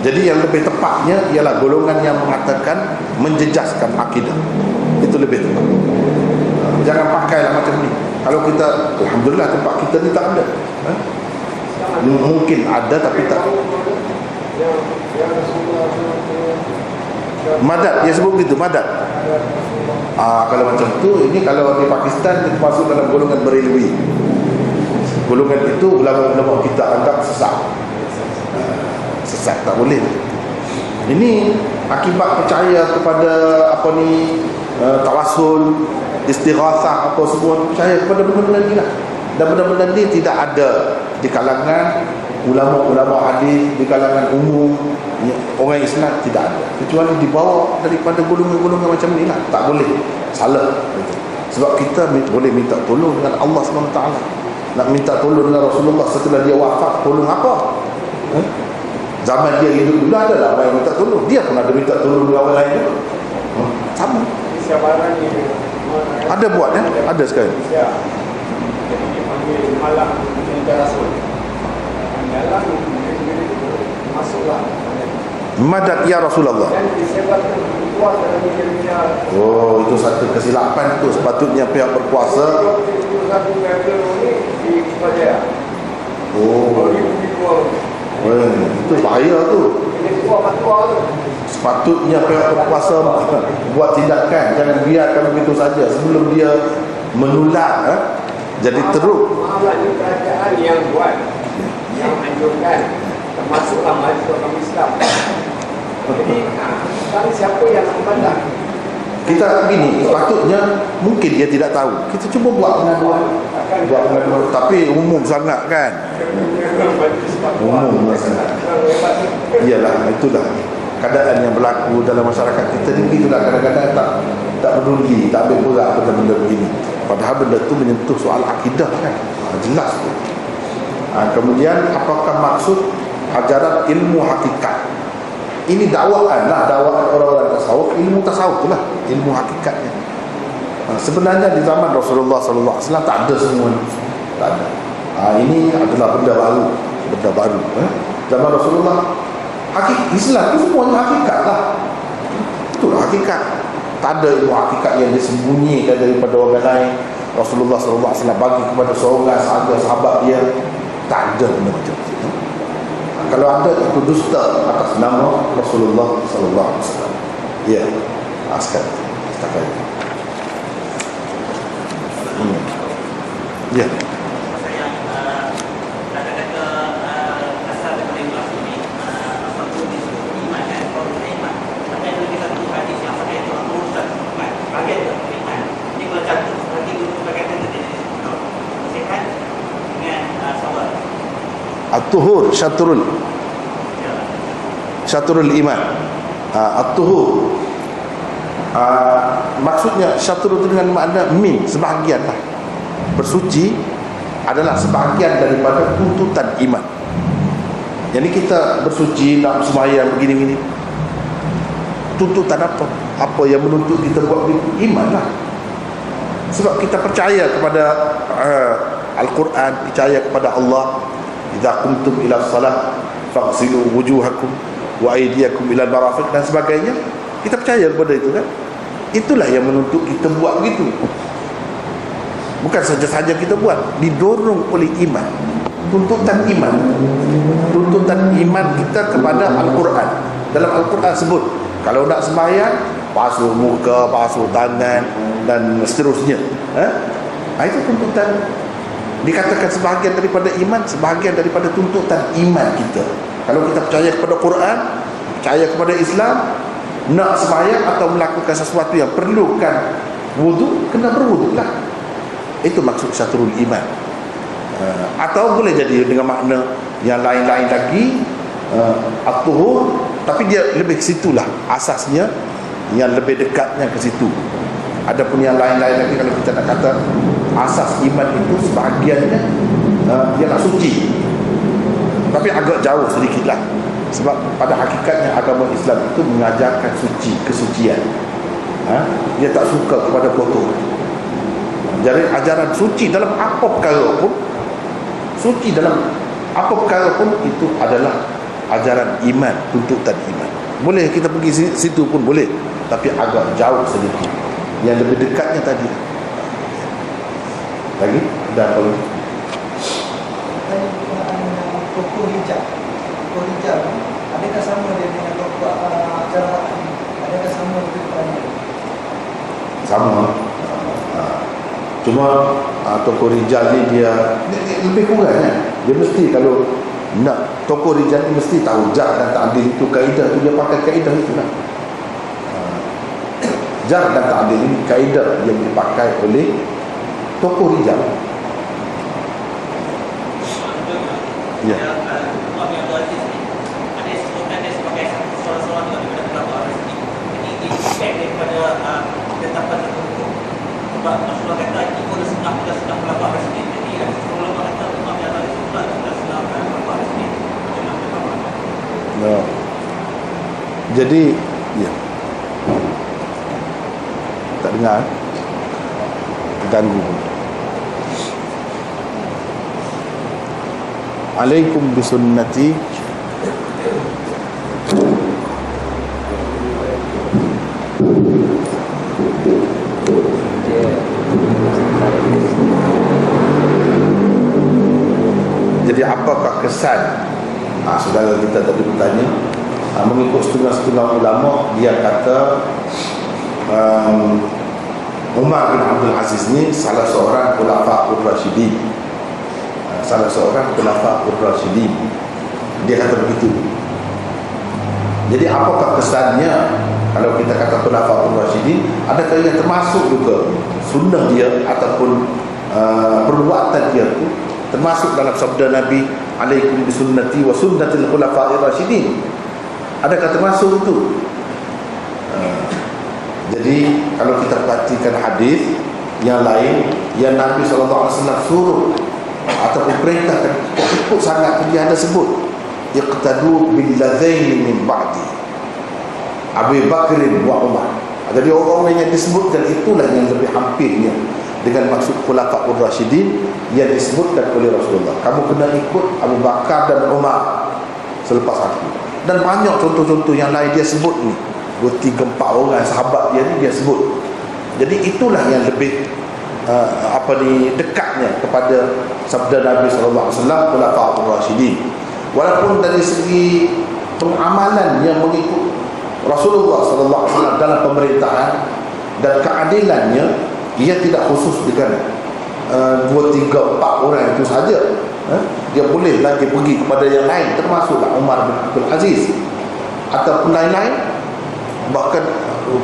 Jadi yang lebih tepatnya ialah golongan yang mengatakan menjejaskan akidah. Itu lebih tepat. Jangan pakailah macam ni. Kalau kita, alhamdulillah tempat kita ni tak ada. Mungkin ada tapi tak. Madad, dia sebut begitu, madad. Kalau macam tu, ini kalau di Pakistan kita masuk dalam golongan Berelwi. Golongan itu ulama-ulama kita anggap sesat. Sesat, tak boleh. Ini akibat percaya kepada tawasul, istighatsah, apa semua, percaya kepada benda-benda ni lah. Dan benda-benda ni tidak ada di kalangan ulama-ulama hadis, di kalangan umum orang Islam, tidak ada, kecuali dibawa daripada golongan-golongan macam ni lah. Tak boleh, salah. Sebab kita boleh minta tolong dengan Allah SWT. Nak minta tolong dengan Rasulullah setelah dia wafat, tolong apa? Zaman dia hidup dulu ada lah orang yang minta tolong. Dia pun ada minta tolong dengan orang lain juga. Sama. Siaparan ni Ada buat ya? Ada sekali. ya. Jadi dipanggil malam minta rasul. Dalam masuklah. Madad ya Rasulullah. Dan disebabkan kuat dalam media. Oh, itu satu kesilapan tu. Sepatutnya pihak berkuasa. Itu satu level ni di kepada. Oh, itu bahaya tu. Ini kuat tu. Sepatutnya pihak berkuasa buat tindakan. Jangan biarkan begitu saja sebelum dia menular. Jadi teruk. Maaflah ini kerajaan yang buat, yang anjurkan, termasuklah mahasiswa orang Islam. Jadi sekarang siapa yang memandang? Kita begini, sepatutnya mungkin dia tidak tahu. Kita cuba buat pengaduan. Tapi umum sangat kan. Umum sangat. Iyalah, itulah keadaan yang berlaku dalam masyarakat kita ni. Begitulah, kadang-kadang tak peduli, tak ambil berat benda-benda begini. Padahal benda tu menyentuh soal akidah kan. Jelas tu. Kemudian apakah maksud ajaran ilmu hakikat? Ini dakwaan lah, dakwaan orang-orang tasawuf. Ilmu tasawuf tu lah, ilmu hakikatnya. Sebenarnya di zaman Rasulullah SAW tak ada semua. Tak ada. Ini adalah benda baru. Zaman Rasulullah, Islam itu semuanya hakikat lah. Itulah hakikat. Tak ada ilmu hakikat yang disembunyikan daripada orang lain. Rasulullah SAW bagi kepada seorang sahabat dia. Tak ada benda macam itu. Kalau ada, itu dusta atas nama Rasulullah SAW. Ya, sekarang setakat itu. Ya. At-tuhur syatrul iman. At-tuhur maksudnya syatrul itu dengan makna min, sebahagian lah. Bersuci adalah sebahagian daripada tuntutan iman. Jadi kita bersuci nak sembahyang begini-begini, tuntutan apa? Apa yang menuntut kita buat begitu? Iman lah. Sebab kita percaya kepada Al-Quran, percaya kepada Allah. Idza qumtum ila shalah faghsilu wujuhakum wa aydiyakum ila al-marafiq dan sebagainya. Kita percaya kepada itu kan. Itulah yang menuntut kita buat begitu. Bukan saja-saja kita buat, didorong oleh iman. Tuntutan iman. Tuntutan iman kita kepada Al-Quran. Dalam Al-Quran sebut, kalau nak sembahyang, basuh muka, basuh tangan dan seterusnya. Itu tuntutan. Dikatakan sebahagian daripada iman, sebahagian daripada tuntutan iman kita. Kalau kita percaya kepada Quran, percaya kepada Islam, nak sembahyang atau melakukan sesuatu yang perlukan wudu, kena berwudu lah. Itu maksud syatrul iman. Atau boleh jadi dengan makna yang lain-lain lagi, at-tuhur, tapi dia lebih ke situlah asasnya, yang lebih dekatnya ke situ. Adapun yang lain-lain lagi, kalau kita nak kata asas iman itu sebahagiannya ialah suci, tapi agak jauh sedikit lah. Sebab pada hakikatnya agama Islam itu mengajarkan suci, kesucian. Dia tak suka kepada kotor. Jadi ajaran suci dalam apa perkara pun, suci dalam apa perkara pun, itu adalah ajaran iman, tuntutan iman. Boleh kita pergi situ pun boleh, tapi agak jauh sedikit. Yang lebih dekatnya tadi. Lagi? Dah kalau toko hijab. Toko hijab adakah sama dia dengan toko cara adakah sama dengan sama. Cuma toko rijal ni dia lebih kurang kan. Dia mesti kalau nak toko rijal ni mesti tahu jar dan ta'dil itu kaedah tu, dia pakai kaedah itu lah. Jar dan ta'dil ini kaedah yang dipakai oleh toko rijal. Ya. No. Jadi ya. Tak dengar. Ganggu. Alaikum bisunnati Jadi apakah kesan saudara kita tadi bertanya, mengikut setengah-setengah ulama, dia kata Umar bin Abdul Aziz ni salah seorang khulafaur rasyidin, salah seorang khulafaur rasyidin. Dia kata begitu. Jadi apakah kesannya kalau kita kata khulafaur rasyidin? Adakah ia termasuk juga sunnah dia ataupun perbuatan dia tu termasuk dalam sabda Nabi, alaikum bisunnati wa sunnatil khulafair rasyidin? Adakah termasuk itu? Jadi kalau kita perhatikan hadis yang lain yang Nabi SAW suruh ataupun perintahkan ikut sangat, dia ada sebut iqtadu bil ladzaini min ba'di Abu Bakr wa Umar. Jadi orang-orang yang disebutkan itulah yang lebih hampirnya dengan maksud khulafaur rasyidin yang disebutkan oleh Rasulullah. Kamu kena ikut Abu Bakar dan Umar selepas aku. Dan banyak contoh-contoh yang lain dia sebut ni. 2, 3, 4 orang sahabat dia ni dia sebut. Jadi itulah yang lebih dekatnya kepada sabda Nabi sallallahu alaihi wasallam khulafaur rasyidin. Walaupun dari segi pengamalan yang mengikut Rasulullah sallallahu alaihi wasallam dalam pemerintahan dan keadilannya, ia tidak khusus dengan 2, 3, 4 orang itu saja. Dia boleh lagi pergi kepada yang lain, termasuklah Umar bin Abdul Aziz ataupun lain-lain. Bahkan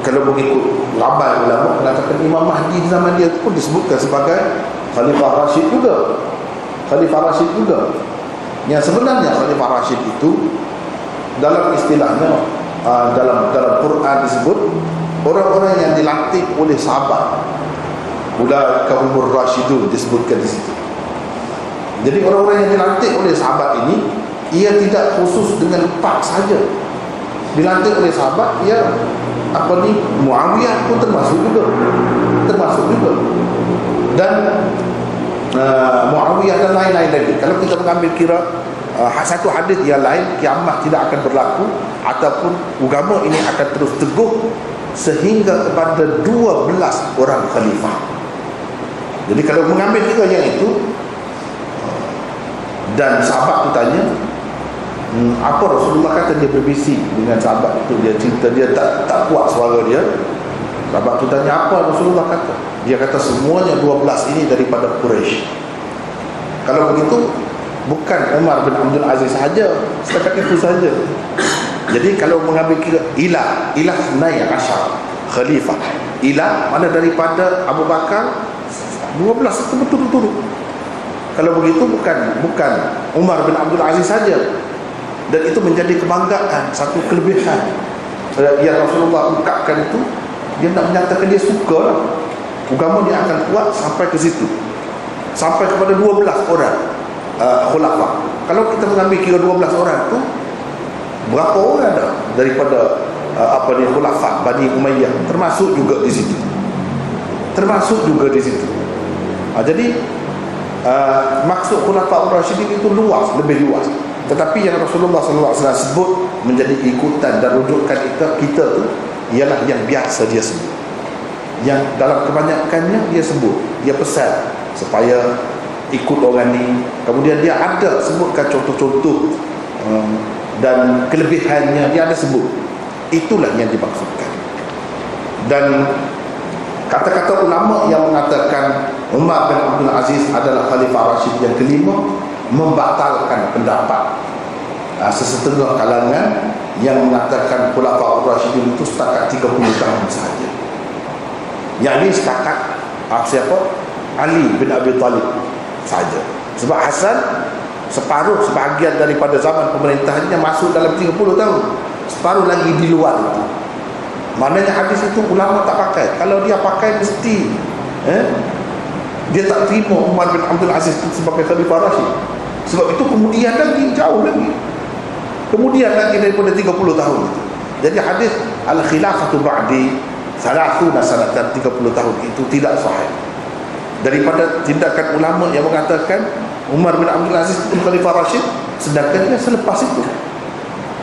kalau mengikut ramai ulama mengatakan Imam Mahdi di zaman dia pun disebutkan sebagai Khalifah Rashid juga. Khalifah Rashid juga. Yang sebenarnya Khalifah Rashid itu dalam istilahnya dalam Quran disebut orang-orang yang dilantik oleh sahabat. Ulaika humur rasyidun disebutkan di situ. Jadi orang-orang yang dilantik oleh sahabat ini, ia tidak khusus dengan 4 saja. Dilantik oleh sahabat, ia Muawiyah pun termasuk juga. Dan Muawiyah dan lain-lain lagi. Kalau kita mengambil kira satu hadis yang lain, kiamat tidak akan berlaku ataupun agama ini akan terus teguh sehingga kepada 12 orang khalifah. Jadi kalau mengambil tiga yang itu, dan sahabat tu tanya, apa Rasulullah kata, dia berbisik dengan sahabat itu, dia cerita, dia tak kuat suara dia. Sahabat tu tanya, apa Rasulullah kata? Dia kata semuanya 12 ini daripada Quraisy. Kalau begitu bukan Umar bin Abdul Aziz sahaja, setakat itu saja. Jadi kalau mengambil kira ilah naik asyar khalifah, ilah mana daripada Abu Bakar 12 itu betul-betul. Kalau begitu bukan Umar bin Abdul Aziz saja. Dan itu menjadi kebanggaan, satu kelebihan yang Rasulullah ungkapkan itu. Dia nak menyatakan dia suka lah, agama dia akan kuat sampai ke situ, sampai kepada 12 orang khulafah. Kalau kita mengambil kira 12 orang tu, berapa orang dah daripada khulafah Bani Umayyah termasuk juga di situ. Jadi maksud khulafaur rasyidin itu luas, lebih luas. Tetapi yang Rasulullah SAW sebut menjadi ikutan dan rujukan kita tu ialah yang biasa dia sebut, yang dalam kebanyakannya dia sebut, dia pesan supaya ikut orang ni. Kemudian dia ada sebutkan contoh-contoh dan kelebihannya, dia ada sebut. Itulah yang dimaksudkan. Dan kata-kata ulama yang mengatakan Umar bin Abdul Aziz adalah Khalifah Rashid yang kelima membatalkan pendapat sesetengah kalangan yang mengatakan Khulafaur Rasyidin itu setakat 30 tahun sahaja. Yang ini setakat siapa? Ali bin Abi Talib saja. Sebab Hasan sebahagian daripada zaman pemerintahannya masuk dalam 30 tahun, separuh lagi di luar itu. Maknanya hadis itu ulama tak pakai. Kalau dia pakai mesti dia tak terima Umar bin Abdul Aziz itu sebagai Khalifah Rashid. Sebab itu kemudian lagi jauh lagi kemudian lagi daripada 30 tahun itu. Jadi hadis al-khilafatu ba'di 30 sanatan, 30 tahun itu tidak sahih. Daripada tindakan ulama yang mengatakan Umar bin Abdul Aziz itu Khalifah Rashid, sedangkan dia selepas itu.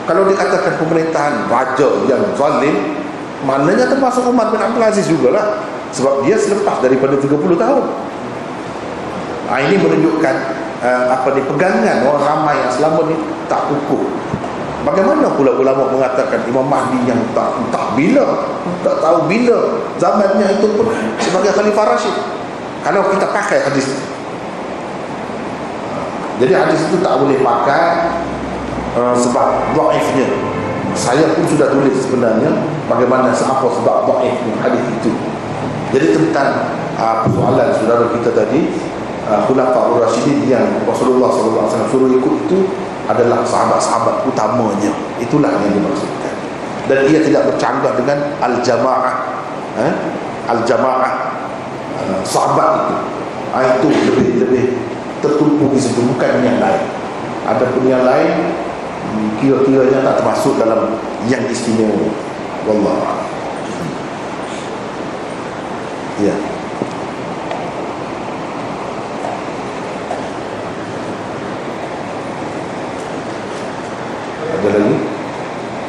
Kalau dikatakan pemerintahan raja yang zalim, maknanya termasuk Umar bin Abdul Aziz jugalah, sebab dia selepas daripada 30 tahun. Ini menunjukkan pegangan orang ramai yang selama ni tak kukuh. Bagaimana pula ulama mengatakan Imam Mahdi yang tak bila, tak tahu bila zamannya itu pun sebagai Khalifah Rashid, kalau kita pakai hadis itu. Jadi hadis itu tak boleh pakai sebab dhaifnya. Saya pun sudah tulis sebenarnya bagaimana apa sebab dhaifnya hadis itu. Jadi tentang persoalan saudara kita tadi, Khulafaur Rasyidin yang Rasulullah SAW suruh ikut itu adalah sahabat-sahabat utamanya. Itulah yang dimaksudkan. Dan ia tidak bercanggah dengan al-jamaah. Al-jamaah sahabat itu. Itu lebih tertumpu di situ, bukan yang lain. Adapun yang lain kira-kiranya tak termasuk dalam yang istimewa. Wallahu a'lam. Ya. Ada lagi?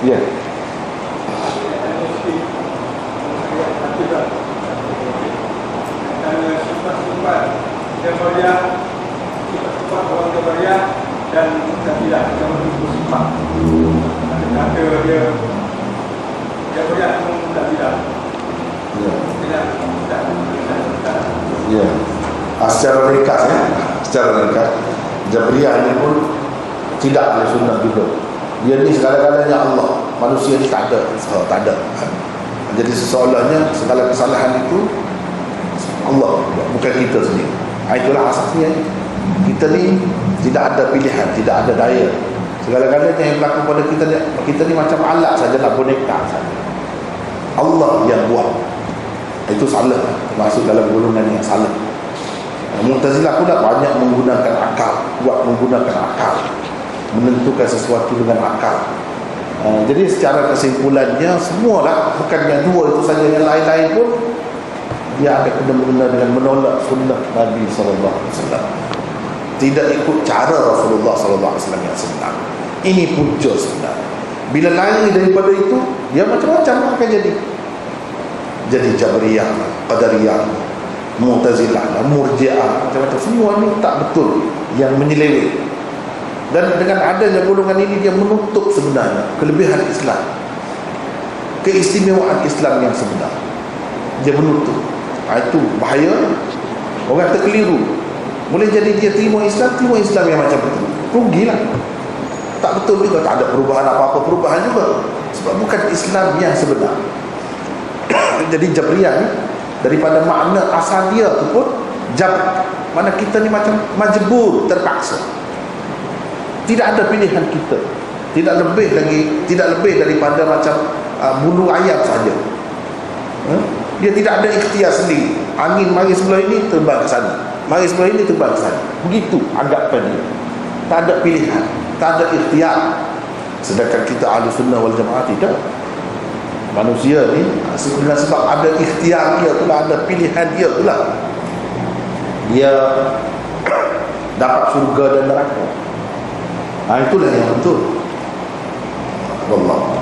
Ya. Dan tidak bersifat ada dia beriak tidak ya. Secara ringkas Jabriyah ini pun tidak ada sunnah juga. Dia ni segala-galanya Allah, manusia ni tak ada. Jadi seseolahnya segala kesalahan itu Allah, bukan kita sendiri. Itulah asasnya. Kita ni tidak ada pilihan, tidak ada daya. Segala-galanya yang berlaku pada kita ni macam alat sajalah, boneka saja. Allah yang buat. Itu salah, masuk dalam golongan yang salah. Mu'tazilah pula banyak menggunakan akal, menggunakan akal, menentukan sesuatu dengan akal. Jadi secara kesimpulannya semualah, bukan yang dua itu saja, yang lain-lain pun dia ada kena-mengena dengan menolak sunnah Nabi SAW. Tidak ikut cara Rasulullah SAW yang sebenar. Ini punca sebenarnya. Bila lain daripada itu, dia macam-macam akan jadi. Jadi Jabriyah, Qadariyah, Mu'tazilah, Murji'ah, macam-macam. Semua ni tak betul, yang menyeleweng. Dan dengan adanya golongan ini, dia menutup sebenarnya kelebihan Islam, keistimewaan Islam yang sebenar. Dia menutup. Itu bahaya. Orang terkeliru. Boleh jadi dia terima Islam yang macam itu. Rugilah. Tak betul juga, tak ada perubahan apa-apa, perubahan juga. Sebab bukan Islam yang sebenar. Jadi Jabriyah ni, daripada makna asal dia tu pun jabr, mana kita ni macam majbur, terpaksa. Tidak ada pilihan kita. Tidak lebih daripada macam bulu ayam saja. Dia tidak ada ikhtiar sendiri. Angin mari sebelah ini, terbang ke sana. Mari sebelah ini, terbang ke sana. Begitu anggapan dia. Tak ada pilihan, tak ada ikhtiar. Sedangkan kita Ahlussunnah wal Jamaah tidak. Manusia ni sebenarnya sebab ada ikhtiar dia pula, ada pilihan dia pula, dia dapat surga dan neraka. Itulah yang betul. Allah.